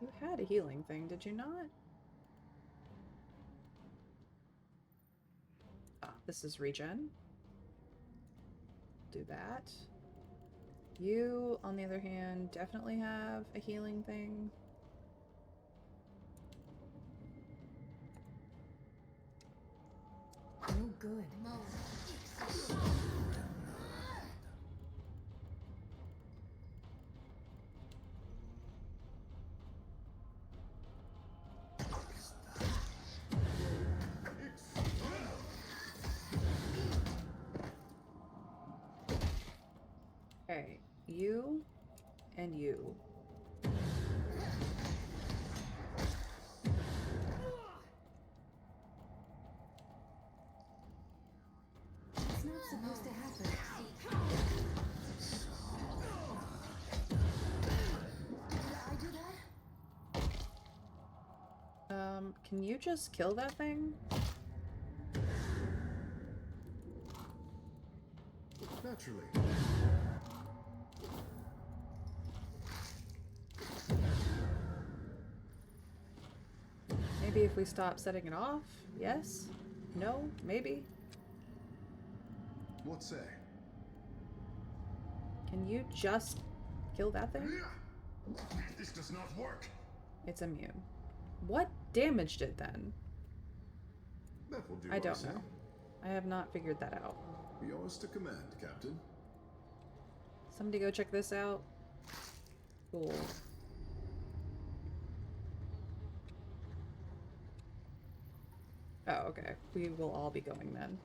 You had a healing thing, did you not? Ah, this is regen. Do that. You, on the other hand, definitely have a healing thing. No good. Okay, you and you. It's not supposed to happen. Did I do that? Can you just kill that thing? Naturally. Maybe if we stop setting it off? Yes? No? Maybe? What say? Can you just kill that thing? This does not work. It's immune. What damaged it then? That will do. I don't say. know. I have not figured that out. Yours to command, Captain. Somebody go check this out. Cool. Oh, okay. We will all be going then.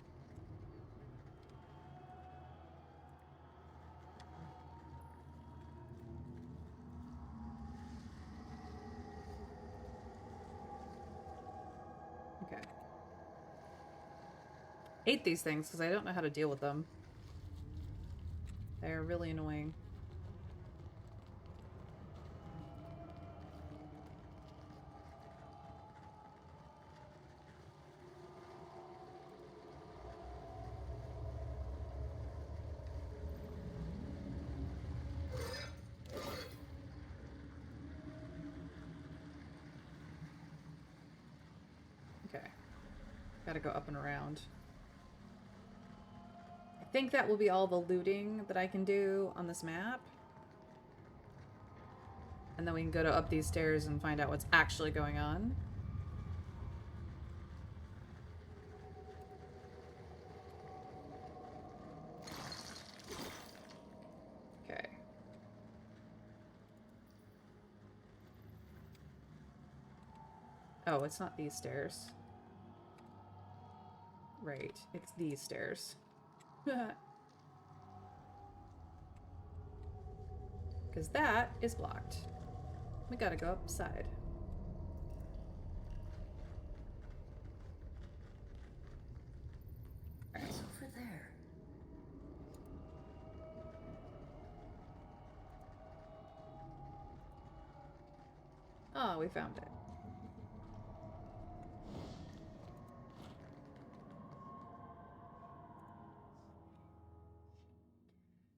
Okay. Hate these things because I don't know how to deal with them. They're really annoying. Okay. Gotta go up and around. I think that will be all the looting that I can do on this map. And then we can go up these stairs and find out what's actually going on. Okay. Oh, it's not these stairs. Right, it's these stairs. Because that is blocked. We gotta go upside. What's over there? Oh, we found it.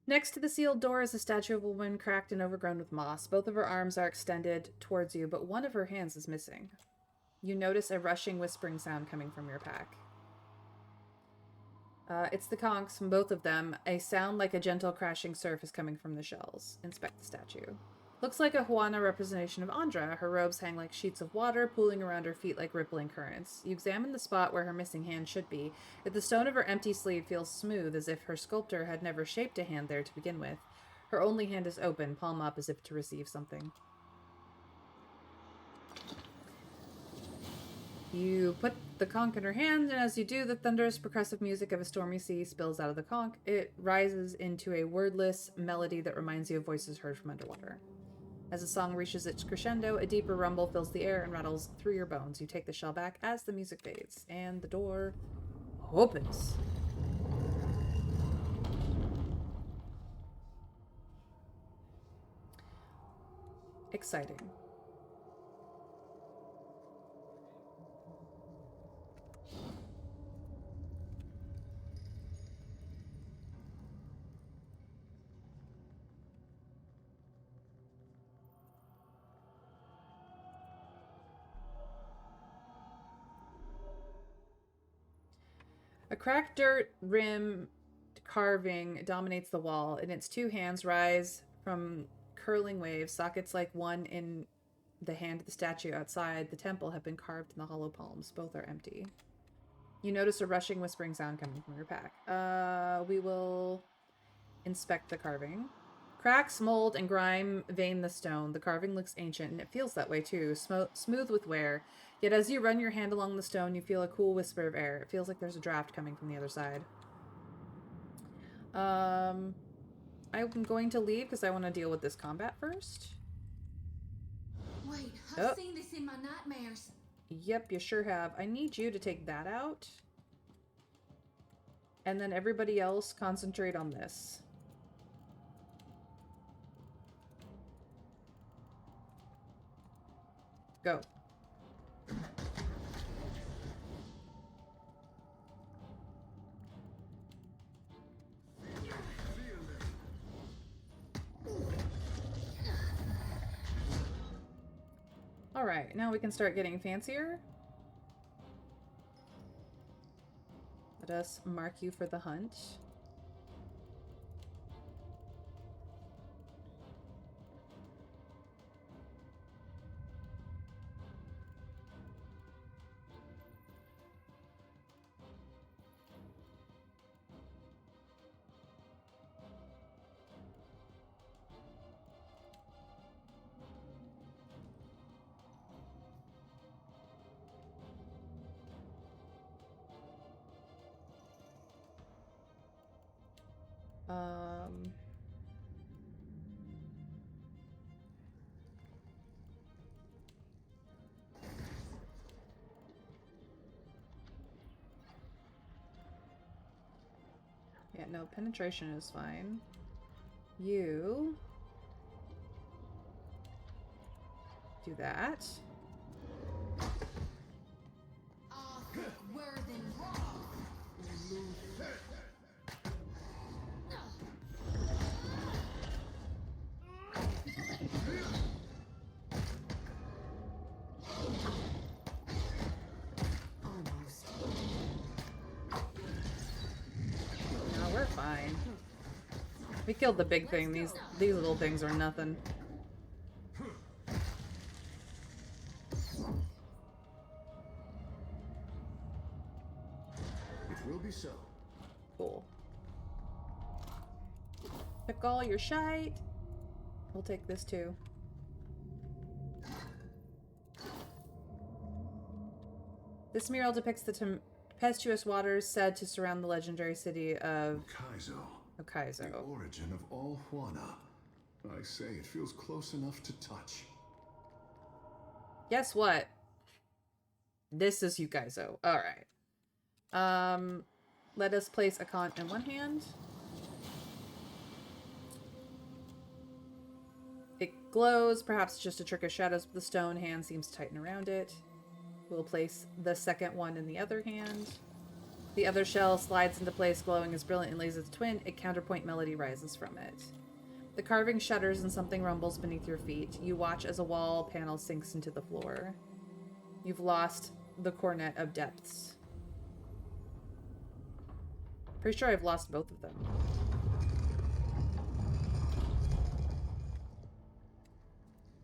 Next to the sealed door is a statue of a woman cracked and overgrown with moss. Both of her arms are extended towards you, but one of her hands is missing. You notice a rushing, whispering sound coming from your pack. It's the conchs from both of them. A sound like a gentle crashing surf is coming from the shells. Inspect the statue. Looks like a Huana representation of Andra. Her robes hang like sheets of water, pooling around her feet like rippling currents. You examine the spot where her missing hand should be. Yet the stone of her empty sleeve feels smooth, as if her sculptor had never shaped a hand there to begin with. Her only hand is open, palm up as if to receive something. You put the conch in her hand, and as you do, the thunderous, percussive music of a stormy sea spills out of the conch. It rises into a wordless melody that reminds you of voices heard from underwater. As the song reaches its crescendo, a deeper rumble fills the air and rattles through your bones. You take the shell back as the music fades, and the door opens. Exciting. A cracked dirt rim carving dominates the wall, and its two hands rise from curling waves. Sockets like one in the hand of the statue outside the temple have been carved in the hollow palms. Both are empty. You notice a rushing, whispering sound coming from your pack. We will inspect the carving. Cracks, mold, and grime vein the stone. The carving looks ancient, and it feels that way too, smooth with wear. Yet as you run your hand along the stone, you feel a cool whisper of air. It feels like there's a draft coming from the other side. I'm going to leave because I want to deal with this combat first. Wait, I've seen this in my nightmares. Yep, you sure have. I need you to take that out. And then everybody else concentrate on this. Go. All right, now we can start getting fancier. Let us mark you for the hunt. Yeah, no, penetration is fine. You do that. We killed the big thing. These little things are nothing. It will be so. Cool. Pick all your shite. We'll take this too. This mural depicts the tempestuous waters said to surround the legendary city of Kaizo. The origin of all Juana. I say it feels close enough to touch. Guess what? This is Ukaizo. Alright. Let us place a con in one hand. It glows, perhaps just a trick of shadows, but the stone hand seems to tighten around it. We'll place the second one in the other hand. The other shell slides into place, glowing as brilliantly as its twin. A counterpoint melody rises from it. The carving shudders and something rumbles beneath your feet. You watch as a wall panel sinks into the floor. You've lost the Cornet of Depths. Pretty sure I've lost both of them.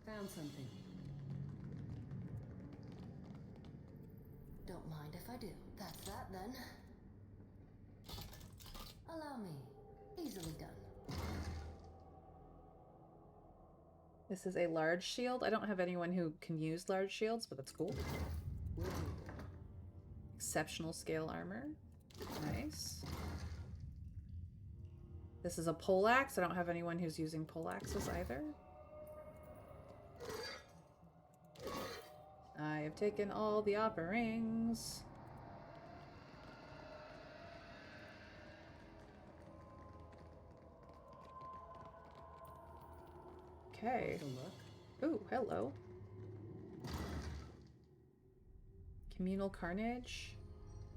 Found something. Don't mind if I do. That's that then. Allow me. Easily done. This is a large shield. I don't have anyone who can use large shields, but that's cool. Exceptional scale armor. Nice. This is a poleaxe. I don't have anyone who's using poleaxes either. I have taken all the offerings. Okay. Ooh, hello. Communal Carnage.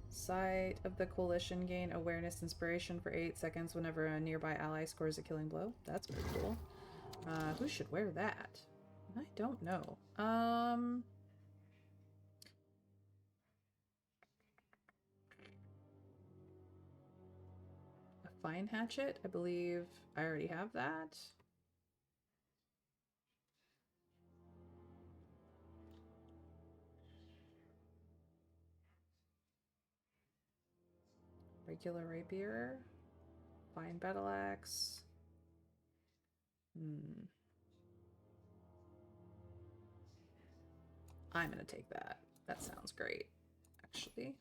Sight of the Coalition gain awareness inspiration for 8 seconds whenever a nearby ally scores a killing blow. That's pretty cool. Who should wear that? I don't know. A fine hatchet? I believe I already have that. Regular rapier. Fine battle axe. I'm gonna take that. That sounds great, actually.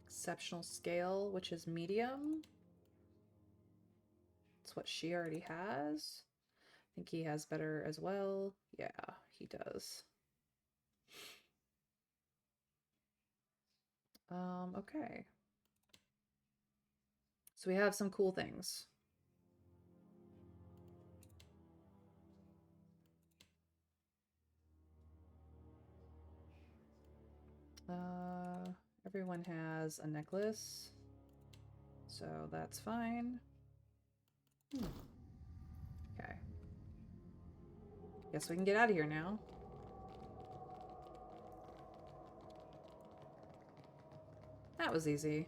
Exceptional scale, which is medium. It's what she already has. I think he has better as well. Yeah, he does. Okay. So we have some cool things. Everyone has a necklace, so that's fine. Okay. Guess we can get out of here now. That was easy.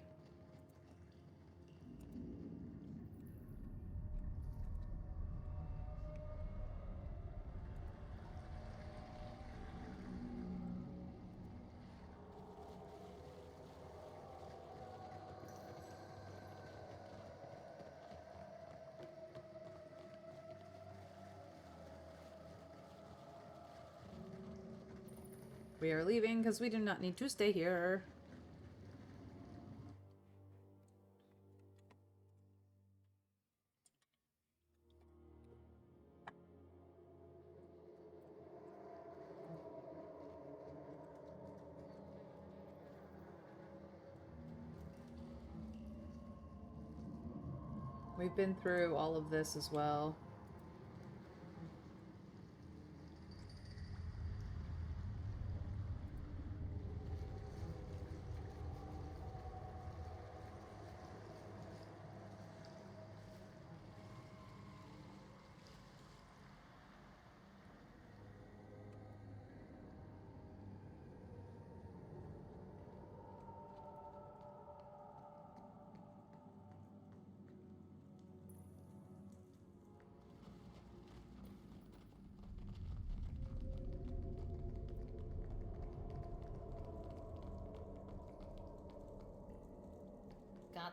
We are leaving because we do not need to stay here. We've been through all of this as well.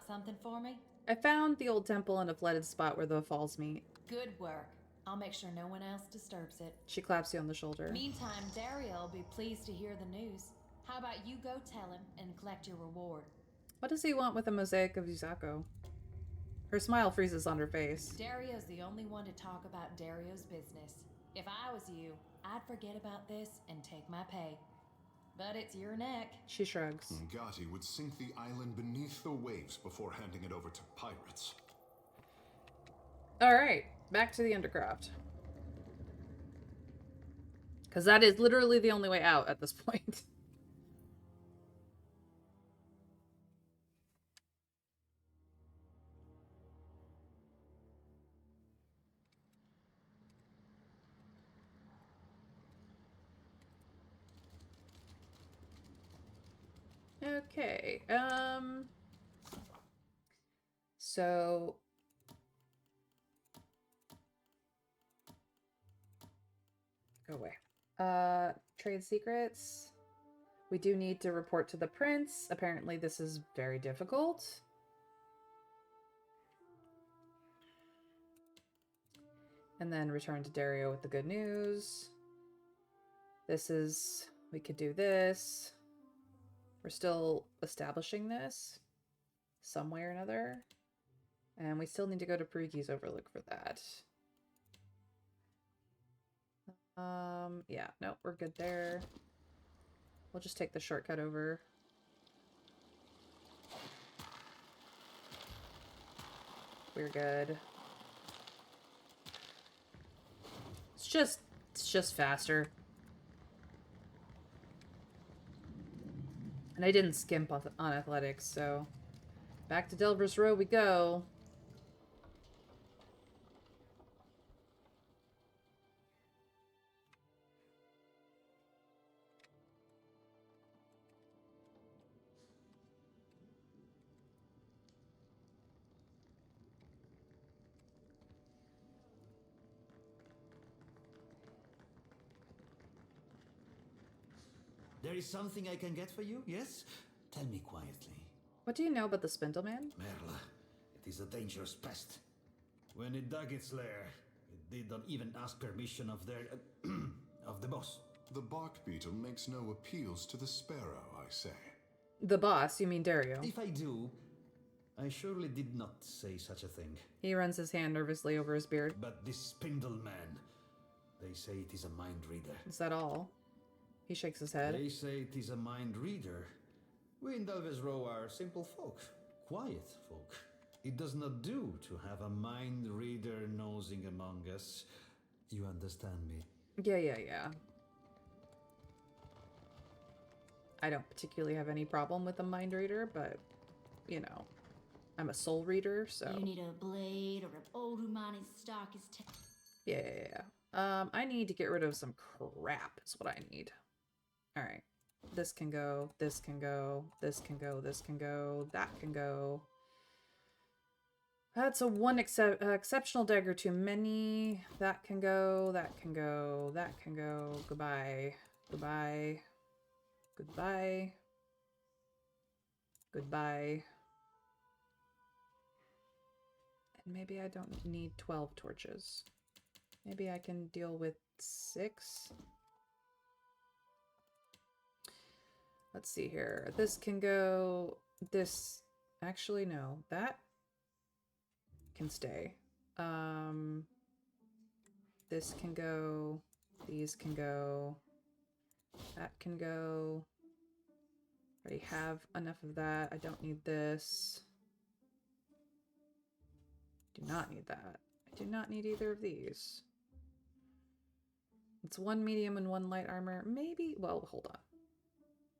got something for me? I found the old temple in a flooded spot where the falls meet. Good work. I'll make sure no one else disturbs it. She claps you on the shoulder. Meantime, Dario will be pleased to hear the news. How about you go tell him and collect your reward? What does he want with a mosaic of Yuzako? Her smile freezes on her face. Dario's the only one to talk about Dario's business. If I was you, I'd forget about this and take my pay. But it's your neck. She shrugs. Ngati would sink the island beneath the waves before handing it over to pirates. Alright, back to the Undercroft. Because that is literally the only way out at this point. Okay, so go away. Trade secrets. We do need to report to the prince. Apparently this is very difficult. And then return to Dario with the good news. We could do this. We're still establishing this some way or another. And we still need to go to PoEII's Overlook for that. Yeah, no, we're good there. We'll just take the shortcut over. We're good. It's just faster. And I didn't skimp on athletics, so back to Delver's Row we go. There is something I can get for you, yes? Tell me quietly. What do you know about the Spindle Man? Merla, it is a dangerous pest. When it dug its lair, it did not even ask permission of their... of the boss. The bark beetle makes no appeals to the sparrow, I say. The boss, you mean Dario? If I do, I surely did not say such a thing. He runs his hand nervously over his beard. But this Spindle Man, they say it is a mind reader. Is that all? He shakes his head. They say it is a mind reader. We in Delver's Row are simple folk, quiet folk. It does not do to have a mind reader nosing among us. You understand me? Yeah. I don't particularly have any problem with a mind reader, but, you know, I'm a soul reader, so... You need a blade or an old Humani's stock is... Yeah. I need to get rid of some crap is what I need. Alright. This can go, this can go, this can go, this can go, that can go. That's a one exceptional dagger too many. That can go, that can go, that can go. Goodbye. Goodbye. Goodbye. Goodbye. And maybe I don't need 12 torches. Maybe I can deal with 6. Let's see here. This can go... This... Actually, no. That can stay. This can go. These can go. That can go. Already have enough of that. I don't need this. Do not need that. I do not need either of these. It's 1 medium and 1 light armor. Maybe... Well, hold on.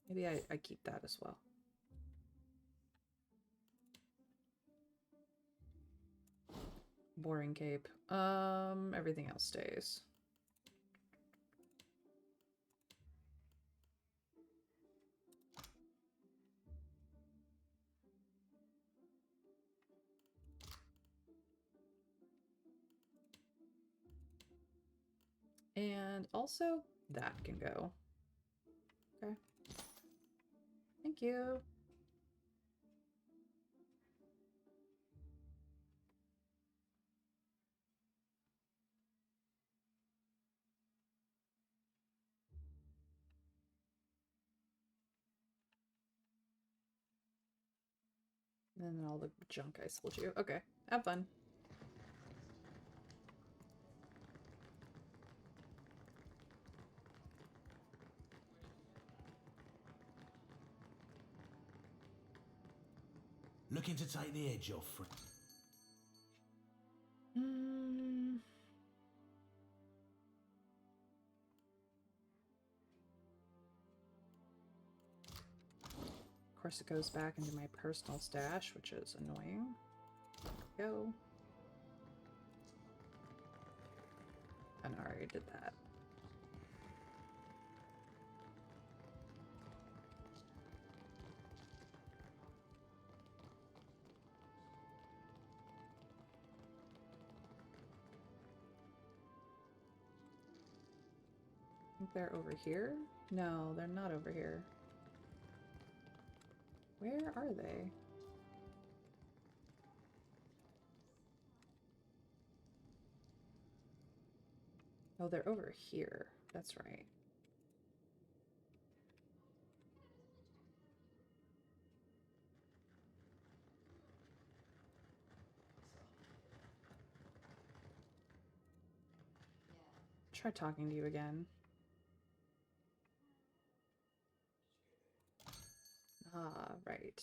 Maybe I keep that as well. Boring cape. Everything else stays. And also that can go. Okay. Thank you. And then all the junk I sold you. Okay, have fun. Looking to take the edge off. Of course, it goes back into my personal stash, which is annoying. Go. And I already did that. I think they're over here? No, they're not over here. Where are they? Oh, they're over here. That's right. Try talking to you again. Ah, right.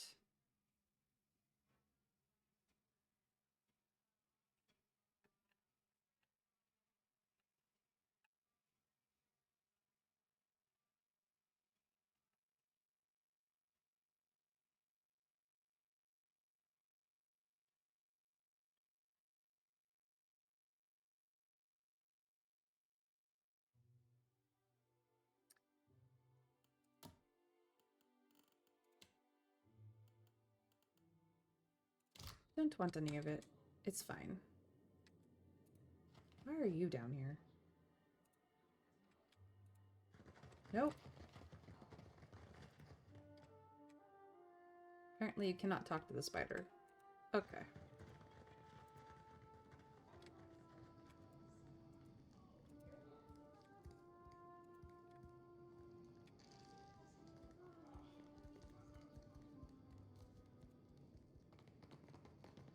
Don't want any of it. It's fine. Why are you down here? Nope. Apparently you cannot talk to the spider. Okay.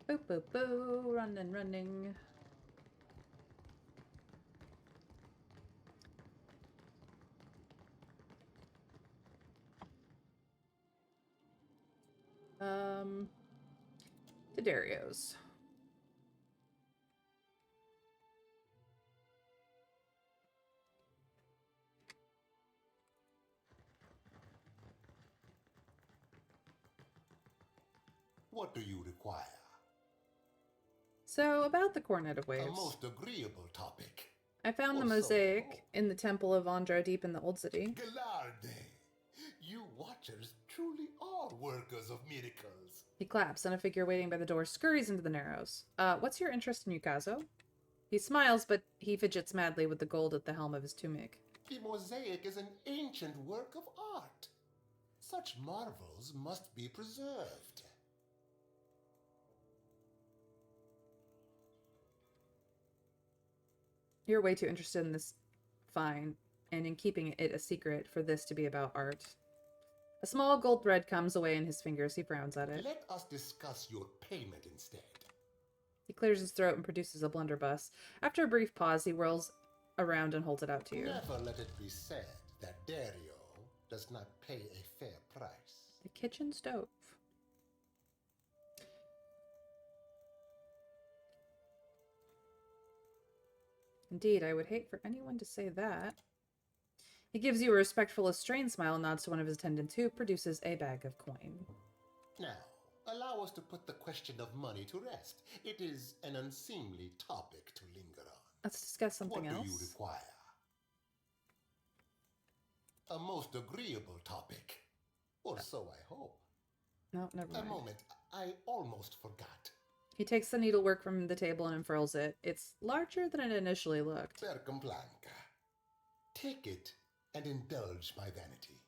Boo boo boo, running, running. To Dario's. What do you require? So, about the Cornet of Waves. A most agreeable topic. I found the mosaic in the temple of Andra deep in the Old City. Galarde, you watchers truly are workers of miracles. He claps, and a figure waiting by the door scurries into the Narrows. What's your interest in Yukazo? He smiles, but he fidgets madly with the gold at the helm of his tunic. The mosaic is an ancient work of art. Such marvels must be preserved. You're way too interested in this. Fine. And in keeping it a secret for this to be about art. A small gold thread comes away in his fingers. He frowns at it. Let us discuss your payment instead. He clears his throat and produces a blunderbuss. After a brief pause, he whirls around and holds it out to you. Never let it be said that Dario does not pay a fair price. The kitchen stove. Indeed, I would hate for anyone to say that. He gives you a respectful, strained smile and nods to one of his attendants, who produces a bag of coin. Now, allow us to put the question of money to rest. It is an unseemly topic to linger on. Let's discuss something else. What do you require? A most agreeable topic. Or so I hope. No, never mind. A moment. I almost forgot. He takes the needlework from the table and unfurls it. It's larger than it initially looked. Blanca. Take it and indulge my vanity.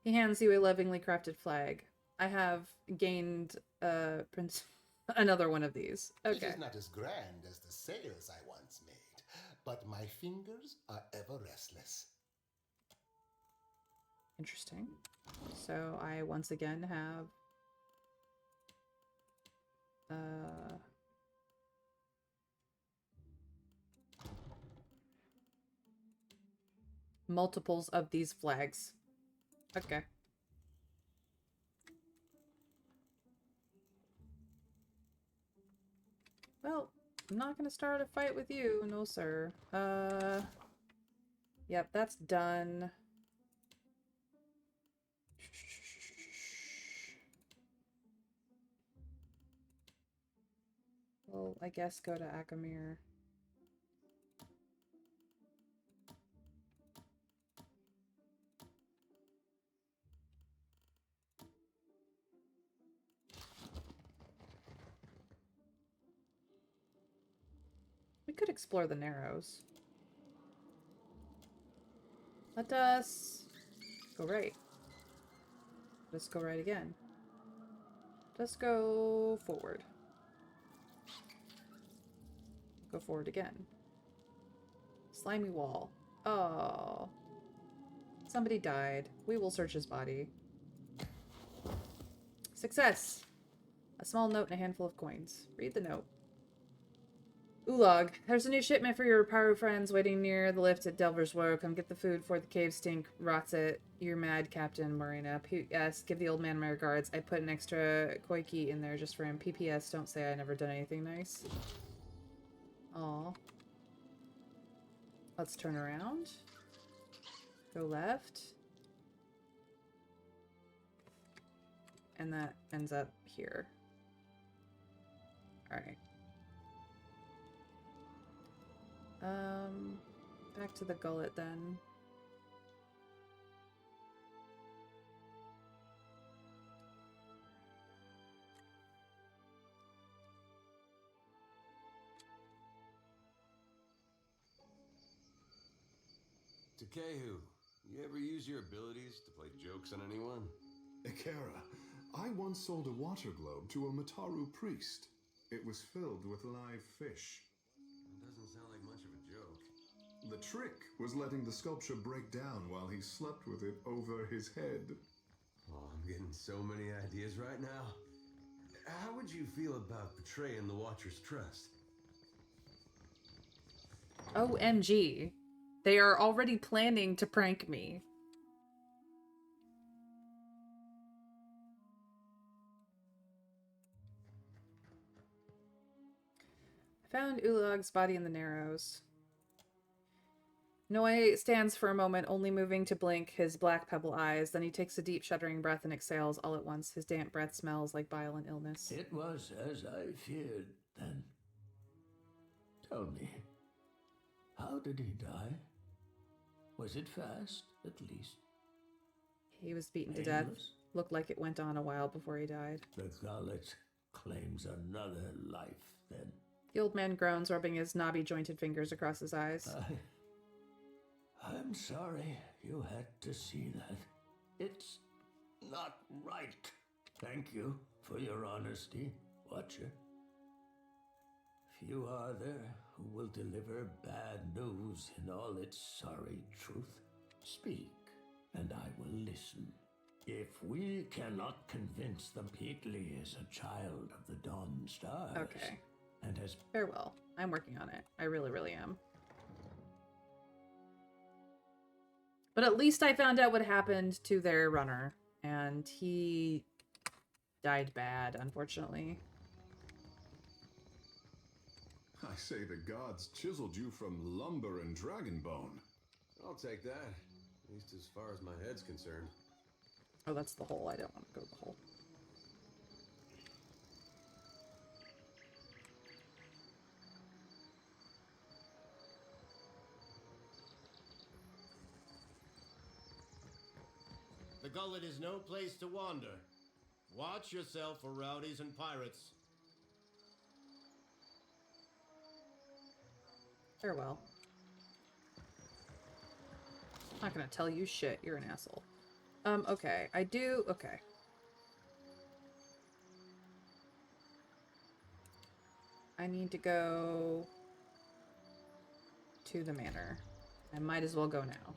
He hands you a lovingly crafted flag. I have gained another one of these. Okay. It is not as grand as the sails I once made, but my fingers are ever restless. Interesting. So I once again have Multiples of these flags. Okay. Well, I'm not gonna start a fight with you, no sir. Yep, that's done. Well, I guess go to Akamir. We could explore the Narrows. Let us go right. Let's go right again. Let's go forward. Go forward again. Slimy wall. Oh. Somebody died. We will search his body. Success! A small note and a handful of coins. Read the note. Ulog, there's a new shipment for your Paru friends waiting near the lift at Delver's Woe. Come get the food before the cave stink rots it. You're mad, Captain Marina. P.S. Give the old man my regards. I put an extra koiki in there just for him. P.P.S. Don't say I never done anything nice. Aw. Let's turn around. Go left. And that ends up here. Alright. Back to the gullet then. Takehu, you ever use your abilities to play jokes on anyone? Ikera, I once sold a water globe to a Mataru priest. It was filled with live fish. That doesn't sound like much of a joke. The trick was letting the sculpture break down while he slept with it over his head. Oh, I'm getting so many ideas right now. How would you feel about betraying the Watcher's trust? OMG. They are already planning to prank me. I found Ulog's body in the Narrows. Noi stands for a moment, only moving to blink his black pebble eyes. Then he takes a deep, shuddering breath and exhales all at once. His damp breath smells like bile and illness. It was as I feared, then. Tell me, how did he die? Was it fast, at least? He was beaten to death. Painless? Looked like it went on a while before he died. The gullet claims another life, then. The old man groans, rubbing his knobby-jointed fingers across his eyes. I'm sorry you had to see that. It's not right. Thank you for your honesty, Watcher. Few are there who will deliver bad news in all its sorry truth. Speak, and I will listen. If we cannot convince them Peatly is a child of the Dawn Stars, Okay. and has Farewell. I'm working on it. I really, really am. But at least I found out what happened to their runner. And he died bad, unfortunately. I say the gods chiseled you from lumber and dragon bone. I'll take that, at least as far as my head's concerned. Oh, that's the hole. I don't want to go to the hole. The gullet is no place to wander. Watch yourself for rowdies and pirates. Farewell. I'm not gonna tell you shit. You're an asshole. Okay. Okay. I need to go to the manor. I might as well go now.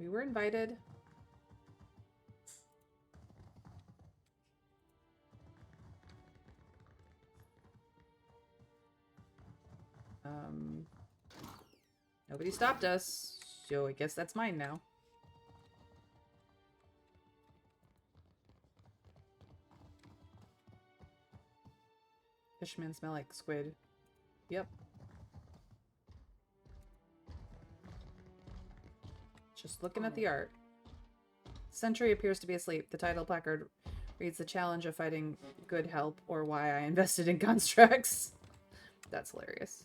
We were invited. Nobody stopped us, so I guess that's mine now. Fishermen smell like squid. Yep. Just looking at the art. Sentry appears to be asleep. The title placard reads the challenge of fighting good help or why I invested in constructs. That's hilarious.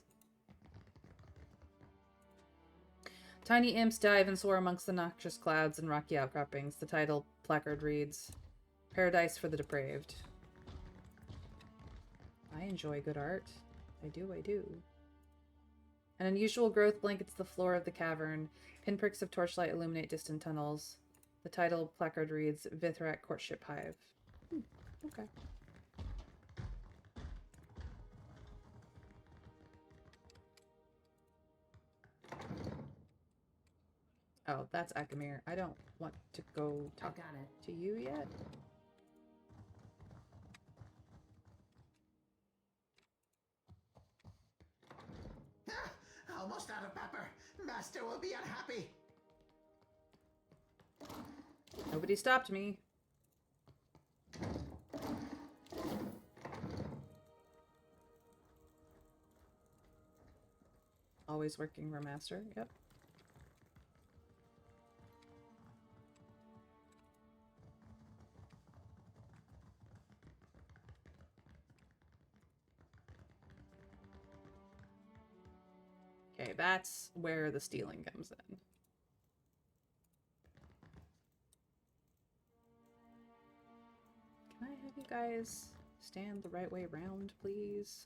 Tiny imps dive and soar amongst the noxious clouds and rocky outcroppings. The title placard reads, Paradise for the Depraved. I enjoy good art. I do, I do. An unusual growth blankets the floor of the cavern. Pinpricks of torchlight illuminate distant tunnels. The title placard reads, Vithrak Courtship Hive. Okay. Oh, that's Akamir. I don't want to go talk to you yet. Almost out of pepper. Master will be unhappy. Nobody stopped me. Always working for Master. Yep. Okay, that's where the stealing comes in. Can I have you guys stand the right way around, please?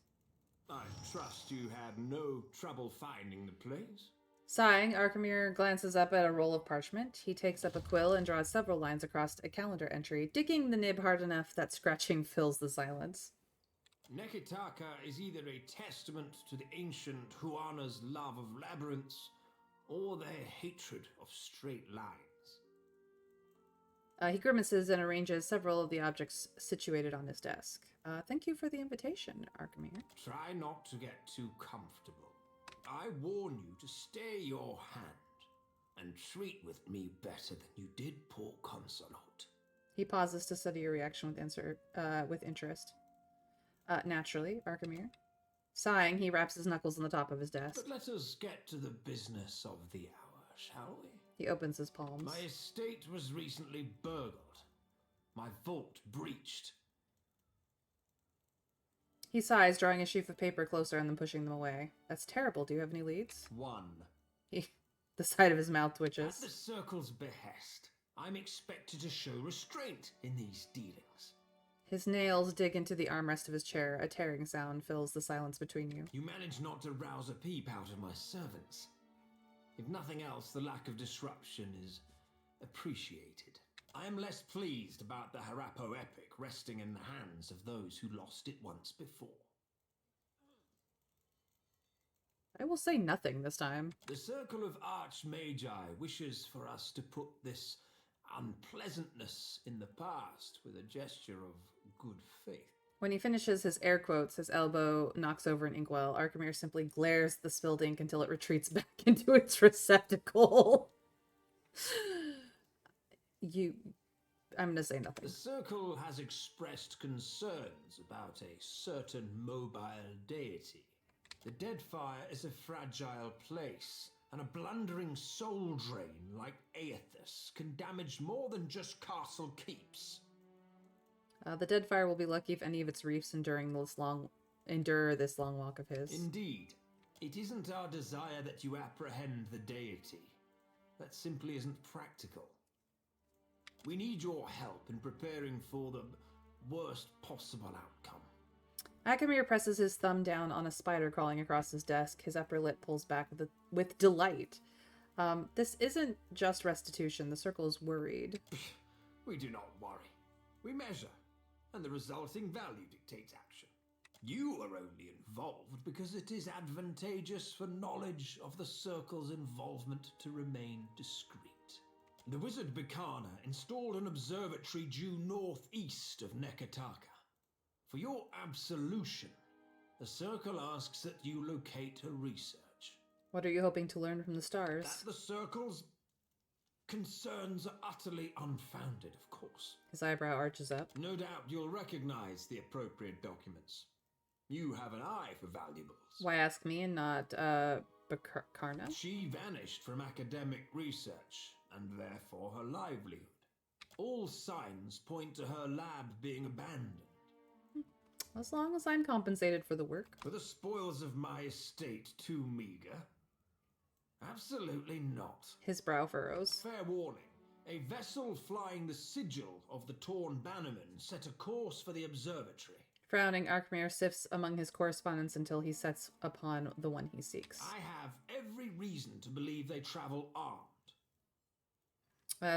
I trust you had no trouble finding the place. Sighing, Arkamir glances up at a roll of parchment. He takes up a quill and draws several lines across a calendar entry, digging the nib hard enough that scratching fills the silence. Nekitaka is either a testament to the ancient Huana's love of labyrinths or their hatred of straight lines. He grimaces and arranges several of the objects situated on his desk. Thank you for the invitation, Arkamir. Try not to get too comfortable. I warn you to stay your hand and treat with me better than you did poor Consolate. He pauses to study your reaction with interest. Naturally, Arkamir. Sighing, he wraps his knuckles on the top of his desk. But let us get to the business of the hour, shall we? He opens his palms. My estate was recently burgled. My vault breached. He sighs, drawing a sheaf of paper closer and then pushing them away. That's terrible. Do you have any leads? One. The side of his mouth twitches. At the Circle's behest, I'm expected to show restraint in these dealings. His nails dig into the armrest of his chair. A tearing sound fills the silence between you. You manage not to rouse a peep out of my servants. If nothing else, the lack of disruption is appreciated. I am less pleased about the Harappo epic resting in the hands of those who lost it once before. I will say nothing this time. The Circle of Archmagi wishes for us to put this unpleasantness in the past with a gesture of good faith. When he finishes his air quotes, his elbow knocks over an inkwell. Arkamir simply glares at the spilled ink until it retreats back into its receptacle. I'm gonna say nothing. The Circle has expressed concerns about a certain mobile deity. The Deadfire is a fragile place, and a blundering soul drain like Aethys can damage more than just castle keeps. The Deadfire will be lucky if any of its reefs endure this long walk of his. Indeed. It isn't our desire that you apprehend the deity. That simply isn't practical. We need your help in preparing for the worst possible outcome. Akamir presses his thumb down on a spider crawling across his desk. His upper lip pulls back with delight. This isn't just restitution. The Circle is worried. We do not worry. We measure, and the resulting value dictates action. You are only involved because it is advantageous for knowledge of the Circle's involvement to remain discreet. The wizard Bikana installed an observatory due northeast of Nekataka. For your absolution, the Circle asks that you locate her research. What are you hoping to learn from the stars? That the Circle's concerns are utterly unfounded, of course. His eyebrow arches up. No doubt you'll recognize the appropriate documents. You have an eye for valuables. Why ask me and not, Bikana? She vanished from academic research, and therefore her livelihood. All signs point to her lab being abandoned. As long as I'm compensated for the work. Were the spoils of my estate too meager? Absolutely not. His brow furrows. Fair warning. A vessel flying the sigil of the Torn Bannerman set a course for the observatory. Frowning, Arkmir sifts among his correspondence until he sets upon the one he seeks. I have every reason to believe they travel armed.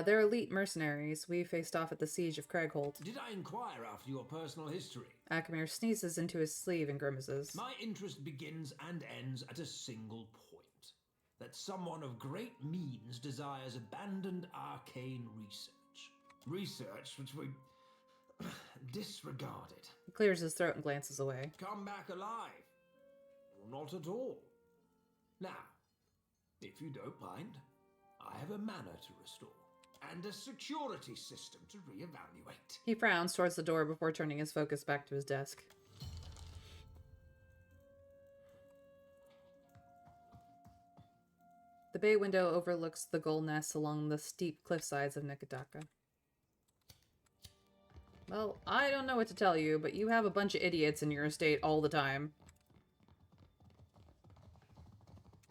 They're elite mercenaries. We faced off at the siege of Craigholt. Did I inquire after your personal history? Akmir sneezes into his sleeve and grimaces. My interest begins and ends at a single point. That someone of great means desires abandoned arcane research. Research which we disregarded. He clears his throat and glances away. Come back alive. Or not at all. Now, if you don't mind, I have a manor to restore. And a security system to reevaluate. He frowns towards the door before turning his focus back to his desk. The bay window overlooks the gull nests along the steep cliffsides of Nekataka. Well, I don't know what to tell you, but you have a bunch of idiots in your estate all the time.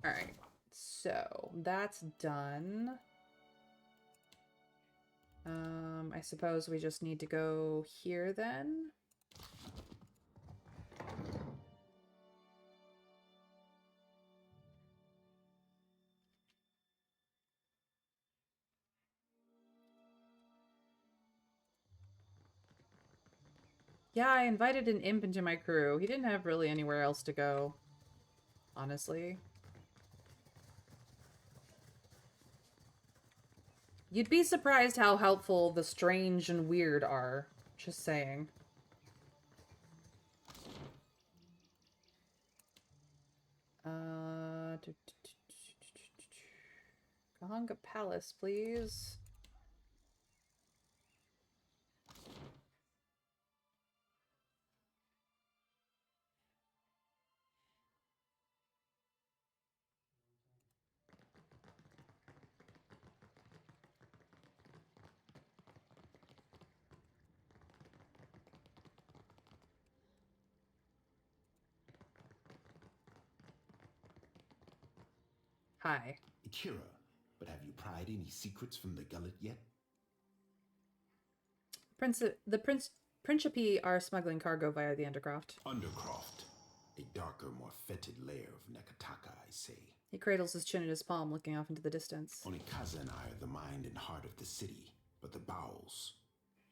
Alright, so that's done. I suppose we just need to go here then. Yeah, I invited an imp into my crew. He didn't have really anywhere else to go, honestly. You'd be surprised how helpful the strange and weird are. Just saying. Kahanga Palace, please. Hi. Akira, but have you pried any secrets from the gullet yet? The Principi are smuggling cargo via the Undercroft. Undercroft. A darker, more fetid layer of Nekataka, I say. He cradles his chin in his palm, looking off into the distance. Onikaza and I are the mind and heart of the city, but the bowels,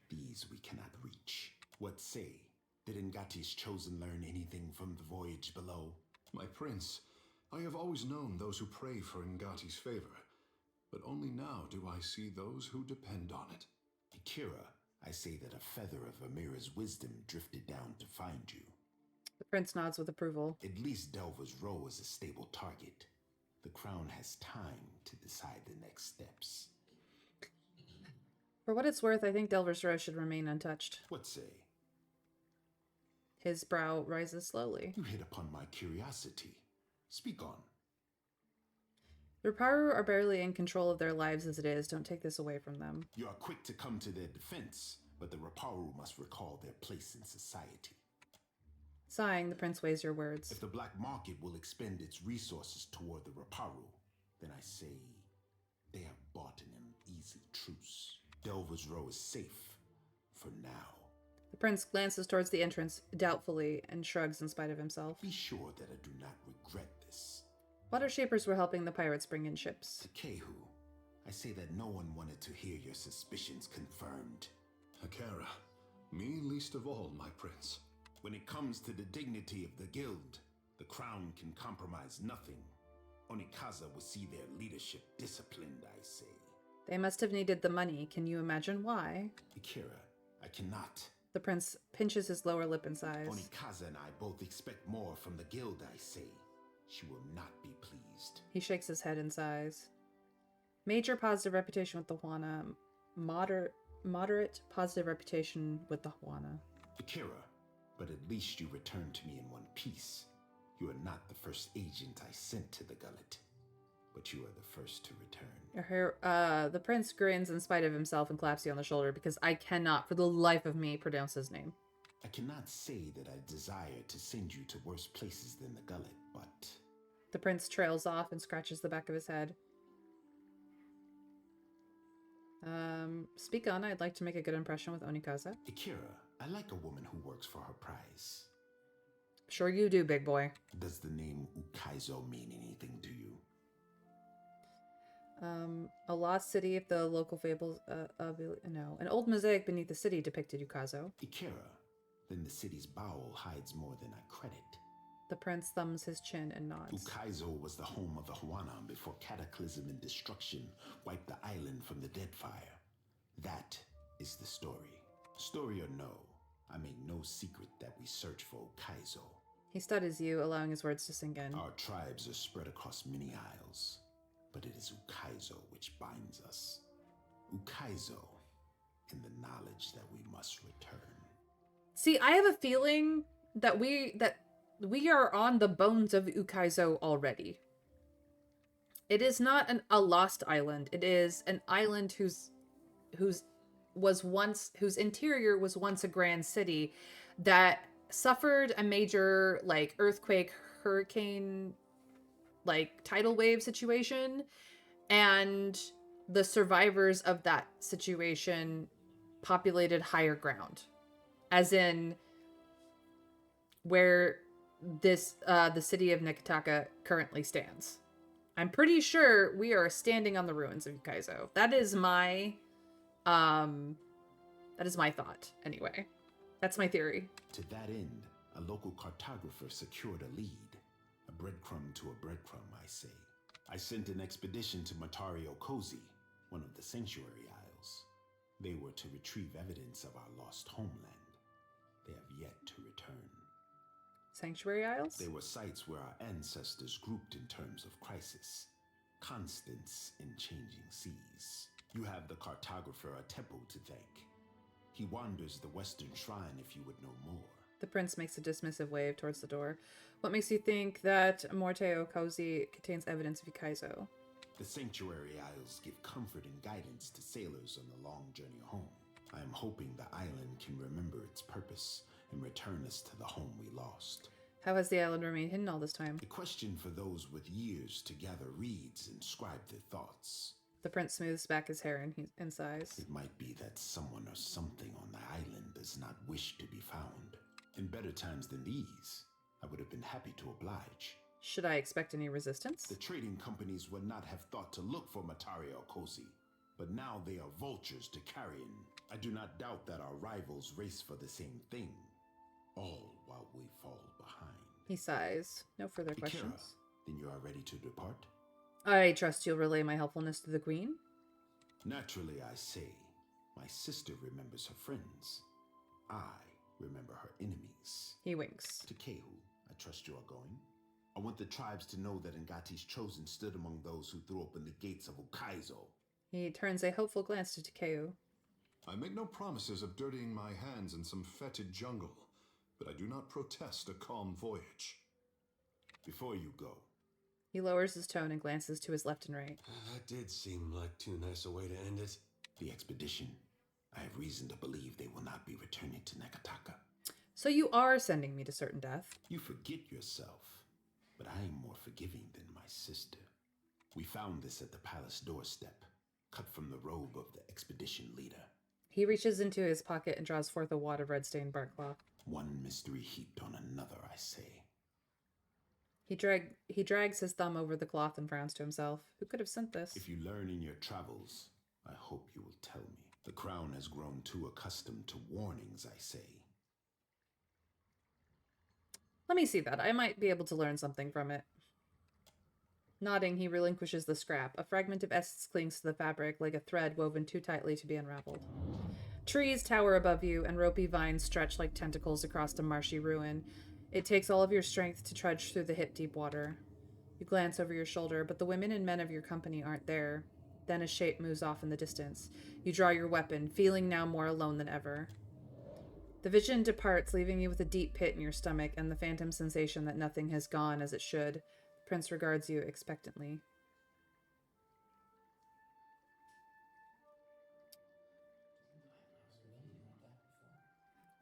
these we cannot reach. What say? Did Ngati's chosen learn anything from the voyage below? My prince, I have always known those who pray for Ngati's favor, but only now do I see those who depend on it. Akira, I say that a feather of Amira's wisdom drifted down to find you. The prince nods with approval. At least Delver's Row is a stable target. The crown has time to decide the next steps. For what it's worth, I think Delver's Row should remain untouched. What say? His brow rises slowly. You hit upon my curiosity. Speak on. The Raparu are barely in control of their lives as it is. Don't take this away from them. You are quick to come to their defense, but the Raparu must recall their place in society. Sighing, the prince weighs your words. If the black market will expend its resources toward the Raparu, then I say they have bought an easy truce. Delver's Row is safe for now. The prince glances towards the entrance doubtfully and shrugs in spite of himself. Be sure that I do not regret this. Water shapers were helping the pirates bring in ships. Kehu, I say that no one wanted to hear your suspicions confirmed. Akira, me least of all, my prince. When it comes to the dignity of the guild, the crown can compromise nothing. Onikaza will see their leadership disciplined, I say. They must have needed the money. Can you imagine why? Akira, I cannot. The prince pinches his lower lip and sighs. Onikaza and I both expect more from the guild, I say. She will not be pleased. He shakes his head and sighs. Major positive reputation with the Huana. Moderate positive reputation with the Huana. Akira, but at least you returned to me in one piece. You are not the first agent I sent to the gullet, but you are the first to return. The prince grins in spite of himself and claps you on the shoulder because I cannot, for the life of me, pronounce his name. I cannot say that I desire to send you to worse places than the gullet, but... The prince trails off and scratches the back of his head. Speak on. I'd like to make a good impression with Onikaza. Akira, I like a woman who works for her prize. Sure you do, big boy. Does the name Ukaizo mean anything to you? A lost city of the local fables, no. An old mosaic beneath the city depicted Ukaizo. Akira, then the city's bowel hides more than I credit. The prince thumbs his chin and nods. Ukaizo was the home of the Huana before cataclysm and destruction wiped the island from the Deadfire. That is the story. Story or no, I make no secret that we search for Ukaizo. He studies you, allowing his words to sink in. Our tribes are spread across many isles, but it is Ukaizo which binds us. Ukaizo, and the knowledge that we must return. See, I have a feeling that we are on the bones of Ukaizo already. It is not a lost island. It is an island whose interior was once a grand city that suffered a major earthquake, hurricane, tidal wave situation, and the survivors of that situation populated higher ground, as in where this the city of Nekataka currently stands. I'm pretty sure we are standing on the ruins of Ukaizo. That is my thought anyway. That's my theory. To that end, a local cartographer secured a lead. A breadcrumb to a breadcrumb, I say. I sent an expedition to Matario Kozi, one of the Sanctuary Isles. They were to retrieve evidence of our lost homeland. They have yet to return. Sanctuary Isles? They were sites where our ancestors grouped in terms of crisis. Constants in changing seas. You have the cartographer Atepo to thank. He wanders the western shrine if you would know more. The prince makes a dismissive wave towards the door. What makes you think that Morteo Kozi contains evidence of Ukaizo? The Sanctuary Isles give comfort and guidance to sailors on the long journey home. I am hoping the island can remember its purpose and return us to the home we lost. How has the island remained hidden all this time? A question for those with years to gather reeds and scribe their thoughts. The prince smooths back his hair and sighs. It might be that someone or something on the island does not wish to be found. In better times than these, I would have been happy to oblige. Should I expect any resistance? The trading companies would not have thought to look for Matario Kozi, but now they are vultures to carrion. I do not doubt that our rivals race for the same thing, all while we fall behind. He sighs. No further Akira, questions. Then you are ready to depart? I trust you'll relay my helpfulness to the queen? Naturally, I say. My sister remembers her friends. I remember her enemies. He winks. To Kehu, I trust you are going. I want the tribes to know that Ngati's chosen stood among those who threw open the gates of Ukaizo. He turns a hopeful glance to Takeo. I make no promises of dirtying my hands in some fetid jungle, but I do not protest a calm voyage. Before you go. He lowers his tone and glances to his left and right. That did seem like too nice a way to end it. The expedition. I have reason to believe they will not be returning to Nekataka. So you are sending me to certain death? You forget yourself, but I am more forgiving than my sister. We found this at the palace doorstep, cut from the robe of the expedition leader. He reaches into his pocket and draws forth a wad of red-stained bark cloth. One mystery heaped on another, I say. He drags his thumb over the cloth and frowns to himself. Who could have sent this? If you learn in your travels, I hope you will tell me. The crown has grown too accustomed to warnings, I say. Let me see that. I might be able to learn something from it. Nodding, he relinquishes the scrap. A fragment of essence clings to the fabric like a thread woven too tightly to be unraveled. Trees tower above you, and ropey vines stretch like tentacles across a marshy ruin. It takes all of your strength to trudge through the hip-deep water. You glance over your shoulder, but the women and men of your company aren't there. Then a shape moves off in the distance. You draw your weapon, feeling now more alone than ever. The vision departs, leaving you with a deep pit in your stomach and the phantom sensation that nothing has gone as it should. The prince regards you expectantly.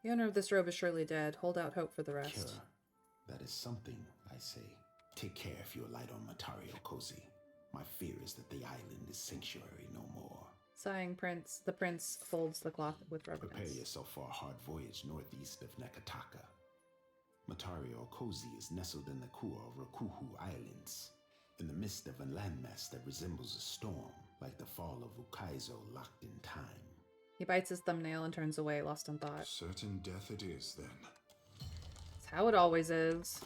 The owner of this robe is surely dead. Hold out hope for the rest. Kira, that is something, I say. Take care if you alight on Matario Cozy. My fear is that the island is sanctuary no more. Sighing, the prince folds the cloth with reverence. Prepare yourself for a hard voyage northeast of Nekataka. Matario Cozy is nestled in the Kua Rakuhu Islands, in the midst of a landmass that resembles a storm, like the fall of Ukaizo locked in time. He bites his thumbnail and turns away, lost in thought. Certain death it is, then. It's how it always is.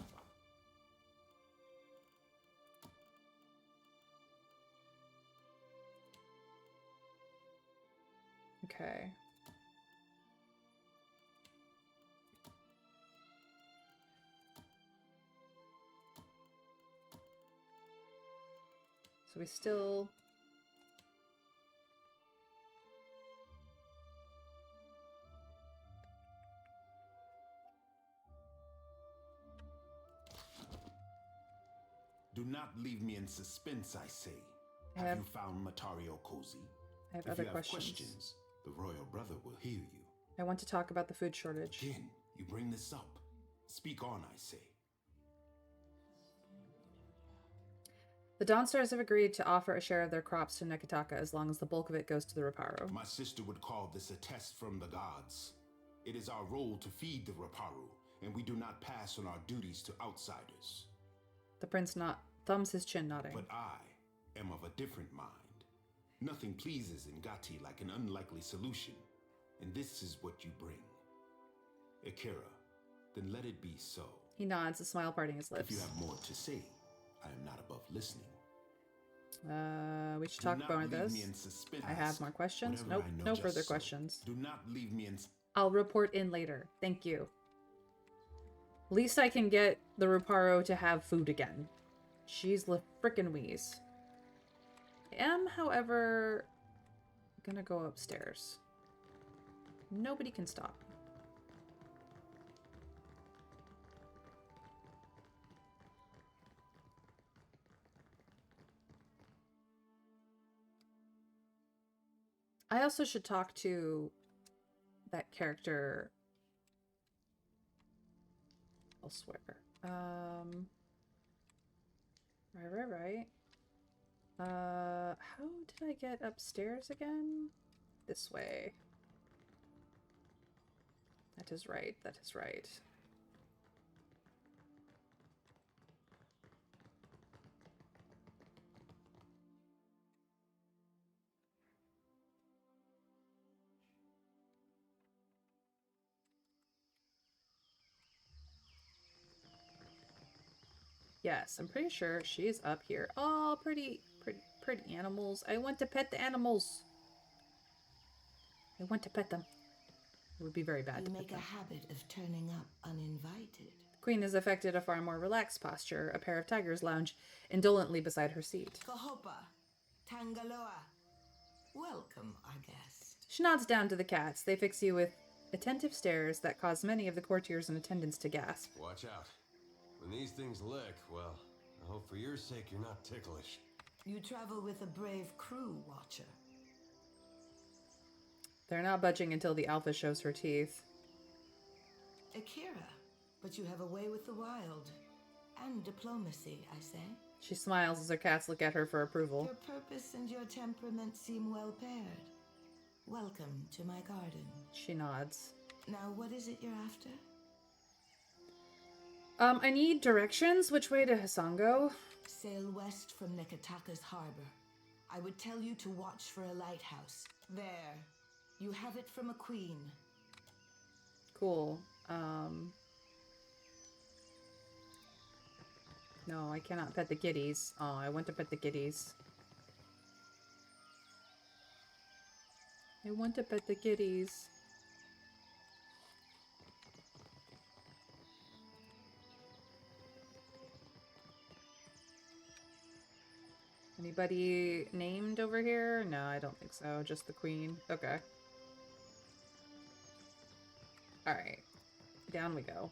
Okay. So we still... Do not leave me in suspense, I say. I Have you found Matario Cozy? I have If other you have questions. The royal brother will hear you. I want to talk about the food shortage. Again, you bring this up. Speak on, I say. The Dawnstars have agreed to offer a share of their crops to Nekataka as long as the bulk of it goes to the Reparo. My sister would call this a test from the gods. It is our role to feed the Reparu, and we do not pass on our duties to outsiders. The prince thumbs his chin, nodding. But I am of a different mind. Nothing pleases Ngati like an unlikely solution, and this is what you bring. Akira, then let it be so. He nods, a smile parting his lips. If you have more to say, I am not above listening. We should talk about this. I have more questions. Nope, no further questions. Do not leave me in... I'll report in later. Thank you. Least I can get the Reparo to have food again. She's the frickin' wheeze. I am, however, gonna go upstairs. Nobody can stop me. I also should talk to that character elsewhere. Right. How did I get upstairs again? This way. That is right. Yes, I'm pretty sure she's up here. Oh, pretty animals. I want to pet the animals. I want to pet them. It would be very bad to pet them. You make a habit of turning up uninvited. The queen has affected a far more relaxed posture. A pair of tigers lounge indolently beside her seat. Kahopa, Tangaloa. Welcome, I guess. She nods down to the cats. They fix you with attentive stares that cause many of the courtiers in attendance to gasp. Watch out. When these things lick, well, I hope for your sake you're not ticklish. You travel with a brave crew, Watcher. They're not budging until the alpha shows her teeth. Akira, but you have a way with the wild. And diplomacy, I say. She smiles as her cats look at her for approval. Your purpose and your temperament seem well paired. Welcome to my garden. She nods. Now, what is it you're after? I need directions. Which way to Hasango? Sail west from Nekataka's harbor. I would tell you to watch for a lighthouse. There. You have it from a queen. Cool. No, I cannot pet the kitties. Oh, I want to pet the kitties. I want to pet the kitties. Anybody named over here? No, I don't think so. Just the queen. Okay. Alright. Down we go.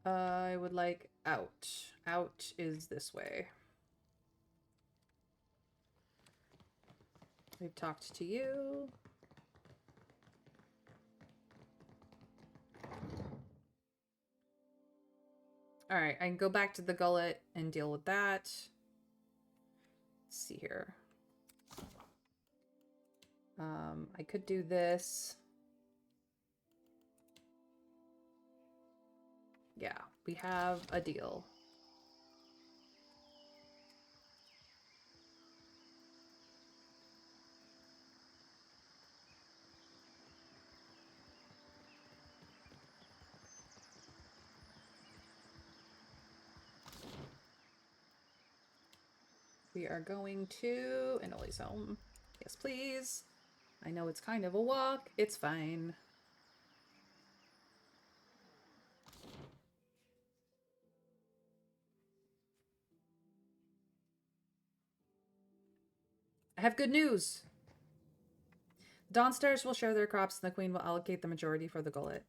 I would like out. Out is this way. We've talked to you. Alright, I can go back to the gullet and deal with that. Let's see here. I could do this. Yeah, we have a deal. We are going to Annoli's home. Yes, please. I know it's kind of a walk. It's fine. I have good news. Dawnstars will share their crops and the queen will allocate the majority for the gullet.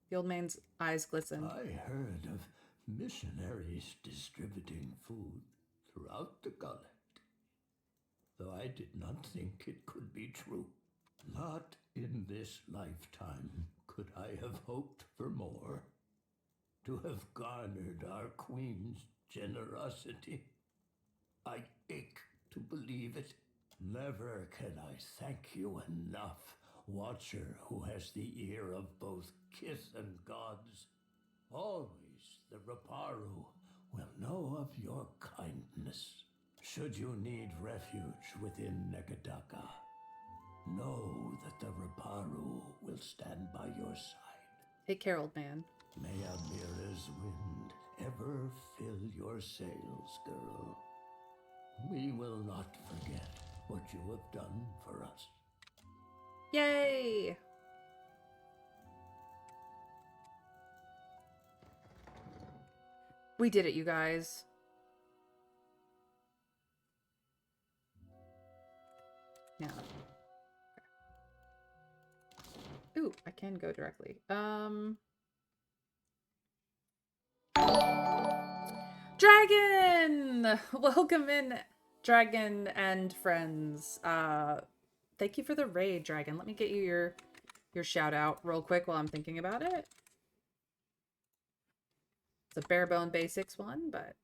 The old man's eyes glistened. I heard of missionaries distributing food throughout the gullet, though I did not think it could be true. Not in this lifetime could I have hoped for more. To have garnered our queen's generosity. I ache to believe it. Never can I thank you enough, Watcher who has the ear of both kith and gods. Always the Raparu will know of your kindness. Should you need refuge within Nekadaka, know that the Raparu will stand by your side. Hey, Carol man. May Amira's wind ever fill your sails, girl. We will not forget what you have done for us. Yay! We did it, you guys. Now. Ooh, I can go directly. Dragon! Welcome in, Dragon and friends. Thank you for the raid, Dragon. Let me get you your shout out real quick while I'm thinking about it. It's a bare bone basics one, but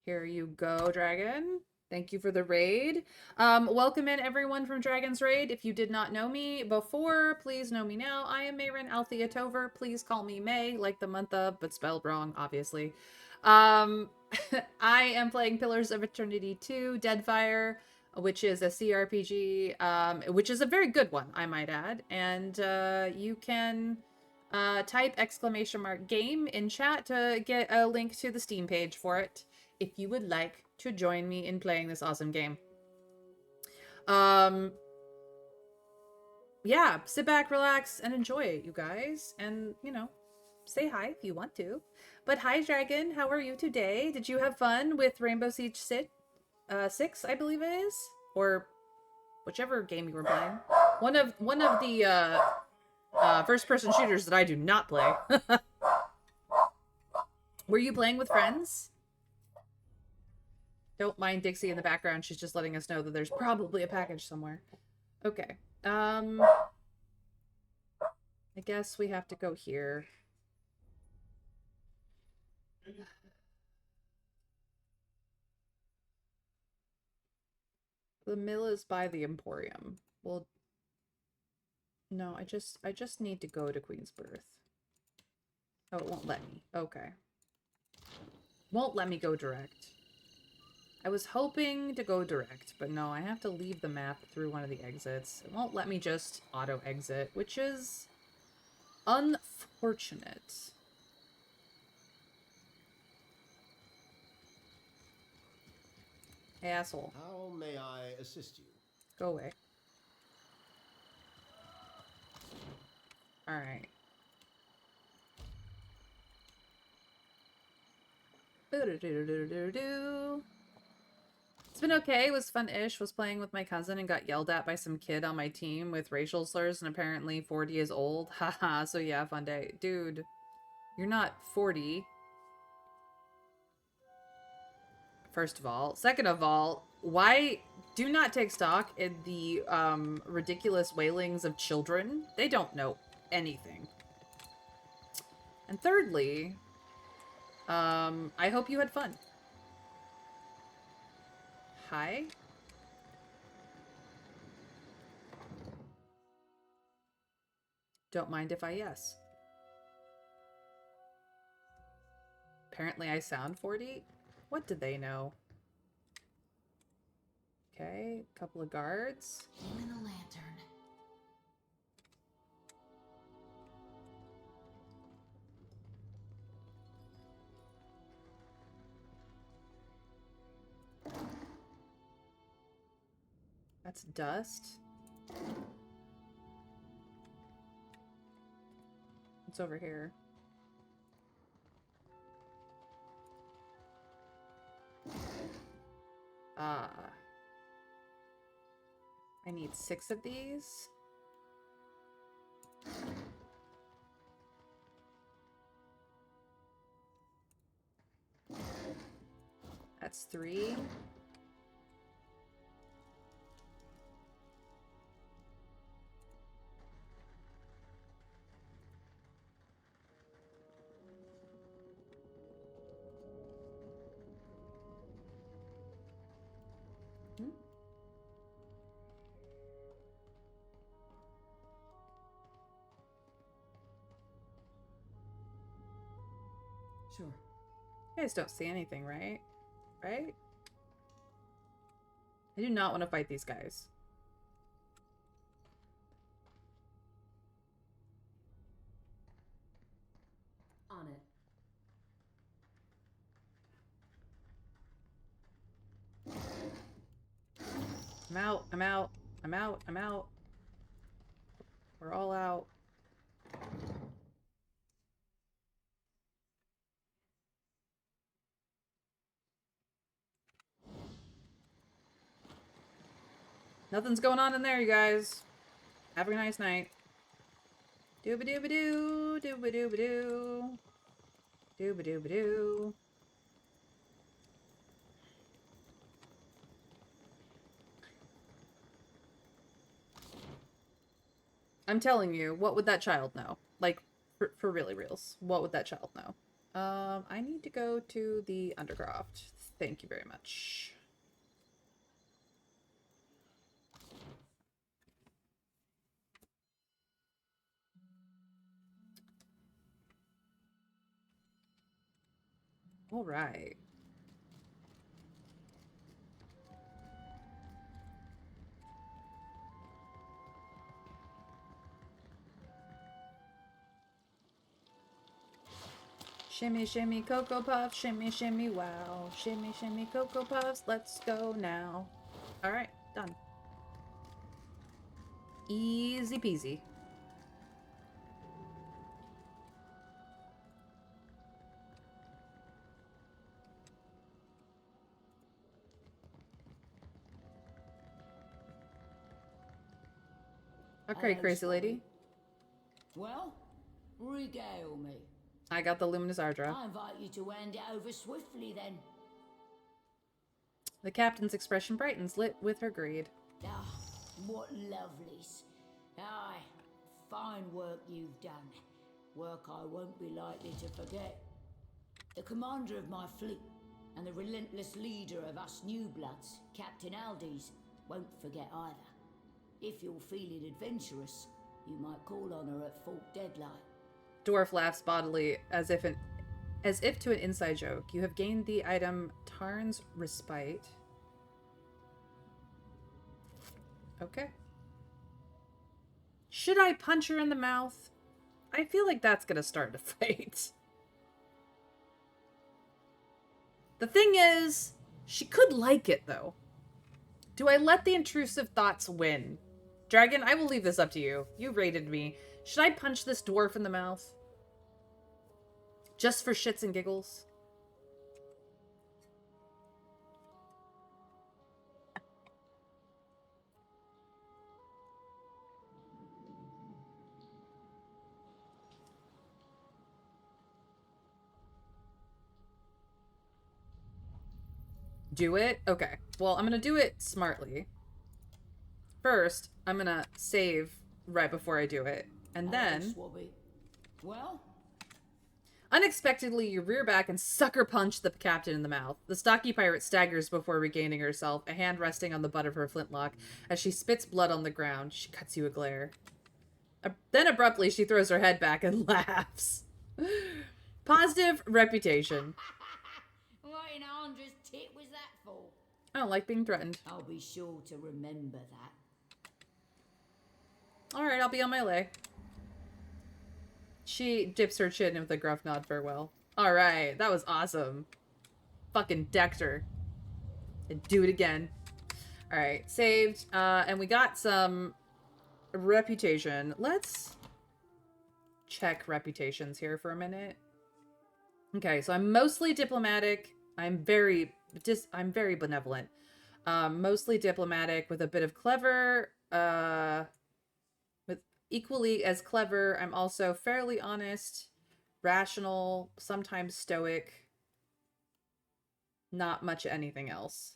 here you go, Dragon. Thank you for the raid. Welcome in everyone from Dragon's Raid. If you did not know me before, please know me now. I am Mayrin Althea Tover. Please call me May, like the month of, but spelled wrong, obviously. I am playing Pillars of Eternity 2, Deadfire, which is a CRPG, which is a very good one, I might add. And you can type !game in chat to get a link to the Steam page for it, if you would like to join me in playing this awesome game. Yeah, sit back, relax, and enjoy it, you guys. And, you know, say hi if you want to. But hi, Dragon, how are you today? Did you have fun with Rainbow Siege 6, I believe it is? Or whichever game you were playing. One of the first-person shooters that I do not play. Were you playing with friends? Don't mind Dixie in the background. She's just letting us know that there's probably a package somewhere. Okay. I guess we have to go here. The mill is by the Emporium. Well, no, I just need to go to Queensbirth. Oh, it won't let me. Okay. Won't let me go direct. I was hoping to go direct, but no, I have to leave the map through one of the exits. It won't let me just auto-exit, which is unfortunate. Hey, asshole. How may I assist you? Go away. Alright. It's been okay. It was fun-ish. Was playing with my cousin and got yelled at by some kid on my team with racial slurs, and apparently 40 is old. Haha, so yeah, fun day. Dude, you're not 40. First of all. Second of all, why do not take stock in the ridiculous wailings of children? They don't know anything. And thirdly, I hope you had fun. Hi? Don't mind if I yes. Apparently I sound 40? What do they know? Okay, couple of guards. Him and a lantern. That's dust. What's over here? I need 6 of these. That's 3. Sure. You guys don't see anything, right? Right? I do not want to fight these guys. On it. I'm out. I'm out. I'm out. I'm out. We're all out. Nothing's going on in there, you guys. Have a nice night. Dooba-dooba-doo. Dooba-dooba-doo. Dooba-dooba-doo. I'm telling you, what would that child know? Like, for really reals. What would that child know? I need to go to the Undercroft. Thank you very much. All right. Shimmy, shimmy, Cocoa Puffs. Shimmy, shimmy, wow. Shimmy, shimmy, Cocoa Puffs. Let's go now. All right, done. Easy peasy. Okay, crazy lady. Well, regale me. I got the Luminous Ardra. I invite you to hand it over swiftly, then. The captain's expression brightens, lit with her greed. Ah, what lovelies. Aye, fine work you've done. Work I won't be likely to forget. The commander of my fleet and the relentless leader of us new bloods, Captain Aldes, won't forget either. If you're feeling adventurous, you might call on her at Fort Deadlight. Dwarf laughs bodily, as if As if to an inside joke, you have gained the item Tarn's Respite. Okay. Should I punch her in the mouth? I feel like that's gonna start a fight. The thing is, she could like it, though. Do I let the intrusive thoughts win? Dragon, I will leave this up to you. You rated me. Should I punch this dwarf in the mouth? Just for shits and giggles? Do it? Okay. Well, I'm gonna do it smartly. First, I'm gonna save right before I do it. And then... Well? Unexpectedly, you rear back and sucker punch the captain in the mouth. The stocky pirate staggers before regaining herself, a hand resting on the butt of her flintlock. As she spits blood on the ground, she cuts you a glare. Then abruptly, she throws her head back and laughs. Positive reputation. What in Andra's tit was that for? I don't like being threatened. I'll be sure to remember that. Alright, I'll be on my way. She dips her chin with a gruff nod farewell. Alright, that was awesome. Fucking decked her. And do it again. Alright, saved. And we got some reputation. Let's check reputations here for a minute. Okay, so I'm mostly diplomatic. I'm very benevolent. Mostly diplomatic with a bit of clever. With equally as clever, I'm also fairly honest, rational, sometimes stoic. Not much anything else.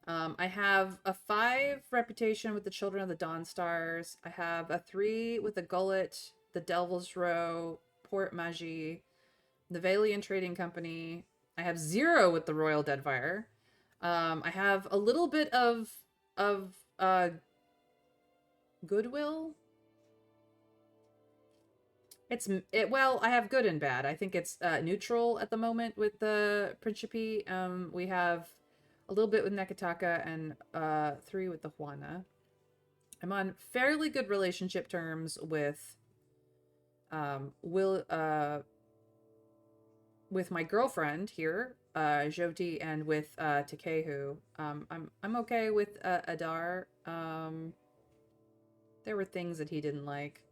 I have a 5 reputation with the Children of the Dawn Stars. I have a 3 with the Gullet, the Devil's Row, Port Magi, the Valian Trading Company. I have 0 with the Royal Deadfire. I have a little bit of goodwill. Well, I have good and bad. I think it's neutral at the moment with the Principe. We have a little bit with Nekataka and 3 with the Juana. I'm on fairly good relationship terms with with my girlfriend here, Joti, and with Takehu. I'm okay with Adar. There were things that he didn't like.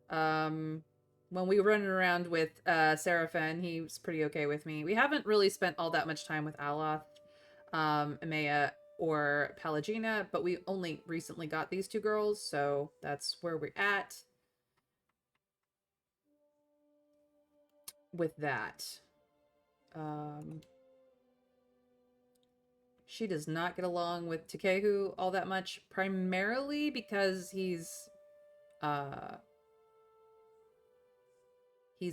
When we were running around with Seraphin, he was pretty okay with me. We haven't really spent all that much time with Aloth, Amaya, or Pelagina, but we only recently got these 2 girls, so that's where we're at with that. She does not get along with Takehu all that much, primarily because he's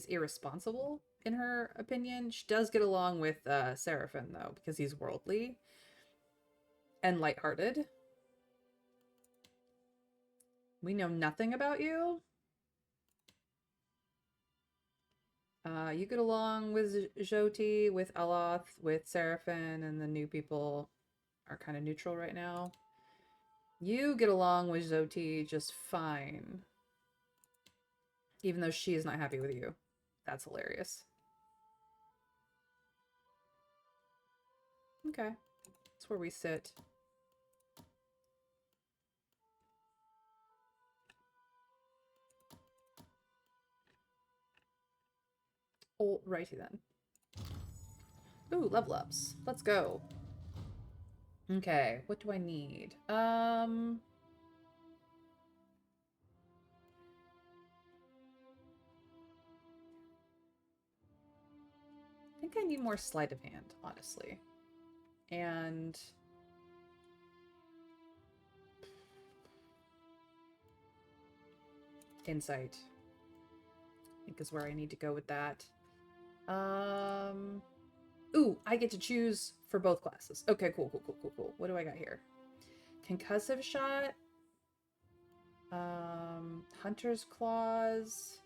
irresponsible, in her opinion. She does get along with Seraphin, though, because he's worldly and lighthearted. We know nothing about you. You get along with Joti, with Aloth, with Seraphin, and the new people are kind of neutral right now. You get along with Joti just fine. Even though she is not happy with you. That's hilarious. Okay. That's where we sit. Alrighty then. Ooh, level ups. Let's go. Okay, what do I need? I think I need more sleight of hand, honestly. And insight, I think, is where I need to go with that. Ooh, I get to choose for both classes. Okay, cool. What do I got here? Concussive shot. Hunter's claws.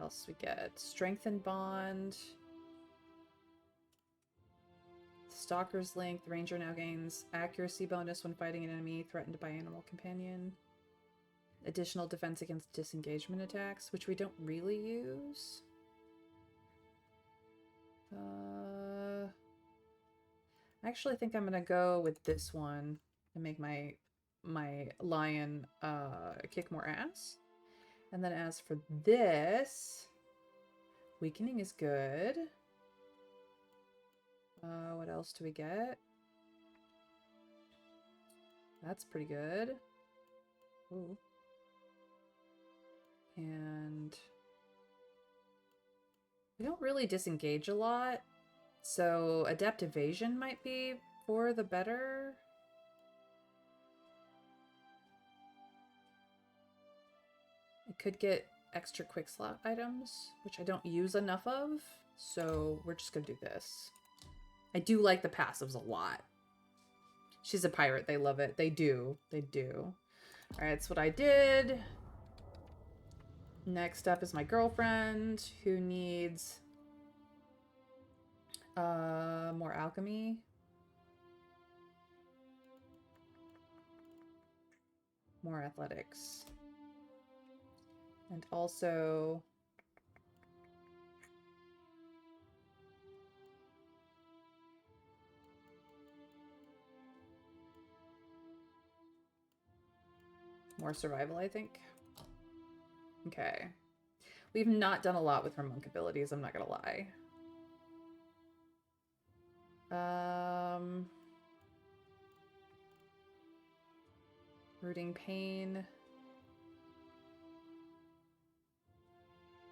else we get? Strengthened Bond. Stalker's Link. The Ranger now gains accuracy bonus when fighting an enemy threatened by animal companion. Additional defense against disengagement attacks, which we don't really use. I actually think I'm gonna go with this one and make my lion kick more ass. And then as for this, weakening is good. What else do we get? That's pretty good. Ooh. And we don't really disengage a lot, so adept evasion might be for the better. I could get extra quick slot items, which I don't use enough of, so we're just gonna do this. I do like the passives a lot. She's a pirate. They love it. They do. They do. All right, that's what I did. Next up is my girlfriend, who needs more alchemy. More athletics. And also more survival, I think. Okay. We've not done a lot with her monk abilities, I'm not gonna lie. Rooting Pain.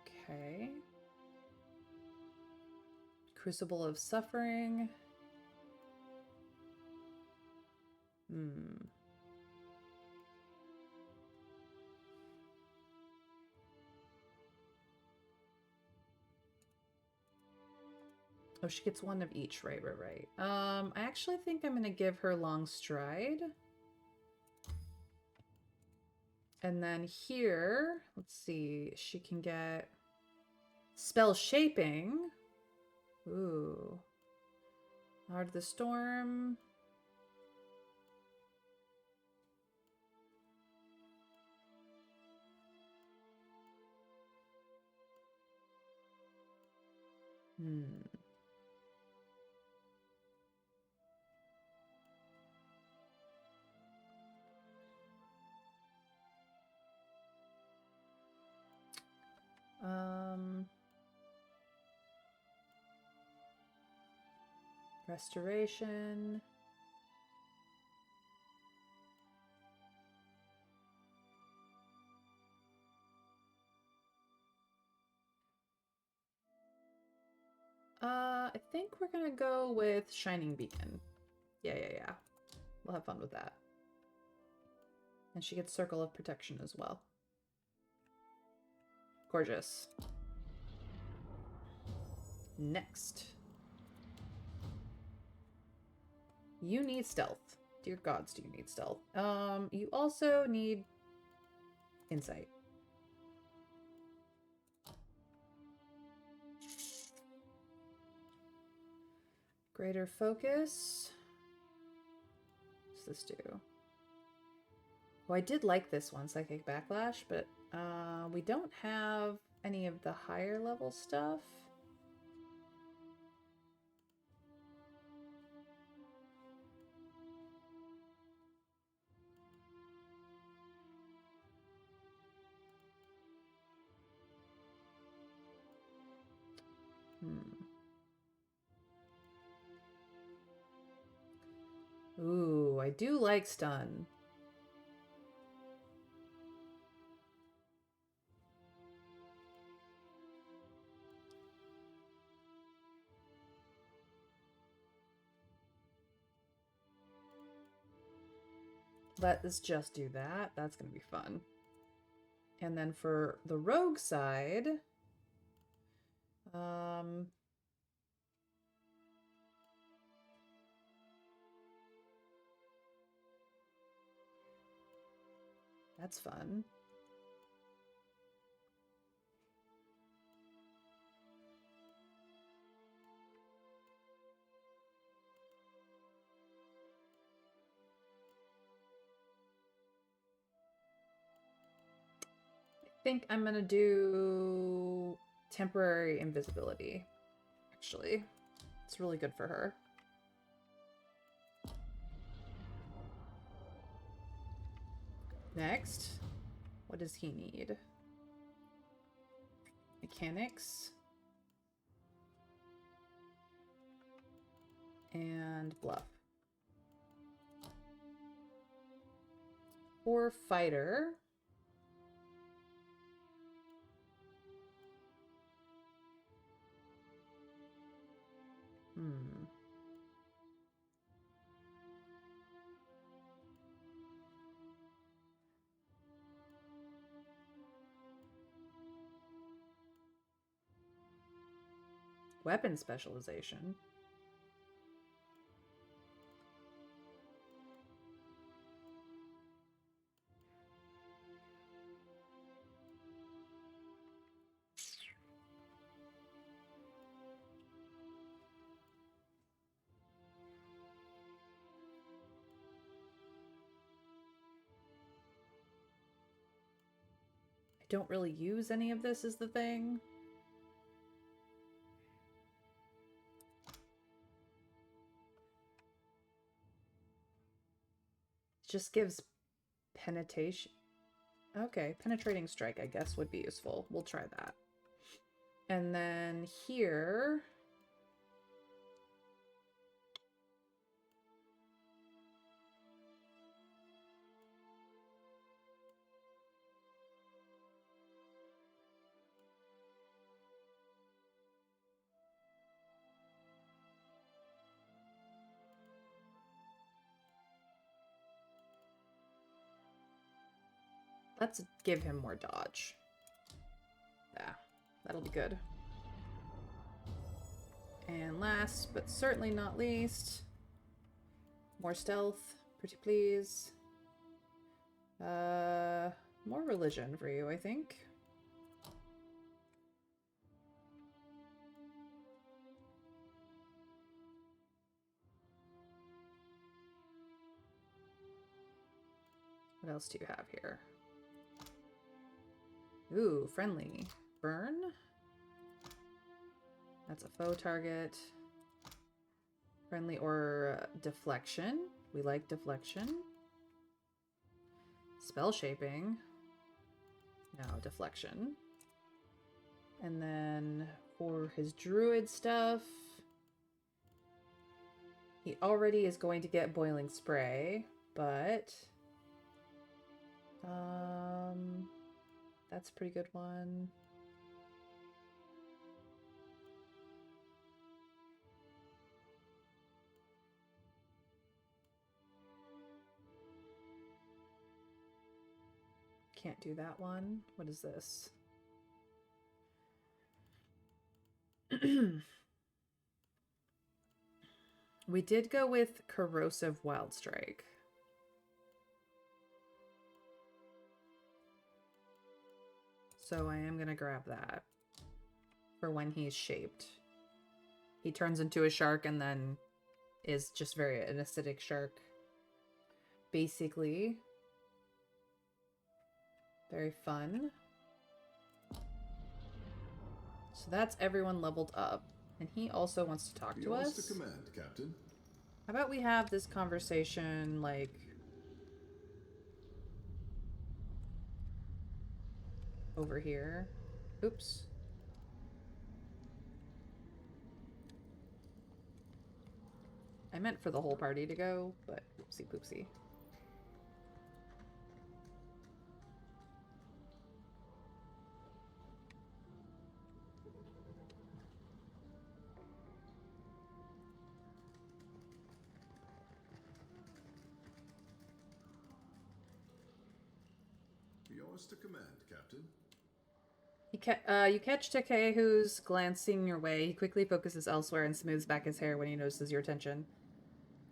Okay. Crucible of Suffering. Oh, she gets one of each. Right. I actually think I'm gonna give her Long Stride. And then here, let's see, she can get Spell Shaping. Ooh. Heart of the Storm. Restoration. I think we're gonna go with Shining Beacon. Yeah. We'll have fun with that. And she gets Circle of Protection as well. Gorgeous. Next. You need stealth. Dear gods, do you need stealth? You also need insight. Greater focus. What's this do? Well, I did like this one, Psychic Backlash, but we don't have any of the higher level stuff. Ooh, I do like stun. Let us just do that. That's going to be fun. And then for the rogue side, that's fun. think I'm gonna do temporary invisibility. Actually, it's really good for her. Next, what does he need? Mechanics. And bluff. For fighter. Weapon specialization. I don't really use any of this is the thing. Just gives penetration. Okay, penetrating strike, I guess, would be useful. We'll try that. And then here... let's give him more dodge. Yeah, that'll be good. And last, but certainly not least, more stealth, pretty please. More religion for you, I think. What else do you have here? Ooh, friendly. Burn? That's a foe target. Friendly or deflection. We like deflection. Spell shaping. No, deflection. And then for his druid stuff, he already is going to get boiling spray, but that's a pretty good one. Can't do that one. What is this? We did go with Corrosive Wild Strike. So I am going to grab that for when he's shaped. He turns into a shark and then is just an acidic shark. Basically. Very fun. So that's everyone leveled up. And he also wants to talk to us. Yours to command, Captain. How about we have this conversation, like... over here. Oops. I meant for the whole party to go, but oopsie poopsie. Yours to command, Captain. You catch Takehu's glancing your way. He quickly focuses elsewhere and smooths back his hair when he notices your attention.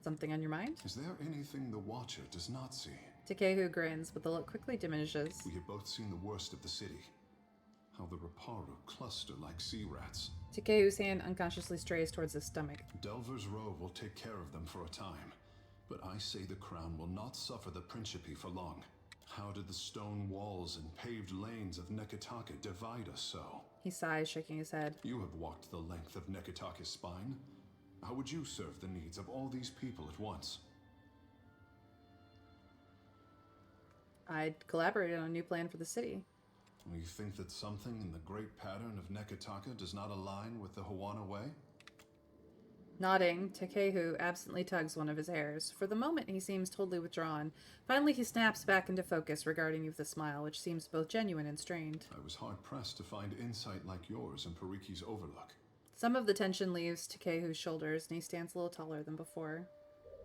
Something on your mind? Is there anything the Watcher does not see? Takehu grins, but the look quickly diminishes. We have both seen the worst of the city. How the Reparu cluster like sea rats. Takehu's hand unconsciously strays towards his stomach. Delver's Row will take care of them for a time. But I say the Crown will not suffer the Principe for long. How did the stone walls and paved lanes of Nekataka divide us so? He sighs, shaking his head. You have walked the length of Nekataka's spine. How would you serve the needs of all these people at once? I'd collaborate on a new plan for the city. You think that something in the great pattern of Nekataka does not align with the Hawana way? Nodding, Takehu absently tugs one of his hairs. For the moment, he seems totally withdrawn. Finally, he snaps back into focus, regarding you with a smile, which seems both genuine and strained. I was hard-pressed to find insight like yours in PoEII's Overlook. Some of the tension leaves Takehu's shoulders, and he stands a little taller than before.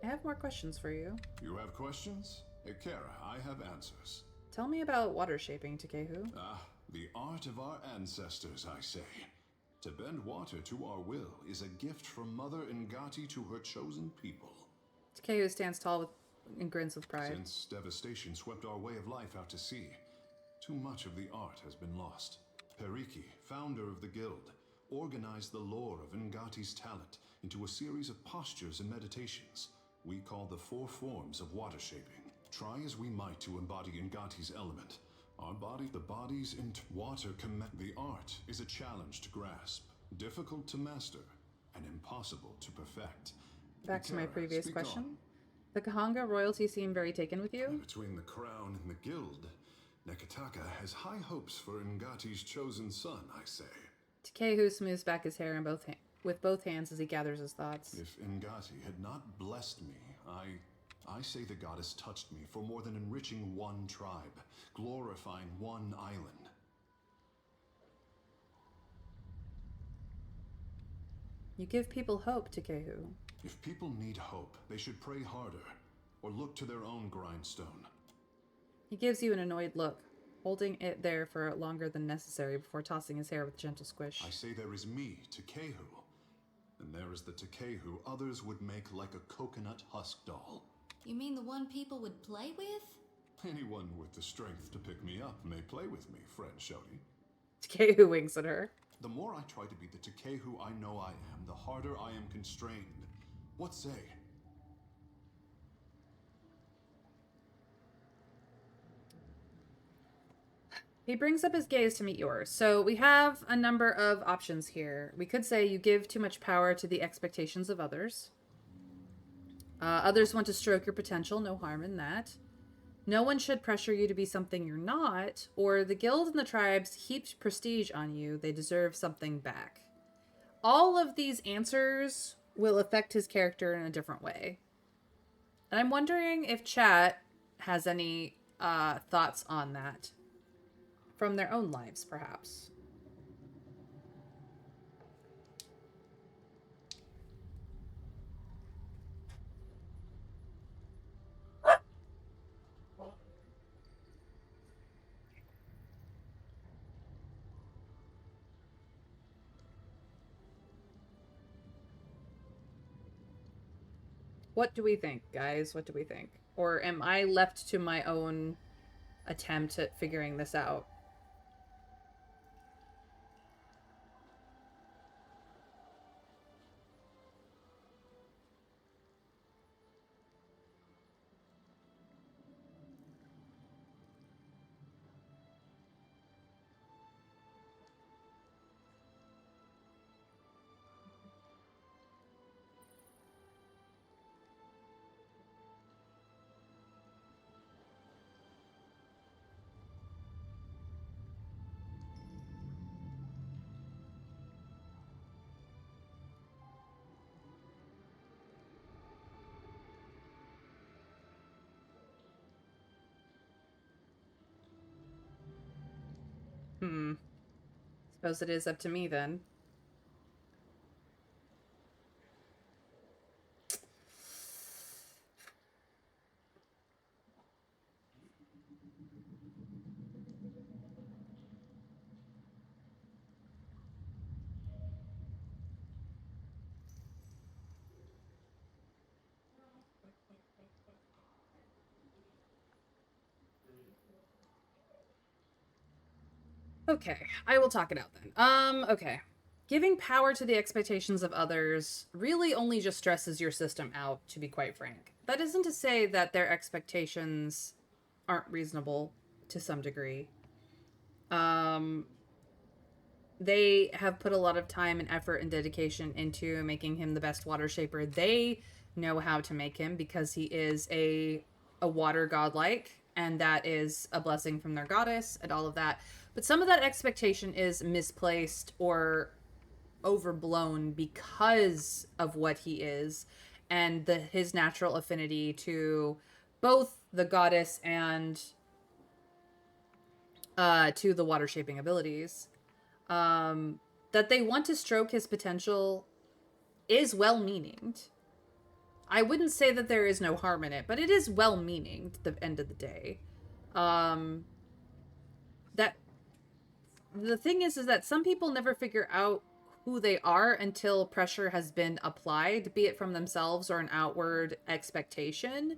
I have more questions for you. You have questions? Ikera, I have answers. Tell me about water shaping, Takehu. Ah, the art of our ancestors, I say. To bend water to our will is a gift from Mother Ngati to her chosen people. Takehu stands tall and grins with pride. Since devastation swept our way of life out to sea, too much of the art has been lost. PoEII, founder of the guild, organized the lore of Ngati's talent into a series of postures and meditations we call the 4 forms of water shaping. Try as we might to embody Ngati's element, the bodies into water the art is a challenge to grasp, difficult to master, and impossible to perfect. Back to my Ikera, previous speak question. on. The Kahanga royalty seem very taken with you? Between the crown and the guild, Nekataka has high hopes for Ngati's chosen son, I say. Takehu smooths back his hair with both hands as he gathers his thoughts. If Ngati had not blessed me, I say the goddess touched me for more than enriching one tribe, glorifying one island. You give people hope, Takehu. If people need hope, they should pray harder, or look to their own grindstone. He gives you an annoyed look, holding it there for longer than necessary before tossing his hair with a gentle squish. I say there is me, Takehu, and there is the Takehu others would make like a coconut husk doll. You mean the one people would play with? Anyone with the strength to pick me up may play with me, friend Shodi. Takehu winks at her. The more I try to be the Takehu I know I am, the harder I am constrained. What say? He brings up his gaze to meet yours. So we have a number of options here. We could say you give too much power to the expectations of others. Others want to stroke your potential, no harm in that. No one should pressure you to be something you're not, or the guild and the tribes heaped prestige on you, they deserve something back. All of these answers will affect his character in a different way. And I'm wondering if chat has any thoughts on that. From their own lives, perhaps. What do we think, guys? What do we think? Or am I left to my own attempt at figuring this out? Suppose it is up to me then. Okay, I will talk it out then. Okay. Giving power to the expectations of others really only just stresses your system out, to be quite frank. That isn't to say that their expectations aren't reasonable to some degree. They have put a lot of time and effort and dedication into making him the best water shaper they know how to make him, because he is a water godlike, and that is a blessing from their goddess and all of that. But some of that expectation is misplaced or overblown because of what he is, and his natural affinity to both the goddess and to the water shaping abilities. That they want to stroke his potential is well-meaninged. I wouldn't say that there is no harm in it, but it is well-meaning at the end of the day. That the thing is that some people never figure out who they are until pressure has been applied, be it from themselves or an outward expectation.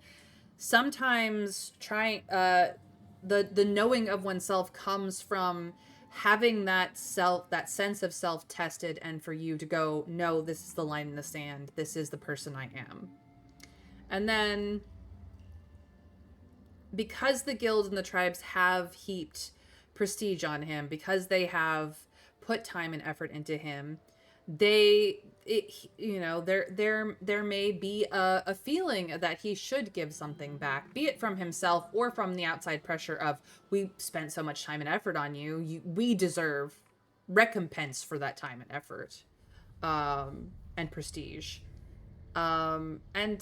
Sometimes the knowing of oneself comes from having that sense of self tested, and for you to go, no, this is the line in the sand, this is the person I am. And then because the guild and the tribes have heaped prestige on him, because they have put time and effort into him, there may be a feeling that he should give something back, be it from himself or from the outside pressure of, we spent so much time and effort on you, we deserve recompense for that time and effort, and prestige. And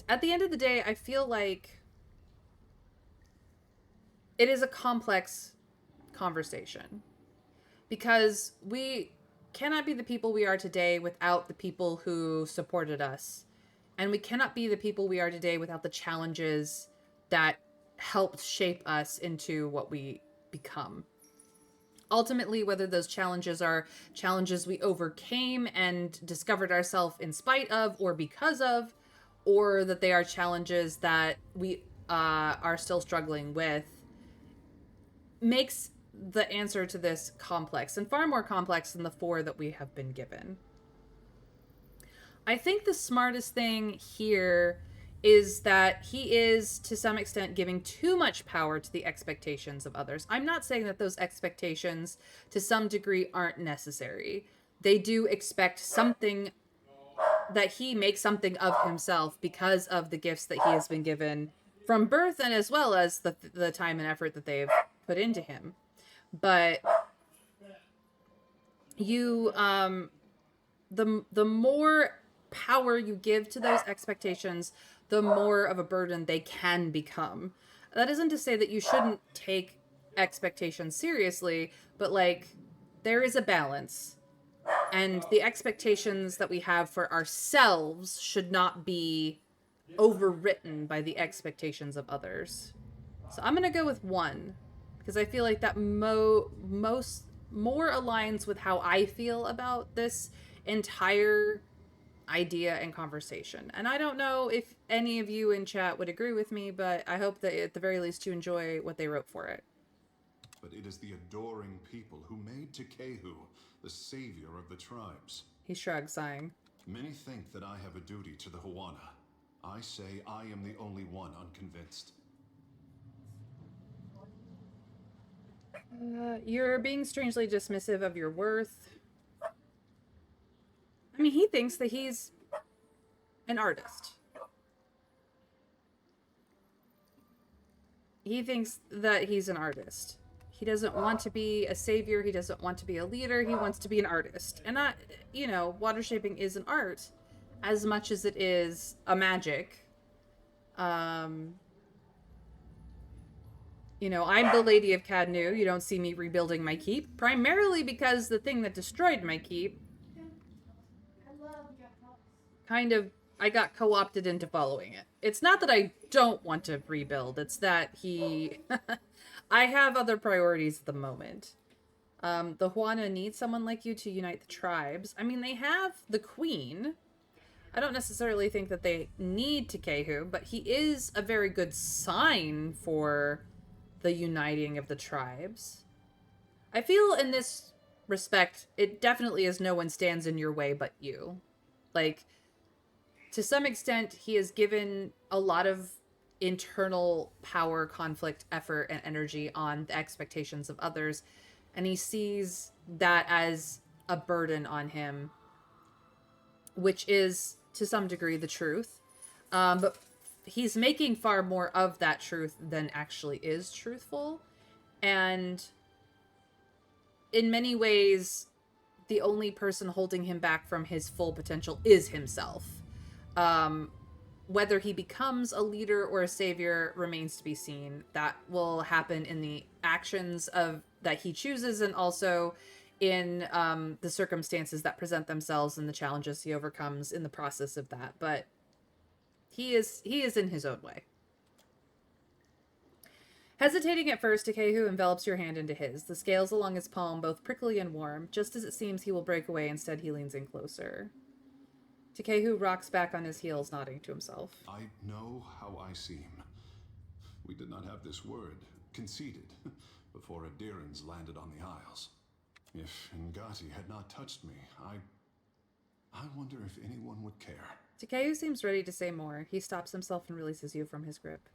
at the end of the day, I feel like it is a complex conversation, because we cannot be the people we are today without the people who supported us. And we cannot be the people we are today without the challenges that helped shape us into what we become. Ultimately, whether those challenges are challenges we overcame and discovered ourselves in spite of or because of, or that they are challenges that we are still struggling with, makes the answer to this complex, and far more complex than the 4 that we have been given. I think the smartest thing here is that he is, to some extent, giving too much power to the expectations of others. I'm not saying that those expectations, to some degree, aren't necessary. They do expect something, that he makes something of himself because of the gifts that he has been given from birth, and as well as the time and effort that they've put into him. But you, the more power you give to those expectations, the more of a burden they can become. That isn't to say that you shouldn't take expectations seriously, but like, there is a balance. And the expectations that we have for ourselves should not be overwritten by the expectations of others. So I'm going to go with 1, because I feel like that more aligns with how I feel about this entire idea and conversation. And I don't know if any of you in chat would agree with me, but I hope that at the very least you enjoy what they wrote for it. But it is the adoring people who made Tekehu the savior of the tribes. He shrugs, sighing. Many think that I have a duty to the Huana. I say I am the only one unconvinced. You're being strangely dismissive of your worth. I mean, he thinks that he's an artist. He thinks that he's an artist. He doesn't want to be a savior. He doesn't want to be a leader. He wants to be an artist. And that, water shaping is an art as much as it is a magic. I'm the Lady of Cadnu. You don't see me rebuilding my keep, primarily because the thing that destroyed my keep I got co-opted into following it. It's not that I don't want to rebuild, it's that I have other priorities at the moment. The Huana need someone like you to unite the tribes. I mean, they have the queen. I don't necessarily think that they need Tekehu, but he is a very good sign for the uniting of the tribes. I feel in this respect, it definitely is no one stands in your way but you. Like, to some extent, he has given a lot of internal power, conflict, effort, and energy on the expectations of others. And he sees that as a burden on him, which is, to some degree, the truth. But he's making far more of that truth than actually is truthful. And in many ways, the only person holding him back from his full potential is himself. Whether he becomes a leader or a savior remains to be seen. That will happen in the actions of that he chooses, and also in the circumstances that present themselves and the challenges he overcomes in the process of that. But he is in his own way. Hesitating at first, Takehu envelops your hand into his, the scales along his palm both prickly and warm. Just as it seems he will break away, instead he leans in closer. Takehu rocks back on his heels, nodding to himself. I know how I seem. We did not have this word conceded before Adirans landed on the Isles. If Ngati had not touched me, I wonder if anyone would care. Takehu seems ready to say more. He stops himself and releases you from his grip.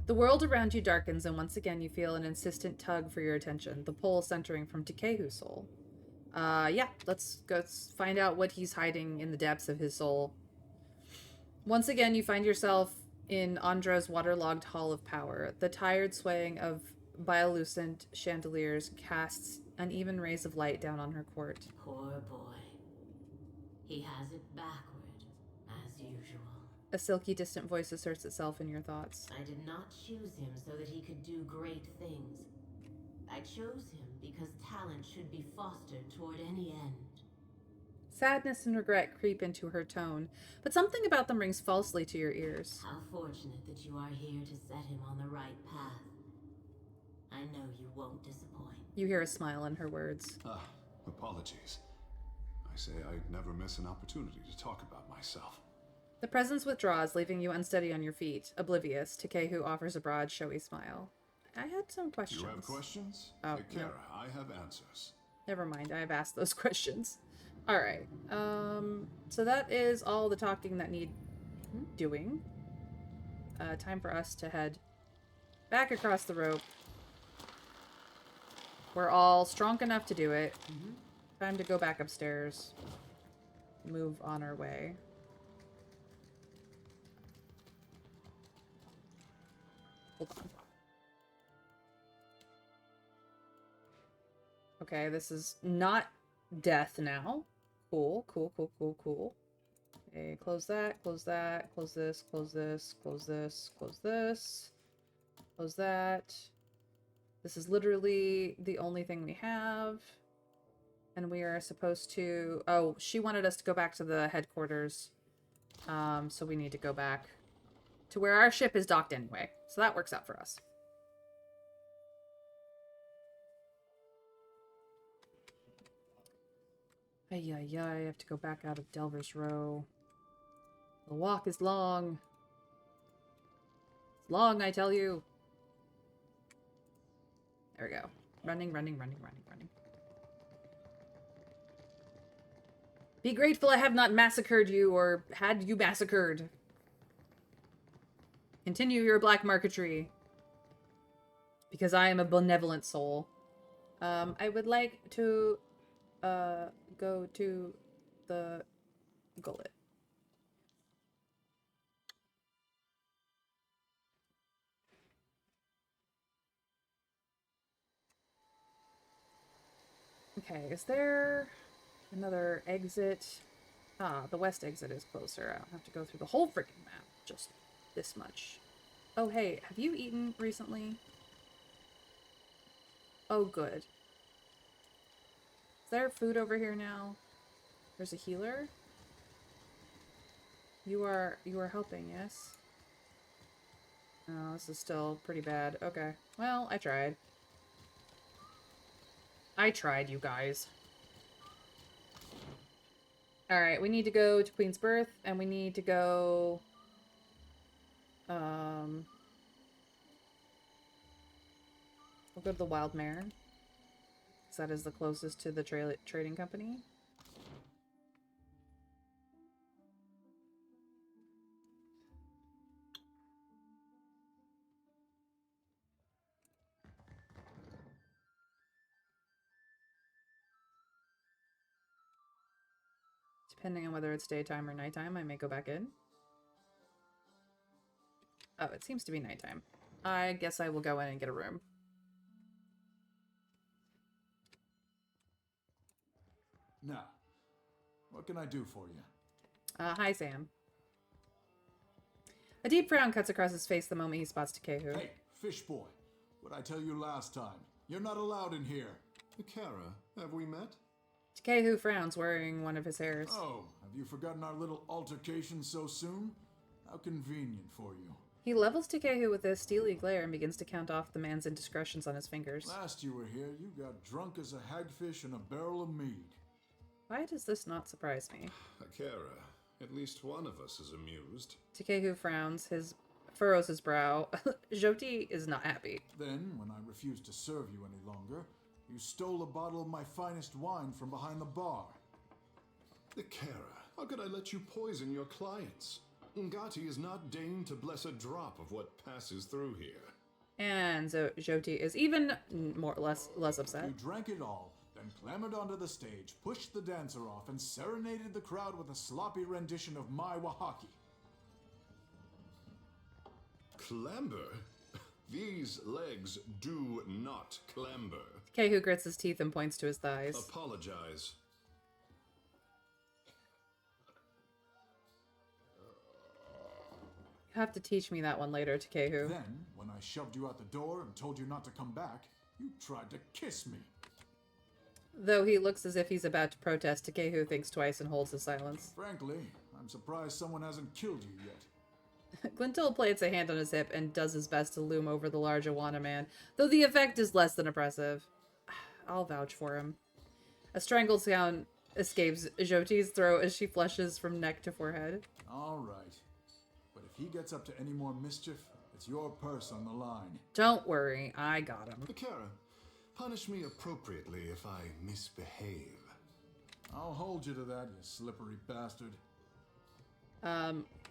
The world around you darkens, and once again you feel an insistent tug for your attention, the pull centering from Takehu's soul. Yeah, let's go find out what he's hiding in the depths of his soul. Once again, you find yourself in Andra's waterlogged hall of power. The tired swaying of bioluminescent chandeliers casts uneven rays of light down on her court. Poor boy. He has it backward, as usual. A silky, distant voice asserts itself in your thoughts. I did not choose him so that he could do great things. I chose him because talent should be fostered toward any end. Sadness and regret creep into her tone, but something about them rings falsely to your ears. How fortunate that you are here to set him on the right path. I know you won't disappoint. You hear a smile in her words. Apologies. I say I'd never miss an opportunity to talk about myself. The presence withdraws, leaving you unsteady on your feet. Oblivious, Takehu offers a broad, showy smile. I had some questions. You have questions? Oh, Take care. no. I have answers. Never mind, I've asked those questions. Alright, so that is all the talking that need doing. Time for us to head back across the rope. We're all strong enough to do it. Time to go back upstairs. Move on our way. Hold on. Okay, this is not death now. Cool, cool, cool, cool, cool. Okay, close that, close that, close this, close this, close this, close this, close that. This is literally the only thing we have. And we are supposed to... Oh, she wanted us to go back to the headquarters. So we need to go back to where our ship is docked anyway. So that works out for us. I have to go back out of Delver's Row. The walk is long. It's long, I tell you. There we go. Running, running, running, running, running. Be grateful I have not massacred you or had you massacred. Continue your black marquetry. Because I am a benevolent soul. I would like to go to the gullet. Okay, is there another exit? Ah, the west exit is closer. I don't have to go through the whole freaking map. Just this much. Oh, hey, have you eaten recently? Oh, good. Is there food over here now? There's a healer? You are helping, yes? Oh, this is still pretty bad. Okay. Well, I tried. I tried, you guys. Alright, we need to go to Queen's Birth, and we need to go... We'll go to the Wild Mare. Because that is the closest to the trading company. Depending on whether it's daytime or nighttime, I may go back in. Oh, it seems to be nighttime. I guess I will go in and get a room. Now, what can I do for you? Hi, Sam. A deep frown cuts across his face the moment he spots Takehu. Hey, fish boy. What'd I tell you last time? You're not allowed in here. Kara, have we met? Takehu frowns, wearing one of his hairs. Oh, have you forgotten our little altercation so soon? How convenient for you. He levels Takehu with a steely glare and begins to count off the man's indiscretions on his fingers. Last you were here, you got drunk as a hagfish in a barrel of mead. Why does this not surprise me? Kara, at least one of us is amused. Takehu frowns, furrows his brow. Jyoti is not happy. Then, when I refused to serve you any longer, you stole a bottle of my finest wine from behind the bar. Kara, how could I let you poison your clients? Ngati is not deigned to bless a drop of what passes through here. And so Jyoti is even less upset. You drank it all, then clambered onto the stage, pushed the dancer off, and serenaded the crowd with a sloppy rendition of My Wahaki. Clamber? These legs do not clamber. Takehu grits his teeth and points to his thighs. Apologize. You have to teach me that one later, Takehu. Then, when I shoved you out the door and told you not to come back, you tried to kiss me. Though he looks as if he's about to protest, Takehu thinks twice and holds his silence. Frankly, I'm surprised someone hasn't killed you yet. Glintil plates a hand on his hip and does his best to loom over the large Awana man, though the effect is less than impressive. I'll vouch for him. A strangled sound escapes Jyoti's throat as she flushes from neck to forehead. All right. But if he gets up to any more mischief, it's your purse on the line. Don't worry, I got him. Kara, punish me appropriately if I misbehave. I'll hold you to that, you slippery bastard.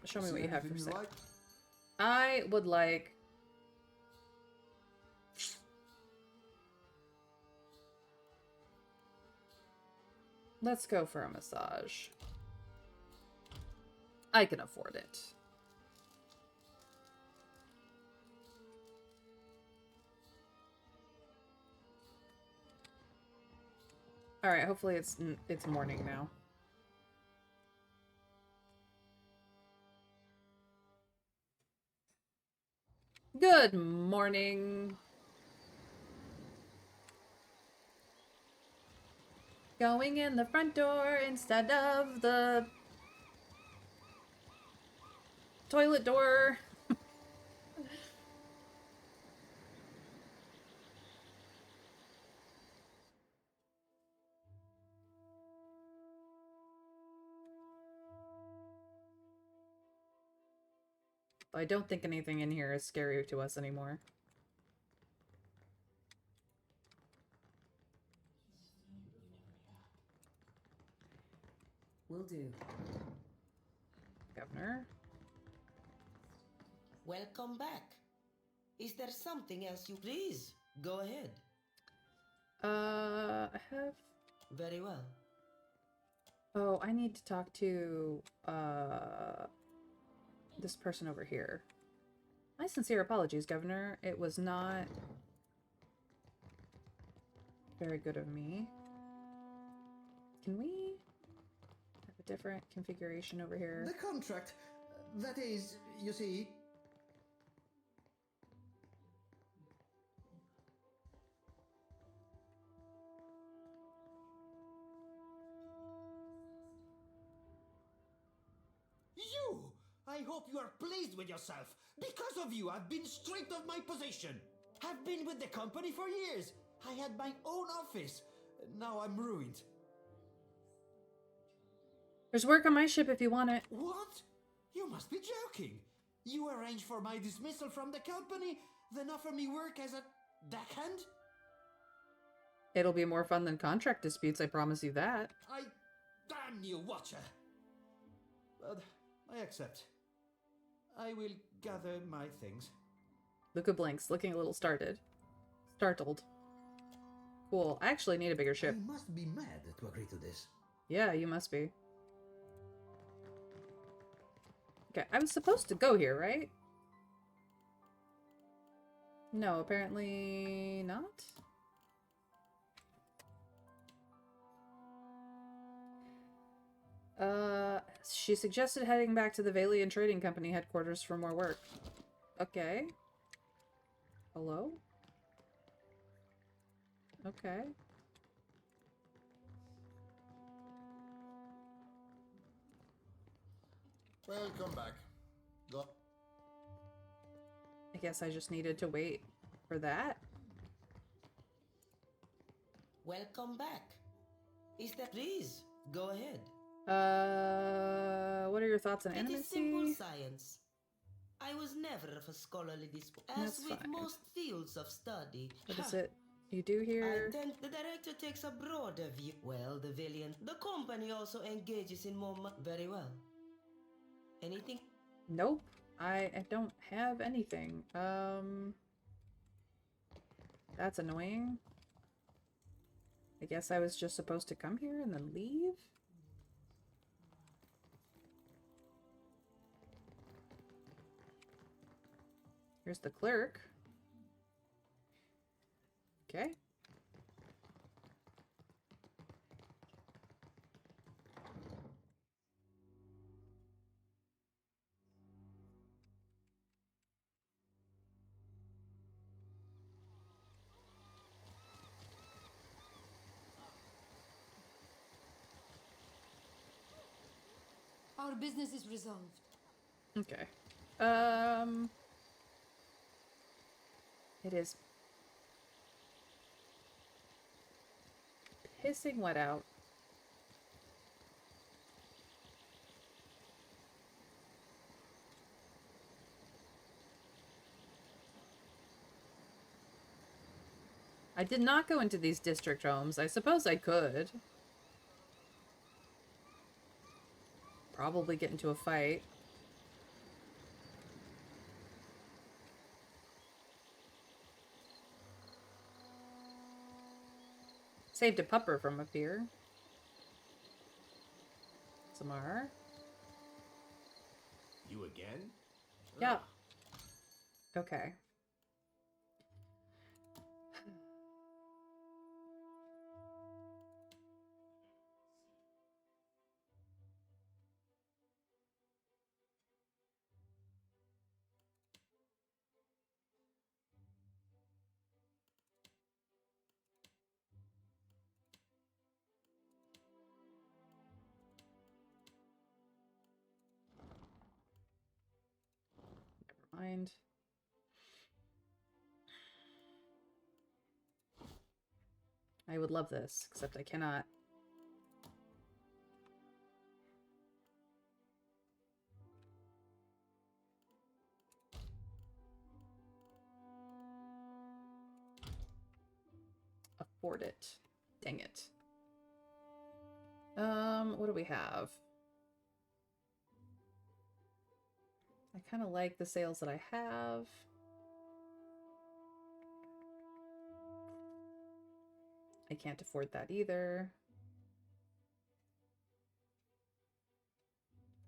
Show me what you have for sale. Like? I would like... Let's go for a massage. I can afford it. All right, hopefully it's morning now. Good morning. Going in the front door instead of the toilet door. I don't think anything in here is scary to us anymore. Will do. Governor? Welcome back. Is there something else you please? Go ahead. I have... Very well. Oh, I need to talk to, this person over here. My sincere apologies, Governor. It was not very good of me. Can we have a different configuration over here? The contract. That is, you see... You! I hope you are pleased with yourself. Because of you, I've been stripped of my position. Have been with the company for years. I had my own office. Now I'm ruined. There's work on my ship if you want it. What? You must be joking. You arranged for my dismissal from the company, then offer me work as a deckhand? It'll be more fun than contract disputes, I promise you that. I damn you, Watcher. But I accept. I will gather my things. Luca blinks, looking a little startled. Cool. I actually need a bigger ship. You must be mad to agree to this. Yeah, you must be. Okay, I was supposed to go here, right? No, apparently not. She suggested heading back to the Valian Trading Company headquarters for more work. Okay. Hello? Okay. Welcome back. Go. I guess I just needed to wait for that. Welcome back. Is that please? Go ahead. What are your thoughts on It is animacy? simple science. I was never of a scholarly disposition, as That's with fine. most fields of study. What is it you do here? I think the director takes a broader view. Well, the villain. The company also engages in more very well. Anything? Nope. I don't have anything. That's annoying. I guess I was just supposed to come here and then leave? Here's the clerk. Okay. Our business is resolved. Okay. It is pissing wet out. I did not go into these district homes. I suppose I could. Probably get into a fight. Saved a pupper from up here. Samar. You again? Yeah. Okay. Never mind. I would love this, except I cannot. Afford it. Dang it. What do we have? I kind of like the sales that I have. I can't afford that either.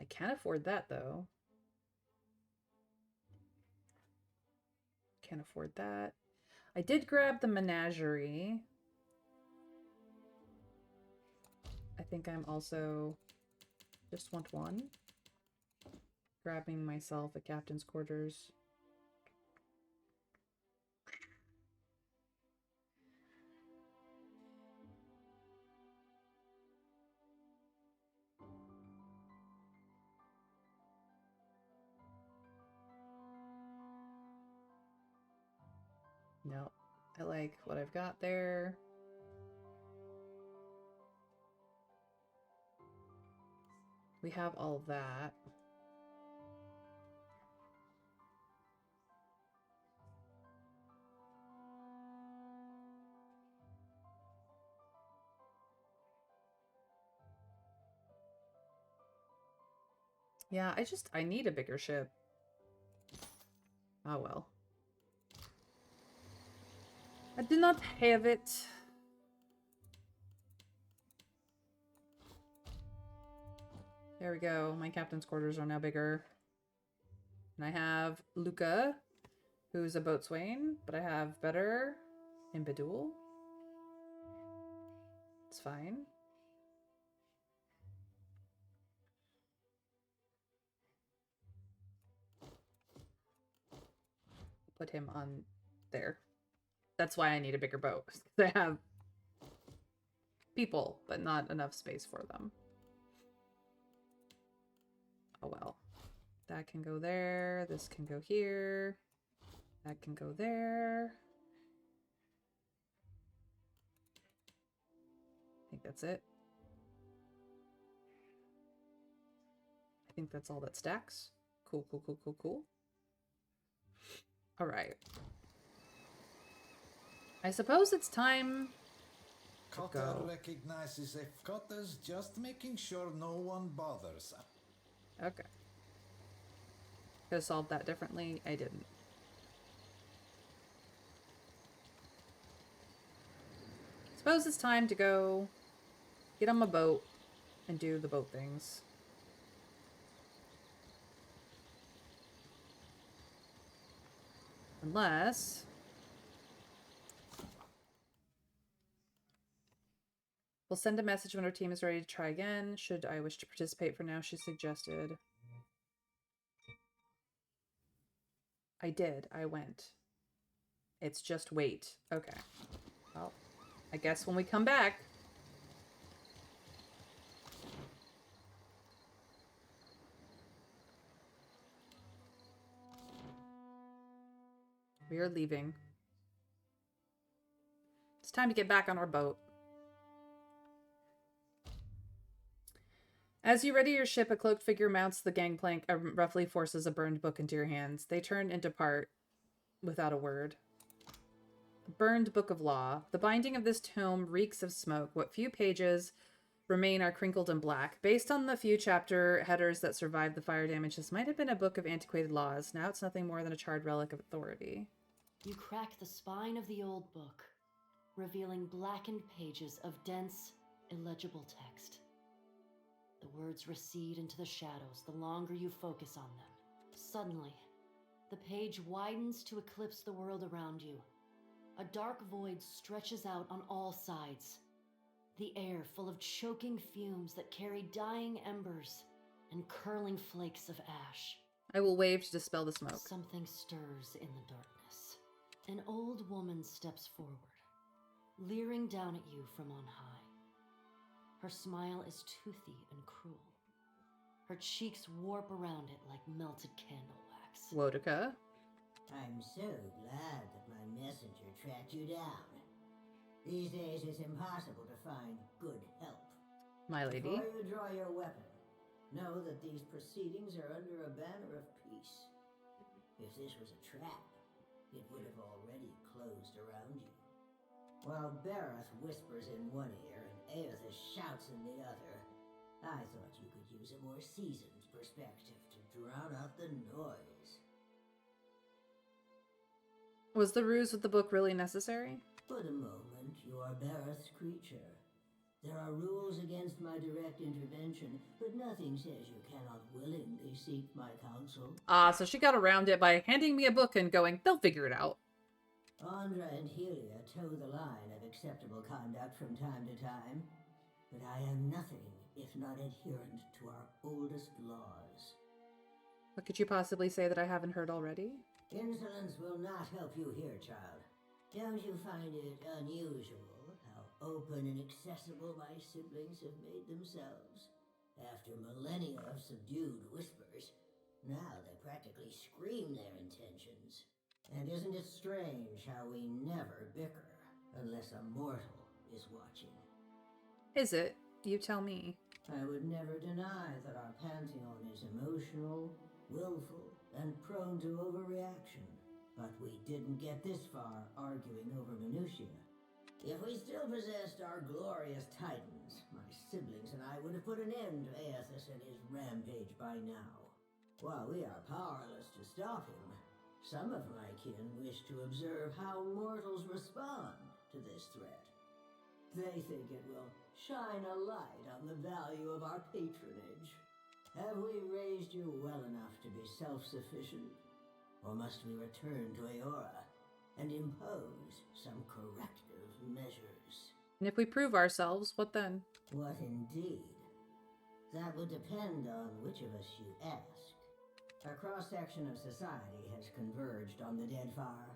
I can afford that though. Can't afford that. I did grab the menagerie. I think I'm also just want one. Grabbing myself a captain's quarters. No, I like what I've got there. We have all of that. Yeah, I need a bigger ship. Oh well. I did not have it. There we go. My captain's quarters are now bigger. And I have Luca, who's a boatswain, but I have better in Bedul. It's fine. Put him on there. That's why I need a bigger boat. They have people, but not enough space for them. Oh well. That can go there. This can go here. That can go there. I think that's it. I think that's all that stacks. Cool, cool, cool, cool, cool. All right. I suppose it's time to Cotter go. recognizes if Cotter's just making sure no one bothers. Okay. Could have solved that differently. I didn't. Suppose it's time to go get on my boat and do the boat things. Unless... we'll send a message when our team is ready to try again. Should I wish to participate for now, she suggested. I did. I went. It's just wait. Okay. Well, I guess when we come back... we are leaving. It's time to get back on our boat. As you ready your ship, a cloaked figure mounts the gangplank and roughly forces a burned book into your hands. They turn and depart without a word. The burned book of law. The binding of this tome reeks of smoke. What few pages remain are crinkled and black. Based on the few chapter headers that survived the fire damage, this might have been a book of antiquated laws. Now it's nothing more than a charred relic of authority. You crack the spine of the old book, revealing blackened pages of dense, illegible text. The words recede into the shadows the longer you focus on them. Suddenly, the page widens to eclipse the world around you. A dark void stretches out on all sides. The air full of choking fumes that carry dying embers and curling flakes of ash. I will wave to dispel the smoke. Something stirs in the darkness. An old woman steps forward, leering down at you from on high. Her smile is toothy and cruel. Her cheeks warp around it like melted candle wax. Wodika. I'm so glad that my messenger tracked you down. These days it's impossible to find good help. My lady. Before you draw your weapon, know that these proceedings are under a banner of peace. If this was a trap, it would have already closed around you. While Bareth whispers in one ear and Aethys shouts in the other, I thought you could use a more seasoned perspective to drown out the noise. Was the ruse with the book really necessary? For the moment, you are Bareth's creature. There are rules against my direct intervention, but nothing says you cannot willingly seek my counsel. Ah, so she got around it by handing me a book and going, they'll figure it out. Andra and Helia toe the line of acceptable conduct from time to time, but I am nothing if not adherent to our oldest laws. What could you possibly say that I haven't heard already? Insolence will not help you here, child. Don't you find it unusual how open and accessible my siblings have made themselves? After millennia of subdued whispers, now they practically scream their intentions. And isn't it strange how we never bicker unless a mortal is watching? Is it? You tell me. I would never deny that our pantheon is emotional, willful, and prone to overreaction. But we didn't get this far arguing over minutiae. If we still possessed our glorious titans, my siblings and I would have put an end to Aethys and his rampage by now. While we are powerless to stop him, some of my kin wish to observe how mortals respond to this threat. They think it will shine a light on the value of our patronage. Have we raised you well enough to be self-sufficient? Or must we return to Eora and impose some corrective measures? And if we prove ourselves, what then? What indeed? That would depend on which of us you ask. A cross-section of society has converged on the Deadfire.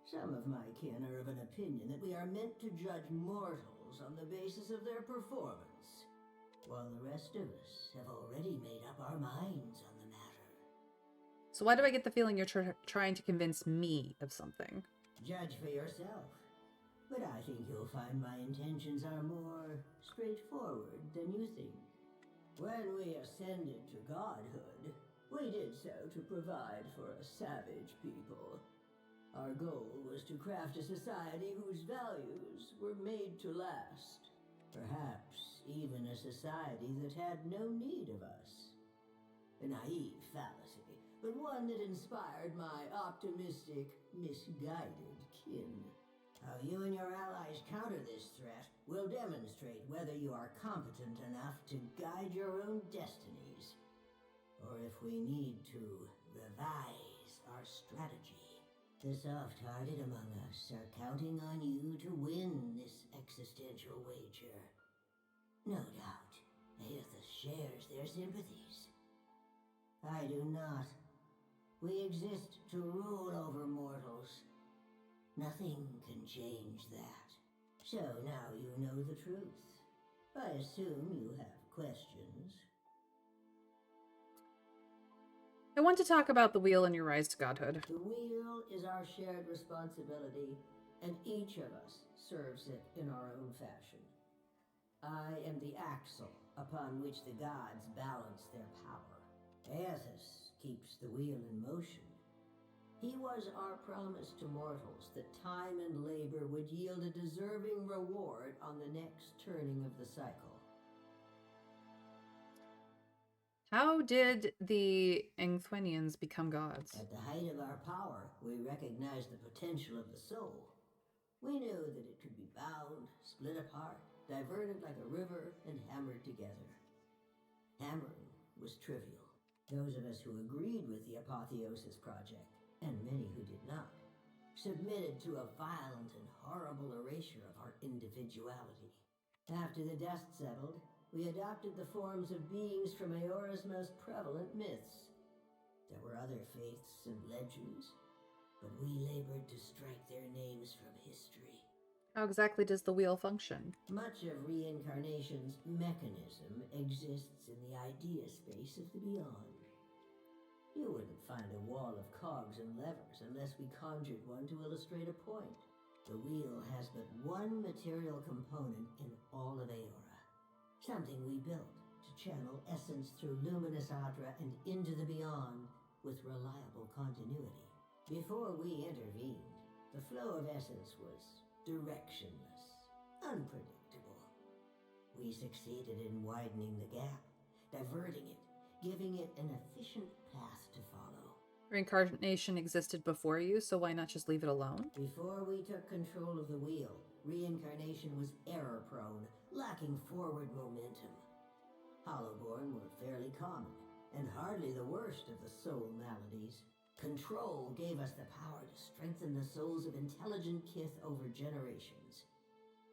Some of my kin are of an opinion that we are meant to judge mortals on the basis of their performance, while the rest of us have already made up our minds on the matter. So why do I get the feeling you're trying to convince me of something? Judge for yourself. But I think you'll find my intentions are more straightforward than you think. When we ascended to godhood, we did so to provide for a savage people. Our goal was to craft a society whose values were made to last. Perhaps even a society that had no need of us. A naive fallacy, but one that inspired my optimistic, misguided kin. How you and your allies counter this threat will demonstrate whether you are competent enough to guide your own destinies, or if we need to revise our strategy. The soft-hearted among us are counting on you to win this existential wager. No doubt, Aethys shares their sympathies. I do not. We exist to rule over mortals. Nothing can change that. So now you know the truth. I assume you have questions. I want to talk about the wheel and your rise to godhood. The wheel is our shared responsibility, and each of us serves it in our own fashion. I am the axle upon which the gods balance their power. Aethys keeps the wheel in motion. He was our promise to mortals that time and labor would yield a deserving reward on the next turning of the cycle. How did the Engthwinians become gods? At the height of our power, we recognized the potential of the soul. We knew that it could be bound, split apart, diverted like a river, and hammered together. Hammering was trivial. Those of us who agreed with the Apotheosis Project, and many who did not, submitted to a violent and horrible erasure of our individuality. After the dust settled, we adopted the forms of beings from Eora's most prevalent myths. There were other faiths and legends, but we labored to strike their names from history. How exactly does the wheel function? Much of reincarnation's mechanism exists in the idea space of the beyond. You wouldn't find a wall of cogs and levers unless we conjured one to illustrate a point. The wheel has but one material component in all of Eora. Something we built to channel essence through luminous Adra and into the beyond with reliable continuity. Before we intervened, the flow of essence was directionless, unpredictable. We succeeded in widening the gap, diverting it, giving it an efficient path to follow. Reincarnation existed before you, so why not just leave it alone? Before we took control of the wheel, reincarnation was error-prone, lacking forward momentum. Hollowborn were fairly common, and hardly the worst of the soul maladies. Control gave us the power to strengthen the souls of intelligent kith over generations.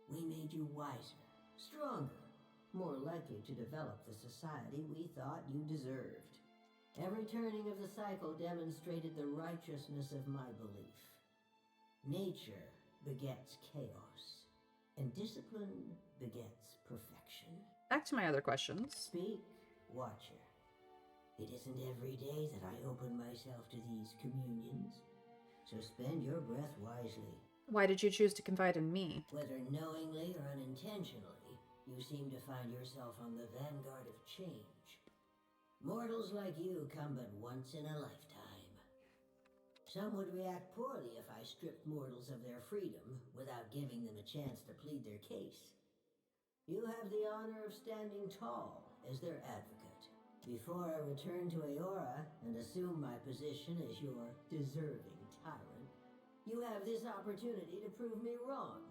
We made you wiser, stronger, more likely to develop the society we thought you deserved. Every turning of the cycle demonstrated the righteousness of my belief. Nature begets chaos, and discipline begets perfection. Back to my other questions. Speak, Watcher. It isn't every day that I open myself to these communions, so spend your breath wisely. Why did you choose to confide in me? Whether knowingly or unintentionally, you seem to find yourself on the vanguard of change. Mortals like you come but once in a lifetime. Some would react poorly if I stripped mortals of their freedom without giving them a chance to plead their case. You have the honor of standing tall as their advocate. Before I return to Eora and assume my position as your deserving tyrant, you have this opportunity to prove me wrong.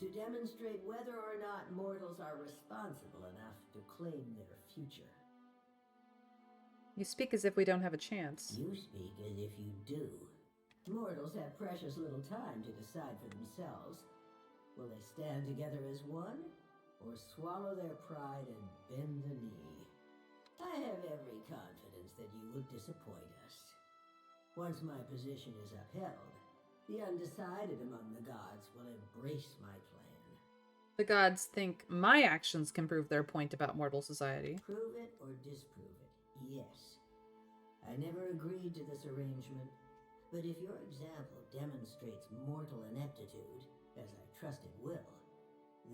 To demonstrate whether or not mortals are responsible enough to claim their future. You speak as if we don't have a chance. You speak as if you do. Mortals have precious little time to decide for themselves. Will they stand together as one, or swallow their pride and bend the knee? I have every confidence that you will disappoint us. Once my position is upheld, the undecided among the gods will embrace my plan. The gods think my actions can prove their point about mortal society. Prove it or disprove it, yes. I never agreed to this arrangement, but if your example demonstrates mortal ineptitude, as I trust it will,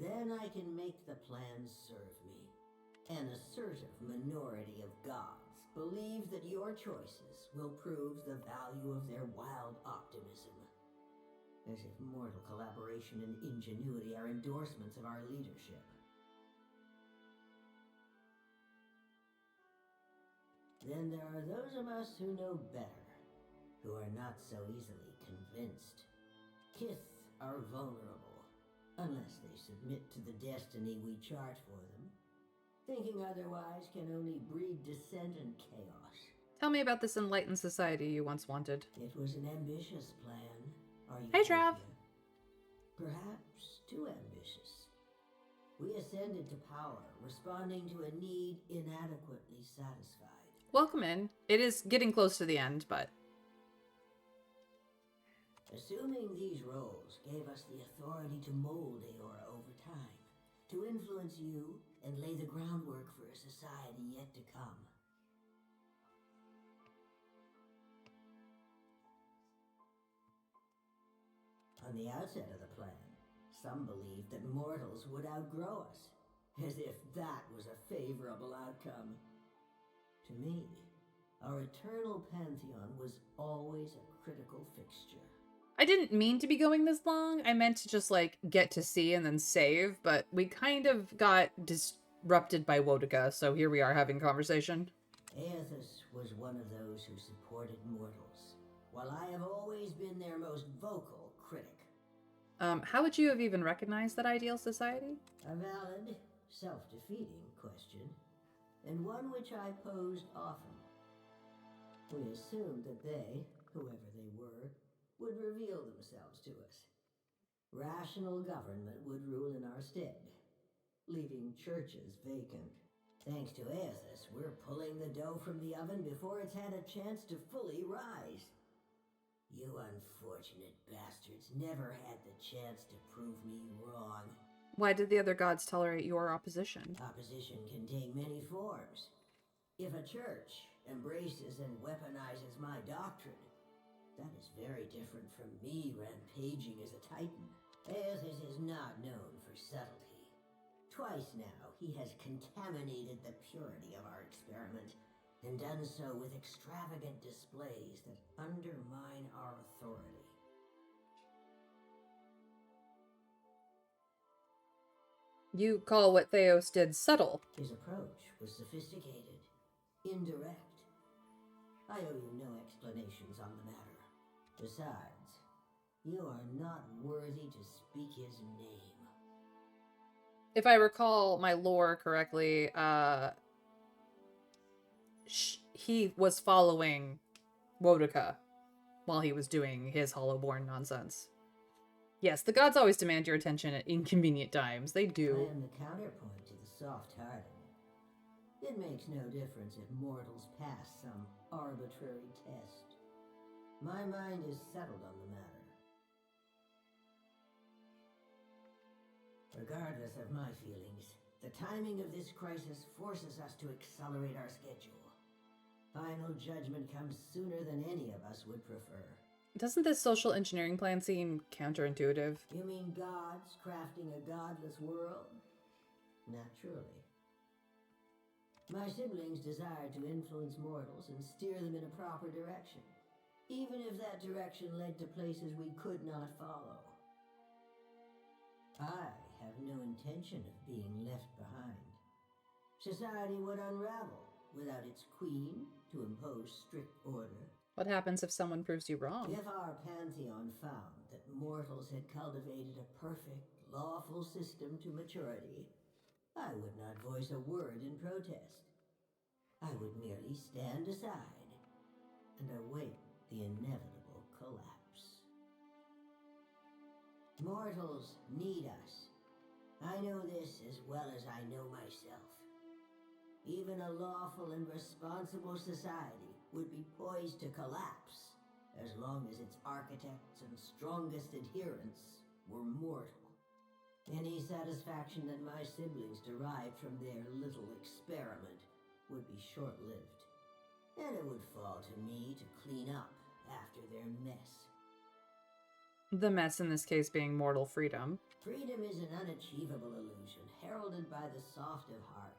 then I can make the plan serve me. An assertive minority of gods believe that your choices will prove the value of their wild optimism. As if mortal collaboration and ingenuity are endorsements of our leadership. Then there are those of us who know better, who are not so easily convinced. Kith are vulnerable, unless they submit to the destiny we chart for them. Thinking otherwise can only breed dissent and chaos. Tell me about this enlightened society you once wanted. It was an ambitious plan. Hey, Trav. Perhaps too ambitious. We ascended to power, responding to a need inadequately satisfied. Welcome in. It is getting close to the end, but... Assuming these roles gave us the authority to mold Aora over time, to influence you and lay the groundwork for a society yet to come. On the outset of the plan, some believed that mortals would outgrow us, as if that was a favorable outcome. To me, our eternal pantheon was always a critical fixture. I didn't mean to be going this long. I meant to just, like, get to see and then save, but we kind of got disrupted by Wotica, so here we are having conversation. Aethys was one of those who supported mortals, while I have always been their most vocal critic. How would you have even recognized that ideal society? A valid, self-defeating question, and one which I posed often. We assumed that they, whoever they were, would reveal themselves to us. Rational government would rule in our stead, leaving churches vacant. Thanks to Aethys, we're pulling the dough from the oven before it's had a chance to fully rise. You unfortunate bastards never had the chance to prove me wrong. Why did the other gods tolerate your opposition? Opposition can take many forms. If a church embraces and weaponizes my doctrine, that is very different from me rampaging as a titan. Aethys is not known for subtlety. Twice now, he has contaminated the purity of our experiment, and done so with extravagant displays that undermine our authority. You call what Theos did subtle. His approach was sophisticated, indirect. I owe you no explanations on the matter. Besides, you are not worthy to speak his name. If I recall my lore correctly, he was following Wotica while he was doing his Hollowborn nonsense. Yes, the gods always demand your attention at inconvenient times. They do. I am the counterpoint to the soft-hearted. It makes no difference if mortals pass some arbitrary test. My mind is settled on the matter. Regardless of my feelings, the timing of this crisis forces us to accelerate our schedule. Final judgment comes sooner than any of us would prefer. Doesn't this social engineering plan seem counterintuitive? You mean gods crafting a godless world? Naturally. My siblings desired to influence mortals and steer them in a proper direction, even if that direction led to places we could not follow. I have no intention of being left behind. Society would unravel without its queen to impose strict order. What happens if someone proves you wrong? If our pantheon found that mortals had cultivated a perfect, lawful system to maturity, I would not voice a word in protest. I would merely stand aside and await the inevitable collapse. Mortals need us. I know this as well as I know myself. Even a lawful and responsible society would be poised to collapse as long as its architects and strongest adherents were mortal. Any satisfaction that my siblings derived from their little experiment would be short-lived, and it would fall to me to clean up after their mess. The mess in this case being mortal freedom. Freedom is an unachievable illusion, heralded by the soft of heart.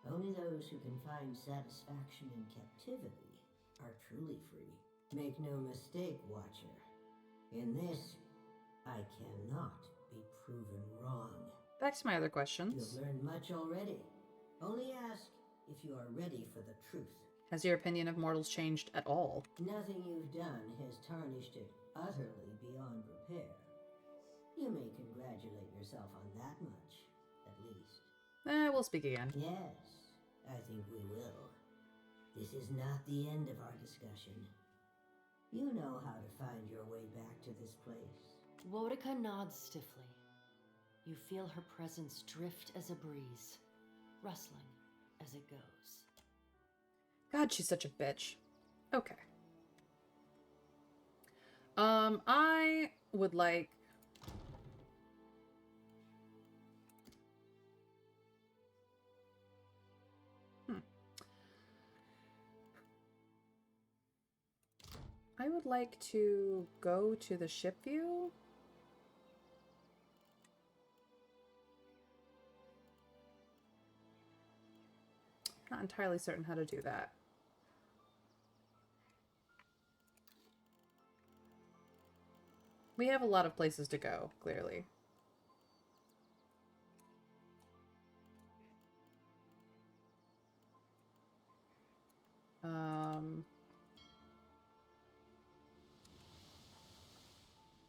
Only those who can find satisfaction in captivity are truly free. Make no mistake, Watcher. In this, I cannot be proven wrong. Back to my other You questions. have learned much already. Only ask if you are ready for the truth. Has your opinion of mortals changed at all? Nothing you've done has tarnished it utterly beyond repair. You may congratulate yourself on that much, at least. We'll speak again. Yes, I think we will. This is not the end of our discussion. You know how to find your way back to this place. Wotica nods stiffly. You feel her presence drift as a breeze, rustling as it goes. God, she's such a bitch. Okay. I would like... I would like to go to the ship view. Not entirely certain how to do that. We have a lot of places to go, clearly.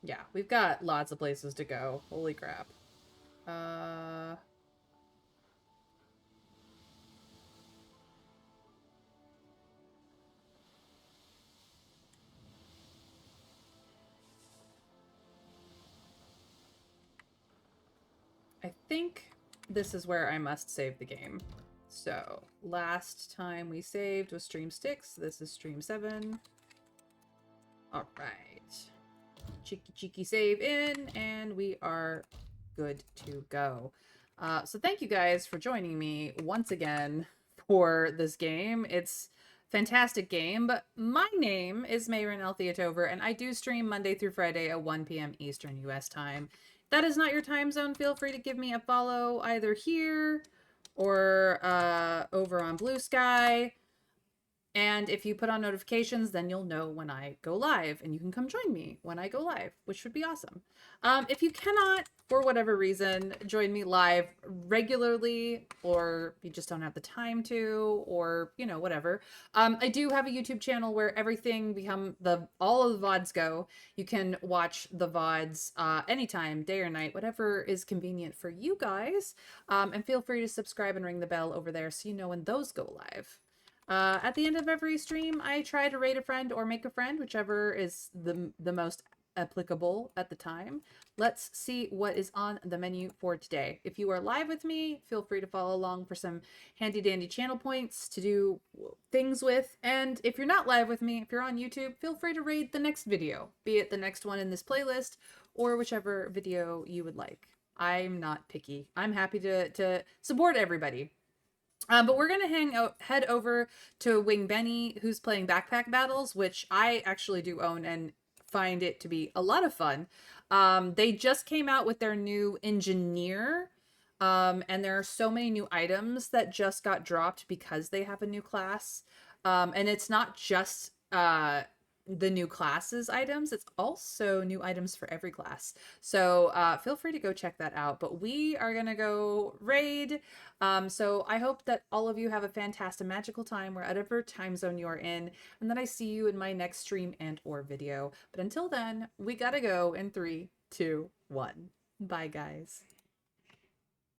Yeah, we've got lots of places to go. Holy crap. I think this is where I must save the game. So, last time we saved was stream 6. This is stream 7. Alright. Cheeky save in, and we are good to go. So thank you guys for joining me once again for this game. It's a fantastic game, but my name is Mayrin Eltheatover, and I do stream Monday through Friday at 1 p.m. Eastern US time. If that is not your time zone, feel free to give me a follow either here or over on Blue Sky. And if you put on notifications, then you'll know when I go live, and you can come join me when I go live, which would be awesome. If you cannot, for whatever reason, join me live regularly, or you just don't have the time to, or, you know, whatever. I do have a YouTube channel where everything all of the VODs go. You can watch the VODs anytime, day or night, whatever is convenient for you guys. And feel free to subscribe and ring the bell over there so you know when those go live. At the end of every stream, I try to rate a friend or make a friend, whichever is the most applicable at the time. Let's see what is on the menu for today. If you are live with me, feel free to follow along for some handy dandy channel points to do things with. And if you're not live with me, if you're on YouTube, feel free to rate the next video, be it the next one in this playlist or whichever video you would like. I'm not picky. I'm happy to support everybody. But we're going to head over to Wing Benny, who's playing Backpack Battles, which I actually do own and find it to be a lot of fun. They just came out with their new Engineer, and there are so many new items that just got dropped because they have a new class. And it's not just the new classes items, it's also new items for every class. So feel free to go check that out. But we are gonna go raid. So I hope that all of you have a fantastic magical time wherever time zone you are in, and that I see you in my next stream and or video. But until then, we gotta go in 3, 2, 1. Bye guys.